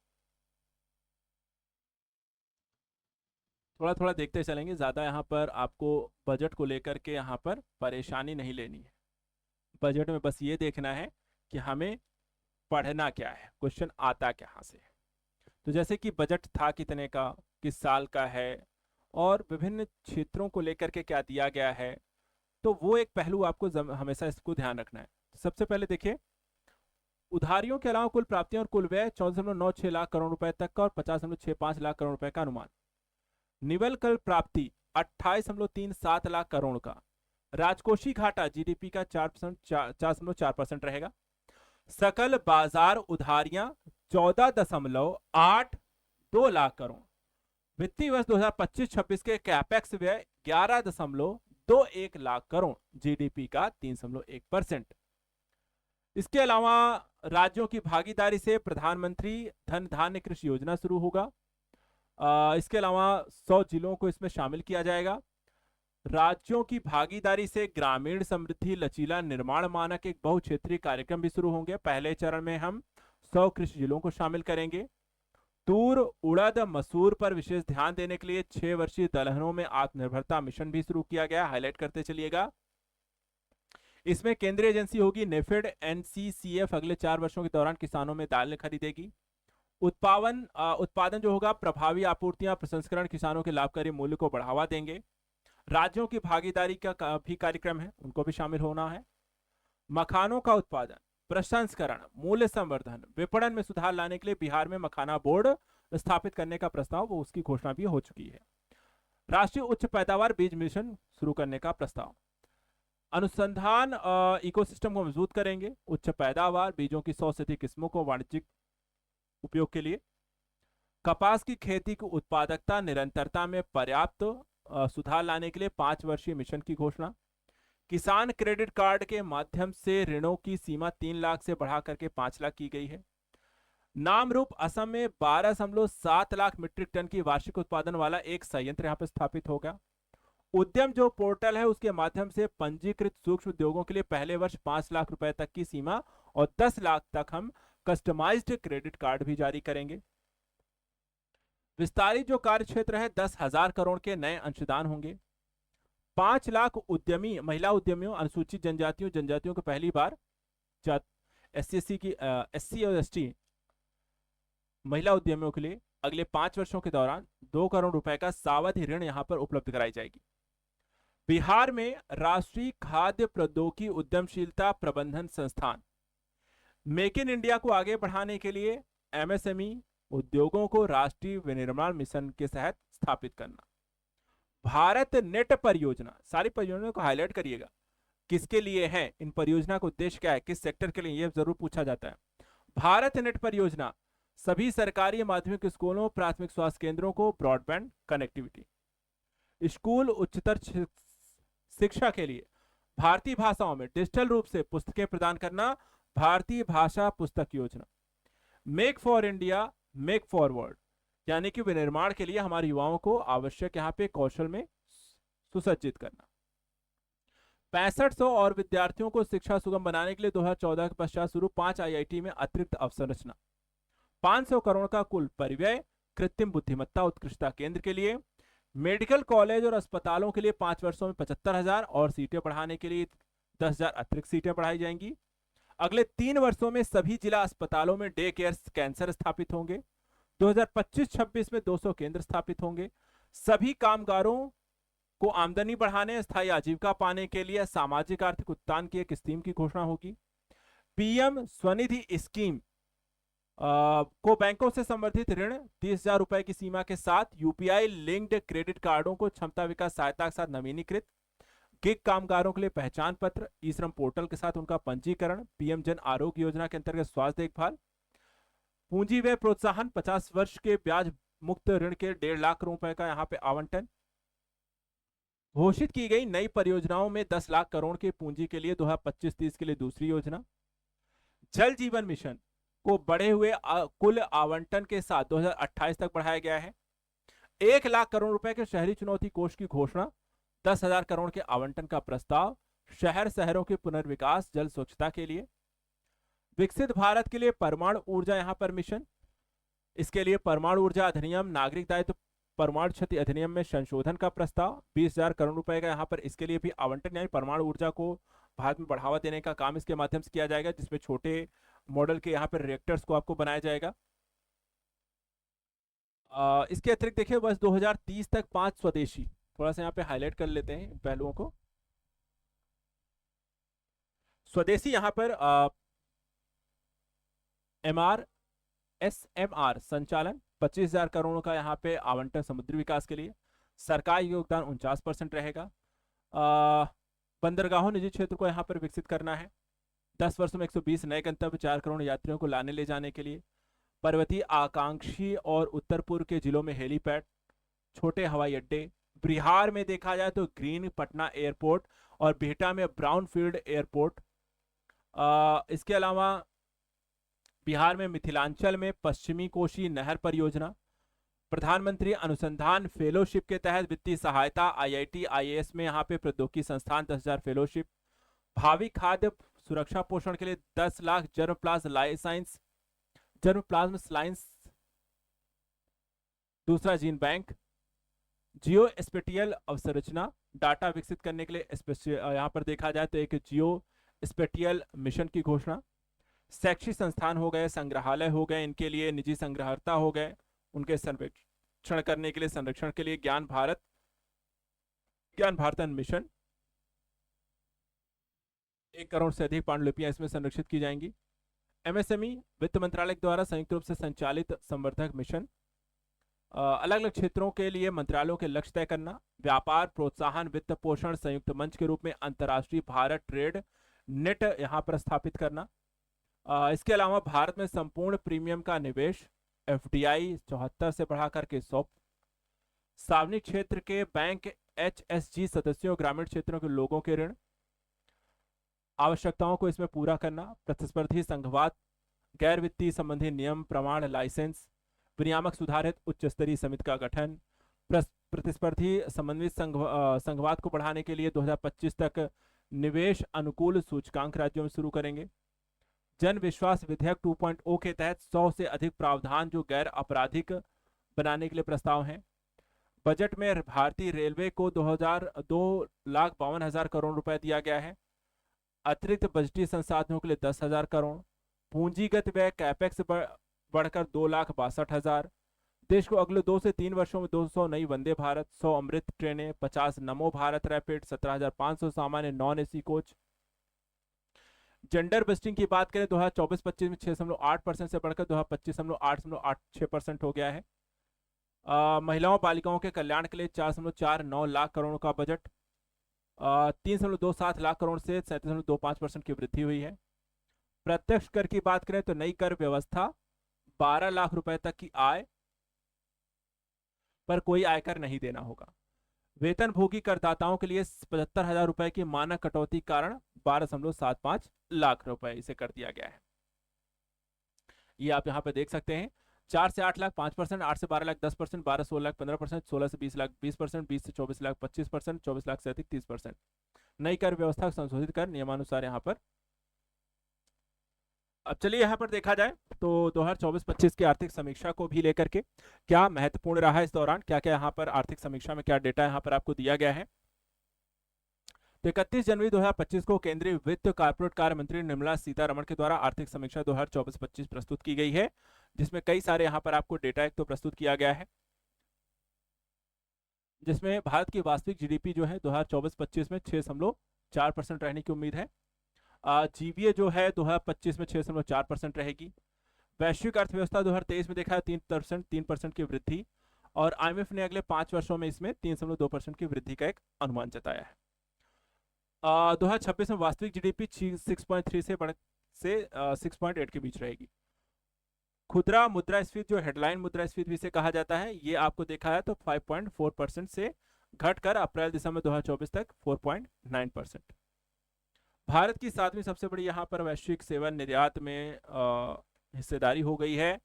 थोड़ा थोड़ा देखते चलेंगे, ज्यादा यहाँ पर आपको बजट को लेकर के यहाँ पर परेशानी नहीं लेनी है। बजट में बस ये देखना है कि हमें पढ़ना क्या है, क्वेश्चन आता कहाँ से है। तो जैसे कि बजट था कितने का, किस साल का है, और विभिन्न क्षेत्रों को लेकर के क्या दिया गया है, तो वो एक पहलू आपको हमेशा इसको ध्यान रखना है। सबसे पहले देखिए, उधारियों के अलावा कुल प्राप्तियां और कुल व्यय 14.96 लाख करोड़ रुपए तक का और 50.65 लाख करोड़ रुपए का अनुमान। निवल कल प्राप्ति 28.37 लाख करोड़ का। राजकोषीय घाटा जीडीपी का 4.4% रहेगा। सकल बाजार उधारियां 14.82 लाख करोड़। वित्तीय वर्ष 2025-26 के कैपेक्स व्यय 11.21 लाख करोड़, जीडीपी का 3.1%। इसके अलावा राज्यों की भागीदारी से प्रधानमंत्री धन धान्य कृषि योजना शुरू होगा। इसके अलावा 100 जिलों को इसमें शामिल किया जाएगा। राज्यों की भागीदारी से ग्रामीण समृद्धि लचीला निर्माण मानक एक बहुक्षेत्रीय कार्यक्रम भी शुरू होंगे। पहले चरण में हम 100 कृषि जिलों को शामिल करेंगे। तूर, उड़द, मसूर पर विशेष ध्यान देने के लिए 6 वर्षीय दलहनों में आत्मनिर्भरता मिशन भी शुरू किया गया, हाईलाइट करते चलिएगा। इसमें केंद्रीय एजेंसी होगी नेफेड। एनसीसीएफ अगले 4 वर्षों के दौरान किसानों में दालें खरीदेगी। उत्पादन जो होगा, प्रभावी आपूर्तियां, प्रसंस्करण किसानों के लाभकारी मूल्य को बढ़ावा देंगे। राज्यों की भागीदारी का भी कार्यक्रम है, उनको भी शामिल होना है। मखानों का उत्पादन, प्रसंस्करण, मूल्य संवर्धन, विपणन में सुधार लाने के लिए बिहार में मखाना बोर्ड स्थापित करने का प्रस्ताव, वो उसकी घोषणा भी हो चुकी है। राष्ट्रीय उच्च पैदावार बीज मिशन शुरू करने का प्रस्ताव। अनुसंधान इकोसिस्टम को मजबूत करेंगे। उच्च पैदावार बीजों की 100 से अधिक किस्मों को वाणिज्यिक उपयोग के लिए। कपास की खेती की उत्पादकता निरंतरता में पर्याप्त सुधार लाने के लिए 5 वर्षीय मिशन की घोषणा। किसान क्रेडिट कार्ड के माध्यम से ऋणों की सीमा 3 लाख से बढ़ा करके 5 लाख की गई है। नाम रूप असम में 12.7 लाख मीट्रिक टन की वार्षिक उत्पादन वाला एक संयंत्र यहां पर स्थापित होगा। उद्यम जो पोर्टल है उसके माध्यम से पंजीकृत सूक्ष्म उद्योगों के लिए पहले वर्ष 5 लाख रुपए तक की सीमा और 10 लाख तक हम कस्टमाइज्ड क्रेडिट कार्ड भी जारी करेंगे। विस्तारित जो कार्य क्षेत्र है, 10,000 करोड़ के नए अंशदान होंगे। 5 लाख उद्यमी महिला उद्यमियों, अनुसूचित जनजातियों को पहली बार एससी और एसटी महिला उद्यमियों के लिए अगले 5 वर्षों के दौरान 2 करोड़ रुपए का सावधि ऋण यहां पर उपलब्ध कराई जाएगी। बिहार में राष्ट्रीय खाद्य प्रौद्योगिकी उद्यमशीलता प्रबंधन संस्थान, मेक इन इंडिया को आगे बढ़ाने के लिए एमएसएमई उद्योगों को राष्ट्रीय विनिर्माण मिशन के तहत स्थापित करना। भारत नेट परियोजना, सारी परियोजनाओं को हाईलाइट करिएगा, किसके लिए है, इन परियोजना का उद्देश्य क्या है, किस सेक्टर के लिए, यह जरूर पूछा जाता है। भारत नेट परियोजना सभी सरकारी माध्यमिक स्कूलों, प्राथमिक स्वास्थ्य केंद्रों को ब्रॉडबैंड कनेक्टिविटी। स्कूल उच्चतर शिक्षा के लिए भारतीय भाषाओं में डिजिटल रूप से पुस्तकें प्रदान करना, भारतीय भाषा पुस्तक योजना। Make for India, make forward, यानी कि विनिर्माण के लिए हमारे युवाओं को आवश्यक यहाँ पे कौशल में सुसज्जित करना। 6500 और विद्यार्थियों को शिक्षा सुगम बनाने के लिए 2014 के पश्चात शुरू 5 आईआईटी में अतिरिक्त अवसंरचना। 500 करोड़ का कुल परिव्यय कृत्रिम बुद्धिमत्ता उत्कृष्टता केंद्र के लिए। मेडिकल कॉलेज और अस्पतालों के लिए 5 वर्षों में 75,000 और सीटें बढ़ाने के लिए 10,000 अतिरिक्त सीटें बढ़ाई जाएंगी। अगले 3 वर्षों में सभी जिला अस्पतालों में डे केयर कैंसर स्थापित होंगे। 2025-26 में 200 केंद्र स्थापित होंगे। सभी कामगारों को आमदनी बढ़ाने, स्थायी आजीविका पाने के लिए सामाजिक आर्थिक उत्थान की एक स्कीम की घोषणा होगी। पीएम स्वनिधि स्कीम को बैंकों से संबंधित ऋण 30,000 रुपए की सीमा के साथ, यूपीआई लिंक्ड क्रेडिट कार्डों को क्षमता विकास सहायता के साथ नवीनीकृत। गिग कामगारों के लिए पहचान पत्र, ई श्रम पोर्टल के साथ उनका पंजीकरण। पीएम जन आरोग्य योजना के अंतर्गत स्वास्थ्य देखभाल। पूंजी व्यय प्रोत्साहन, 50 वर्ष के ब्याज मुक्त ऋण के 1.5 लाख रुपए का यहाँ पे आवंटन। घोषित की गई नई परियोजनाओं में 10 लाख करोड़ के पूंजी के लिए 2025-30 के लिए दूसरी योजना। जल जीवन मिशन को बढ़े हुए कुल आवंटन के साथ 2028 तक बढ़ाया गया है। 1 लाख करोड़ रुपए के शहरी चुनौती कोष की घोषणा। 10,000 करोड़ के आवंटन का प्रस्ताव। शहरों के पुनर्विकास, जल स्वच्छता के लिए। विकसित भारत के लिए परमाणु ऊर्जा यहाँ पर मिशन। इसके लिए परमाणु ऊर्जा अधिनियम, नागरिक दायित्व परमाणु क्षति अधिनियम में संशोधन का प्रस्ताव। 20,000 करोड़ रुपए का यहाँ पर इसके लिए भी आवंटन, यानी परमाणु ऊर्जा को भारत में बढ़ावा देने का काम इसके माध्यम से किया जाएगा, जिसमें छोटे मॉडल के यहाँ पर रिएक्टर्स को आपको बनाया जाएगा। इसके अतिरिक्त देखिए वर्ष 2030 तक 5 स्वदेशी, थोड़ा सा यहाँ पे हाईलाइट कर लेते हैं इन पहलुओं को। स्वदेशी यहाँ पर एसएमआर संचालन 25,000 करोड़ का यहाँ पे आवंटन समुद्री विकास के लिए, सरकारी योगदान 49% रहेगा। बंदरगाहों निजी क्षेत्र को यहाँ पर विकसित करना है। 10 वर्षों में 120 नए गंतव्य, 4 करोड़ यात्रियों को लाने ले जाने के लिए। पर्वतीय आकांक्षी और उत्तर पूर्व के जिलों में हेलीपैड, छोटे हवाई अड्डे। बिहार में देखा जाए तो ग्रीन पटना एयरपोर्ट और बिहटा में ब्राउनफील्ड एयरपोर्ट। इसके अलावा बिहार में मिथिलांचल में पश्चिमी कोशी नहर परियोजना। प्रधानमंत्री अनुसंधान फेलोशिप के तहत वित्तीय सहायता आईआईटी आईएएस में यहाँ पे प्रौद्योगिकी संस्थान 10,000 फेलोशिप। भावी खाद्य सुरक्षा पोषण के लिए 10 लाख जर्म प्लाज्म लाइंस। दूसरा जीन बैंक। जियो स्पेटियल अवसंरचना, डाटा विकसित करने के लिए यहाँ पर देखा जाए तो एक जियो स्पेटियल मिशन की घोषणा। शैक्षिक संस्थान हो गए, संग्रहालय हो गए, इनके लिए निजी संग्रहर्ता हो गए, उनके संरक्षण करने के लिए, संरक्षण के लिए ज्ञान भारतन मिशन। 1 करोड़ से अधिक पांडुलिपियां इसमें संरक्षित की जाएंगी। एमएसएमई वित्त मंत्रालय द्वारा संयुक्त रूप से संचालित संवर्धक मिशन। अलग अलग क्षेत्रों के लिए मंत्रालयों के लक्ष्य तय करना। व्यापार प्रोत्साहन वित्त पोषण संयुक्त मंच के रूप में अंतर्राष्ट्रीय भारत ट्रेड नेट यहां पर स्थापित करना। इसके अलावा भारत में संपूर्ण प्रीमियम का निवेश, एफडीआई 74 से बढ़ाकर के 100। सार्वजनिक क्षेत्र के बैंक एचएसजी सदस्यों, ग्रामीण क्षेत्रों के लोगों के ऋण आवश्यकताओं को इसमें पूरा करना। प्रतिस्पर्धी संघवाद, गैर वित्तीय संबंधी नियम प्रमाण लाइसेंस, विनियामक सुधारित उच्च स्तरीय समिति का गठन। प्रतिस्पर्धी संबंधित संघवाद को बढ़ाने के लिए 2025 तक निवेश अनुकूल सूचकांक राज्यों में शुरू करेंगे। जन विश्वास विधेयक 2.0 के तहत 100 से अधिक प्रावधान जो गैर आपराधिक बनाने के लिए प्रस्ताव हैं। बजट में भारतीय रेलवे को 2,52,000 करोड़ रुपए दिया गया है। अतिरिक्त बजटीय संसाधनों के लिए 10,000 करोड़। पूंजीगत व्यय कैपेक्स बढ़कर 2,62,000। देश को अगले 2 से 3 वर्षों में 200 नई वंदे भारत, 100 अमृत ट्रेनें, 50 नमो भारत रैपिड, 17,500 सामान्य non AC coach. Gender busting की बात करें 2024-25 में 6.8% से बढ़कर 2025 हो गया है। महिलाओं बालिकाओं के कल्याण के लिए 4.49 लाख करोड़ का बजट। 3.27 लाख करोड़ से 37.25% की वृद्धि हुई है। प्रत्यक्ष कर की बात करें तो नई कर व्यवस्था, 12 लाख रुपए तक की आय पर कोई आयकर नहीं देना होगा। वेतन भोगी करदाताओं के लिए 75,000 रुपए की मानक कटौती कारण 12.75 लाख रुपए इसे कर दिया गया है। ये आप यहाँ पे देख सकते हैं। 4 से 8 लाख 5%, 8 से 12 लाख 10%, 12 से 16 लाख 15%, 16 से 20 लाख 20%, 20 से 24 लाख 25%, 24 लाख से अधिक 30%। नई कर व्यवस्था को संशोधित कर नियमानुसार यहाँ पर। अब चलिए यहाँ पर देखा जाए तो 2024-25 की आर्थिक समीक्षा को भी लेकर के क्या महत्वपूर्ण रहा इस दौरान, क्या क्या यहाँ पर आर्थिक समीक्षा में क्या डेटा यहाँ पर आपको दिया गया है। तो 31 जनवरी 2025 को केंद्रीय वित्त कॉर्पोरेट कार्य मंत्री निर्मला सीतारमण के द्वारा आर्थिक समीक्षा 2024-25 प्रस्तुत की गई है, जिसमें कई सारे यहाँ पर आपको डेटा एक तो प्रस्तुत किया गया है, जिसमें भारत की वास्तविक जीडीपी जो है 2024-25 में 6.4% रहने की उम्मीद है। जीवीए जो है 2025 में 6.4% रहेगी। वैश्विक अर्थव्यवस्था 2023 में देखा है 3% की वृद्धि, और आईएमएफ ने अगले 5 वर्षों में इसमें 3.2% की वृद्धि का एक अनुमान जताया है। 2026 में वास्तविक जीडीपी 6.3 से 6.8 के बीच रहेगी। खुदरा मुद्रास्फीति जो हेडलाइन मुद्रास्फीति भी से कहा जाता है, ये आपको देखा है तो 5.4% से घटकर अप्रैल दिसंबर 2024 तक 4.9%। भारत की 7वीं सबसे बड़ी यहाँ पर वैश्विक सेवा निर्यात में हिस्सेदारी हो गई है।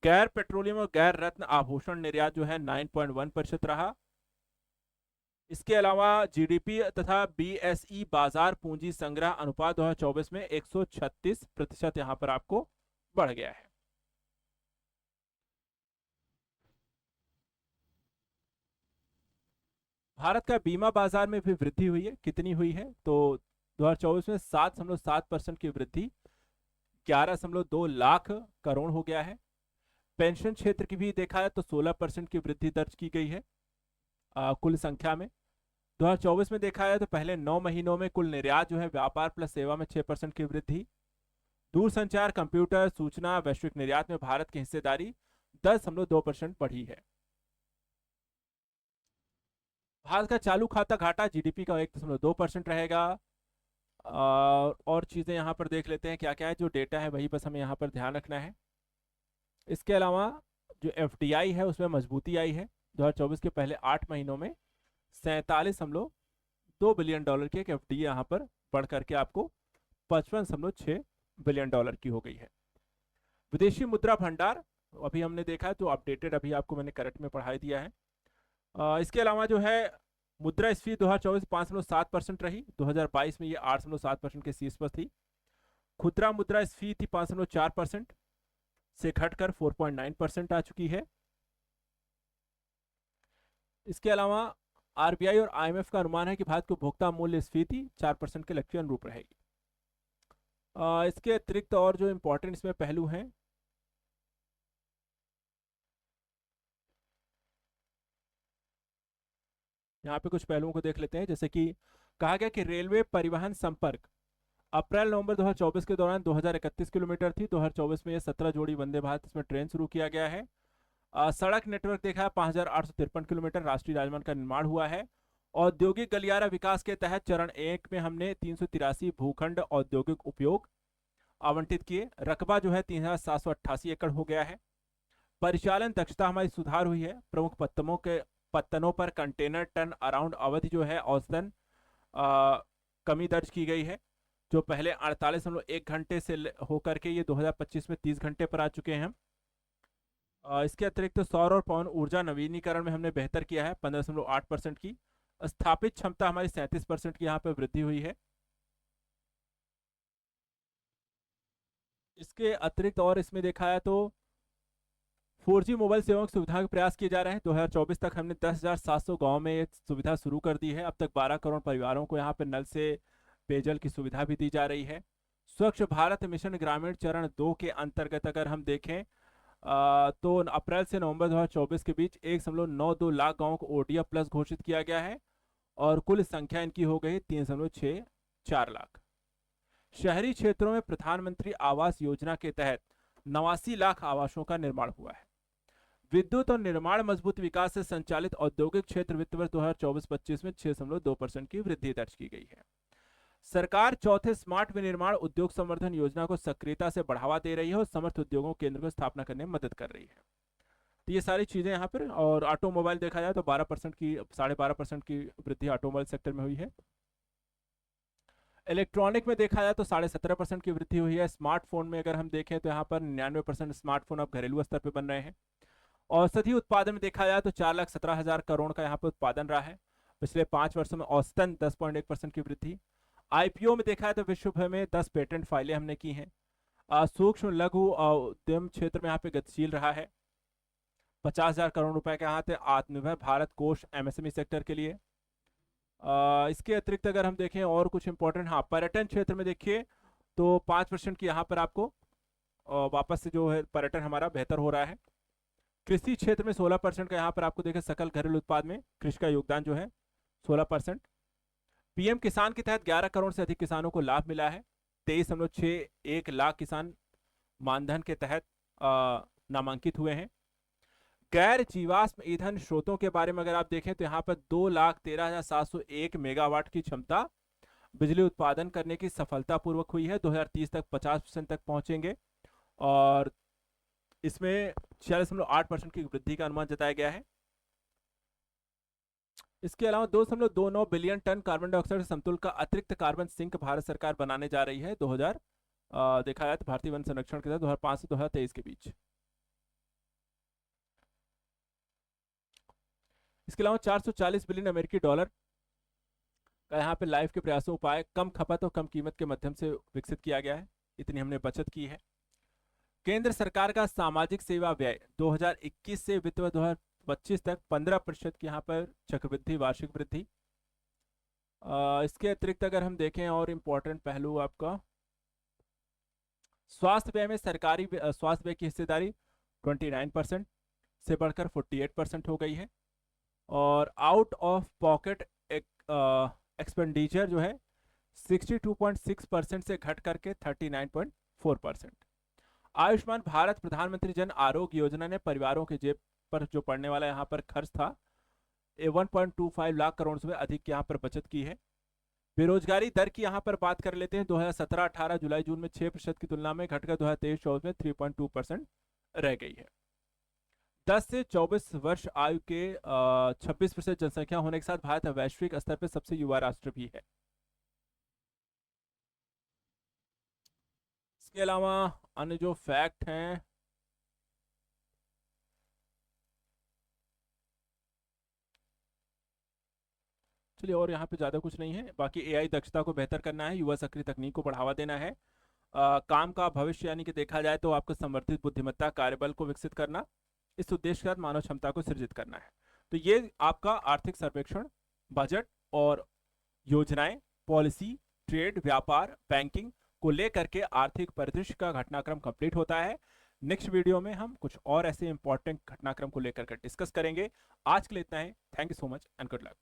गैर पेट्रोलियम और गैर रत्न आभूषण निर्यात जो है 9.1% रहा। इसके अलावा जीडीपी तथा बीएसई बाजार पूंजी संग्रह अनुपात 2024 में 136% यहाँ पर आपको बढ़ गया है। भारत का बीमा बाजार में भी वृद्धि हुई है। कितनी हुई है तो 2024 में 7.7% की वृद्धि 11.2 लाख करोड़ हो गया है। पेंशन क्षेत्र की भी देखा है तो 16% की वृद्धि दर्ज की गई है कुल संख्या में। 2024 में देखा है तो पहले 9 महीनों में कुल निर्यात जो है व्यापार प्लस सेवा में 6% की वृद्धि। दूरसंचार, कंप्यूटर, सूचना, वैश्विक निर्यात में भारत की हिस्सेदारी 10.2% बढ़ी है। भारत का चालू खाता घाटा जीडीपी का 1.2% रहेगा। और चीजें यहाँ पर देख लेते हैं क्या क्या है, जो डेटा है वही बस हमें यहाँ पर ध्यान रखना है। इसके अलावा जो एफडीआई है उसमें मजबूती आई है। 2024 के पहले 8 महीनों में 47.2 बिलियन डॉलर की एक एफडीआई यहाँ पर बढ़ करके आपको 55.6 बिलियन डॉलर की हो गई है। विदेशी मुद्रा भंडार अभी हमने देखा है तो अपडेटेड अभी आपको मैंने करंट में पढ़ा दिया है। इसके अलावा जो है मुद्रास्फीति 2024 5.7% रही। 2022 में ये 8.7% के शीर्ष पर थी। खुदरा मुद्रास्फीति 5.4% से घटकर 4.9% आ चुकी है। इसके अलावा आरबीआई और आईएमएफ का अनुमान है कि भारत को उपभोक्ता मूल्य स्फीति 4% के लक्ष्य के अनुरूप रहेगी। इसके अतिरिक्त और जो इंपॉर्टेंट इसमें पहलू हैं, यहाँ पे कुछ पहलुओं को देख लेते हैं। जैसे कि कहा गया कि रेलवे परिवहन संपर्क अप्रैल नवंबर 2024 के दौरान 2031 किलोमीटर थी। 2024 में ये 17 जोड़ी वंदे भारत इसमें ट्रेन शुरू किया गया है। सड़क नेटवर्क देखा है 5,853 किलोमीटर राष्ट्रीय राजमार्ग का निर्माण हुआ है। औद्योगिक गलियारा विकास के तहत चरण 1 में हमने 383 भूखंड औद्योगिक उपयोग आवंटित किए। रकबा जो है 3,788 एकड़ हो गया है। परिचालन दक्षता हमारी सुधार हुई है। प्रमुख पत्तनों पर कंटेनर टर्न अराउंड अवधि जो है औसतन कमी दर्ज की गई है, जो पहले 48.1 घंटे से होकर के ये 2025 में 30 घंटे पर आ चुके हैं। इसके अतिरिक्त सौर और पवन ऊर्जा नवीनीकरण में हमने बेहतर किया है 15.8% की। स्थापित क्षमता हमारी 37% की यहाँ पे वृद्धि हुई है। इसके अतिरिक्त और इसमें देखा है तो 4G मोबाइल सेवाओं की सुविधा के प्रयास किए जा रहे हैं। 2024 तक हमने 10,700 गाँव में ये सुविधा शुरू कर दी है। अब तक 12 करोड़ परिवारों को यहाँ पे नल से पेयजल की सुविधा भी दी जा रही है। स्वच्छ भारत मिशन ग्रामीण चरण 2 के अंतर्गत अगर हम देखें तो अप्रैल से नवंबर 2024 के बीच 1.92 लाख गाँव को ओडीएफ प्लस घोषित किया गया है और कुल संख्या इनकी हो गई 3.64 लाख। शहरी क्षेत्रों में प्रधानमंत्री आवास योजना के तहत 89 लाख आवासों का निर्माण हुआ है। विद्युत और निर्माण मजबूत विकास से संचालित औद्योगिक क्षेत्र वित्त वर्ष 2024-25 में 6.2% की वृद्धि दर्ज की गई है। सरकार चौथे स्मार्ट विनिर्माण उद्योग संवर्धन योजना को सक्रियता से बढ़ावा दे रही है और समर्थ उद्योगों केंद्र को स्थापना करने में मदद कर रही है। तो ये सारी चीजें यहाँ पर। और ऑटोमोबाइल देखा जाए तो 12% की 12.5% की वृद्धि ऑटोमोबाइल सेक्टर में हुई है। इलेक्ट्रॉनिक में देखा जाए तो 17.5% की वृद्धि हुई है। स्मार्टफोन में अगर हम देखें तो यहाँ पर 99% स्मार्टफोन अब घरेलू स्तर पर बन रहे हैं। औषधि उत्पादन में देखा जाए तो 4,17,000 करोड़ का यहाँ पर उत्पादन रहा है। पिछले 5 वर्षों में औसतन 10.1% की वृद्धि। आईपीओ में देखा है तो विश्व भर में 10 पेटेंट फाइलें हमने की हैं। सूक्ष्म लघु उद्यम क्षेत्र में यहाँ पे गतिशील रहा है। 50,000 करोड़ रुपए के यहाँ थे आत्मनिर्भर भारत कोष एमएसएमई सेक्टर के लिए। इसके अतिरिक्त अगर हम देखें और कुछ इंपॉर्टेंट, हाँ पर्यटन क्षेत्र में देखिए तो 5% की यहाँ पर आपको वापस से जो है पर्यटन हमारा बेहतर हो रहा है। कृषि क्षेत्र में 16% का यहाँ पर आपको देखें सकल घरेलू उत्पाद में कृषि का योगदान जो है 16%। पीएम किसान के तहत 11 करोड़ से अधिक किसानों को लाभ मिला है। 23.61 लाख किसान मानधन के तहत नामांकित हुए हैं। गैर जीवाश्म ईंधन स्रोतों के बारे में अगर आप देखें तो यहाँ पर 2,13,701 मेगावाट की क्षमता बिजली उत्पादन करने की सफलतापूर्वक हुई है। 2030 तक 50% तक पहुंचेंगे और इसमें 46.8% की वृद्धि का अनुमान जताया गया है। इसके अलावा 2.29 बिलियन टन कार्बन डाइऑक्साइड समतुल्य का अतिरिक्त कार्बन सिंक भारत सरकार बनाने जा रही है। देखा जाए तो भारतीय वन संरक्षण के तहत 2005 से 2023 के बीच। इसके अलावा 440 बिलियन अमेरिकी डॉलर का यहाँ पे लाइफ के प्रयासों उपाय कम खपत और कम कीमत के माध्यम से विकसित किया गया है। इतनी हमने बचत की है। केंद्र सरकार का सामाजिक सेवा व्यय 2021 से वित्त वर्ष 2025 तक 15% की यहाँ पर चक्रवृद्धि वार्षिक वृद्धि। इसके अतिरिक्त अगर हम देखें और इम्पोर्टेंट पहलू आपका स्वास्थ्य व्यय में सरकारी स्वास्थ्य व्यय की हिस्सेदारी 29% से बढ़कर 48% हो गई है। और आउट ऑफ पॉकेट एक्सपेंडिचर जो है 62.6% से घट करके 39.4%। आयुष्मान भारत प्रधानमंत्री जन आरोग्य योजना ने परिवारों के जेब पर जो पड़ने वाला यहाँ पर खर्च था 1.25 लाख करोड़ से अधिक यहाँ पर बचत की है। बेरोजगारी दर की यहाँ पर बात कर लेते हैं। 2017-18 जुलाई जून में 6% की तुलना में घटकर 2023-24 में 3.2% रह गई है। 10 से 24 वर्ष आयु के 26% जनसंख्या होने के साथ भारत वैश्विक स्तर पर सबसे युवा राष्ट्र भी है। इसके अलावा अन्य जो फैक्ट हैं, चलिए और यहाँ पे ज़्यादा कुछ नहीं है। बाकी एआई दक्षता को बेहतर करना है, युवा सक्रिय तकनीक को बढ़ावा देना है, काम का भविष्य यानी कि देखा जाए तो आपको संवर्धित बुद्धिमत्ता कार्यबल को विकसित करना, इस उद्देश्य के साथ मानव क्षमता को सृजित करना है। तो ये आपका आर्थिक सर्वेक्षण, बजट और योजनाएं, पॉलिसी, ट्रेड, व्यापार, बैंकिंग को लेकर के आर्थिक परिदृश्य का घटनाक्रम कंप्लीट होता है। नेक्स्ट वीडियो में हम कुछ और ऐसे इंपॉर्टेंट घटनाक्रम को लेकर के डिस्कस करेंगे। आज के लिए इतना है। Thank you so much and good luck.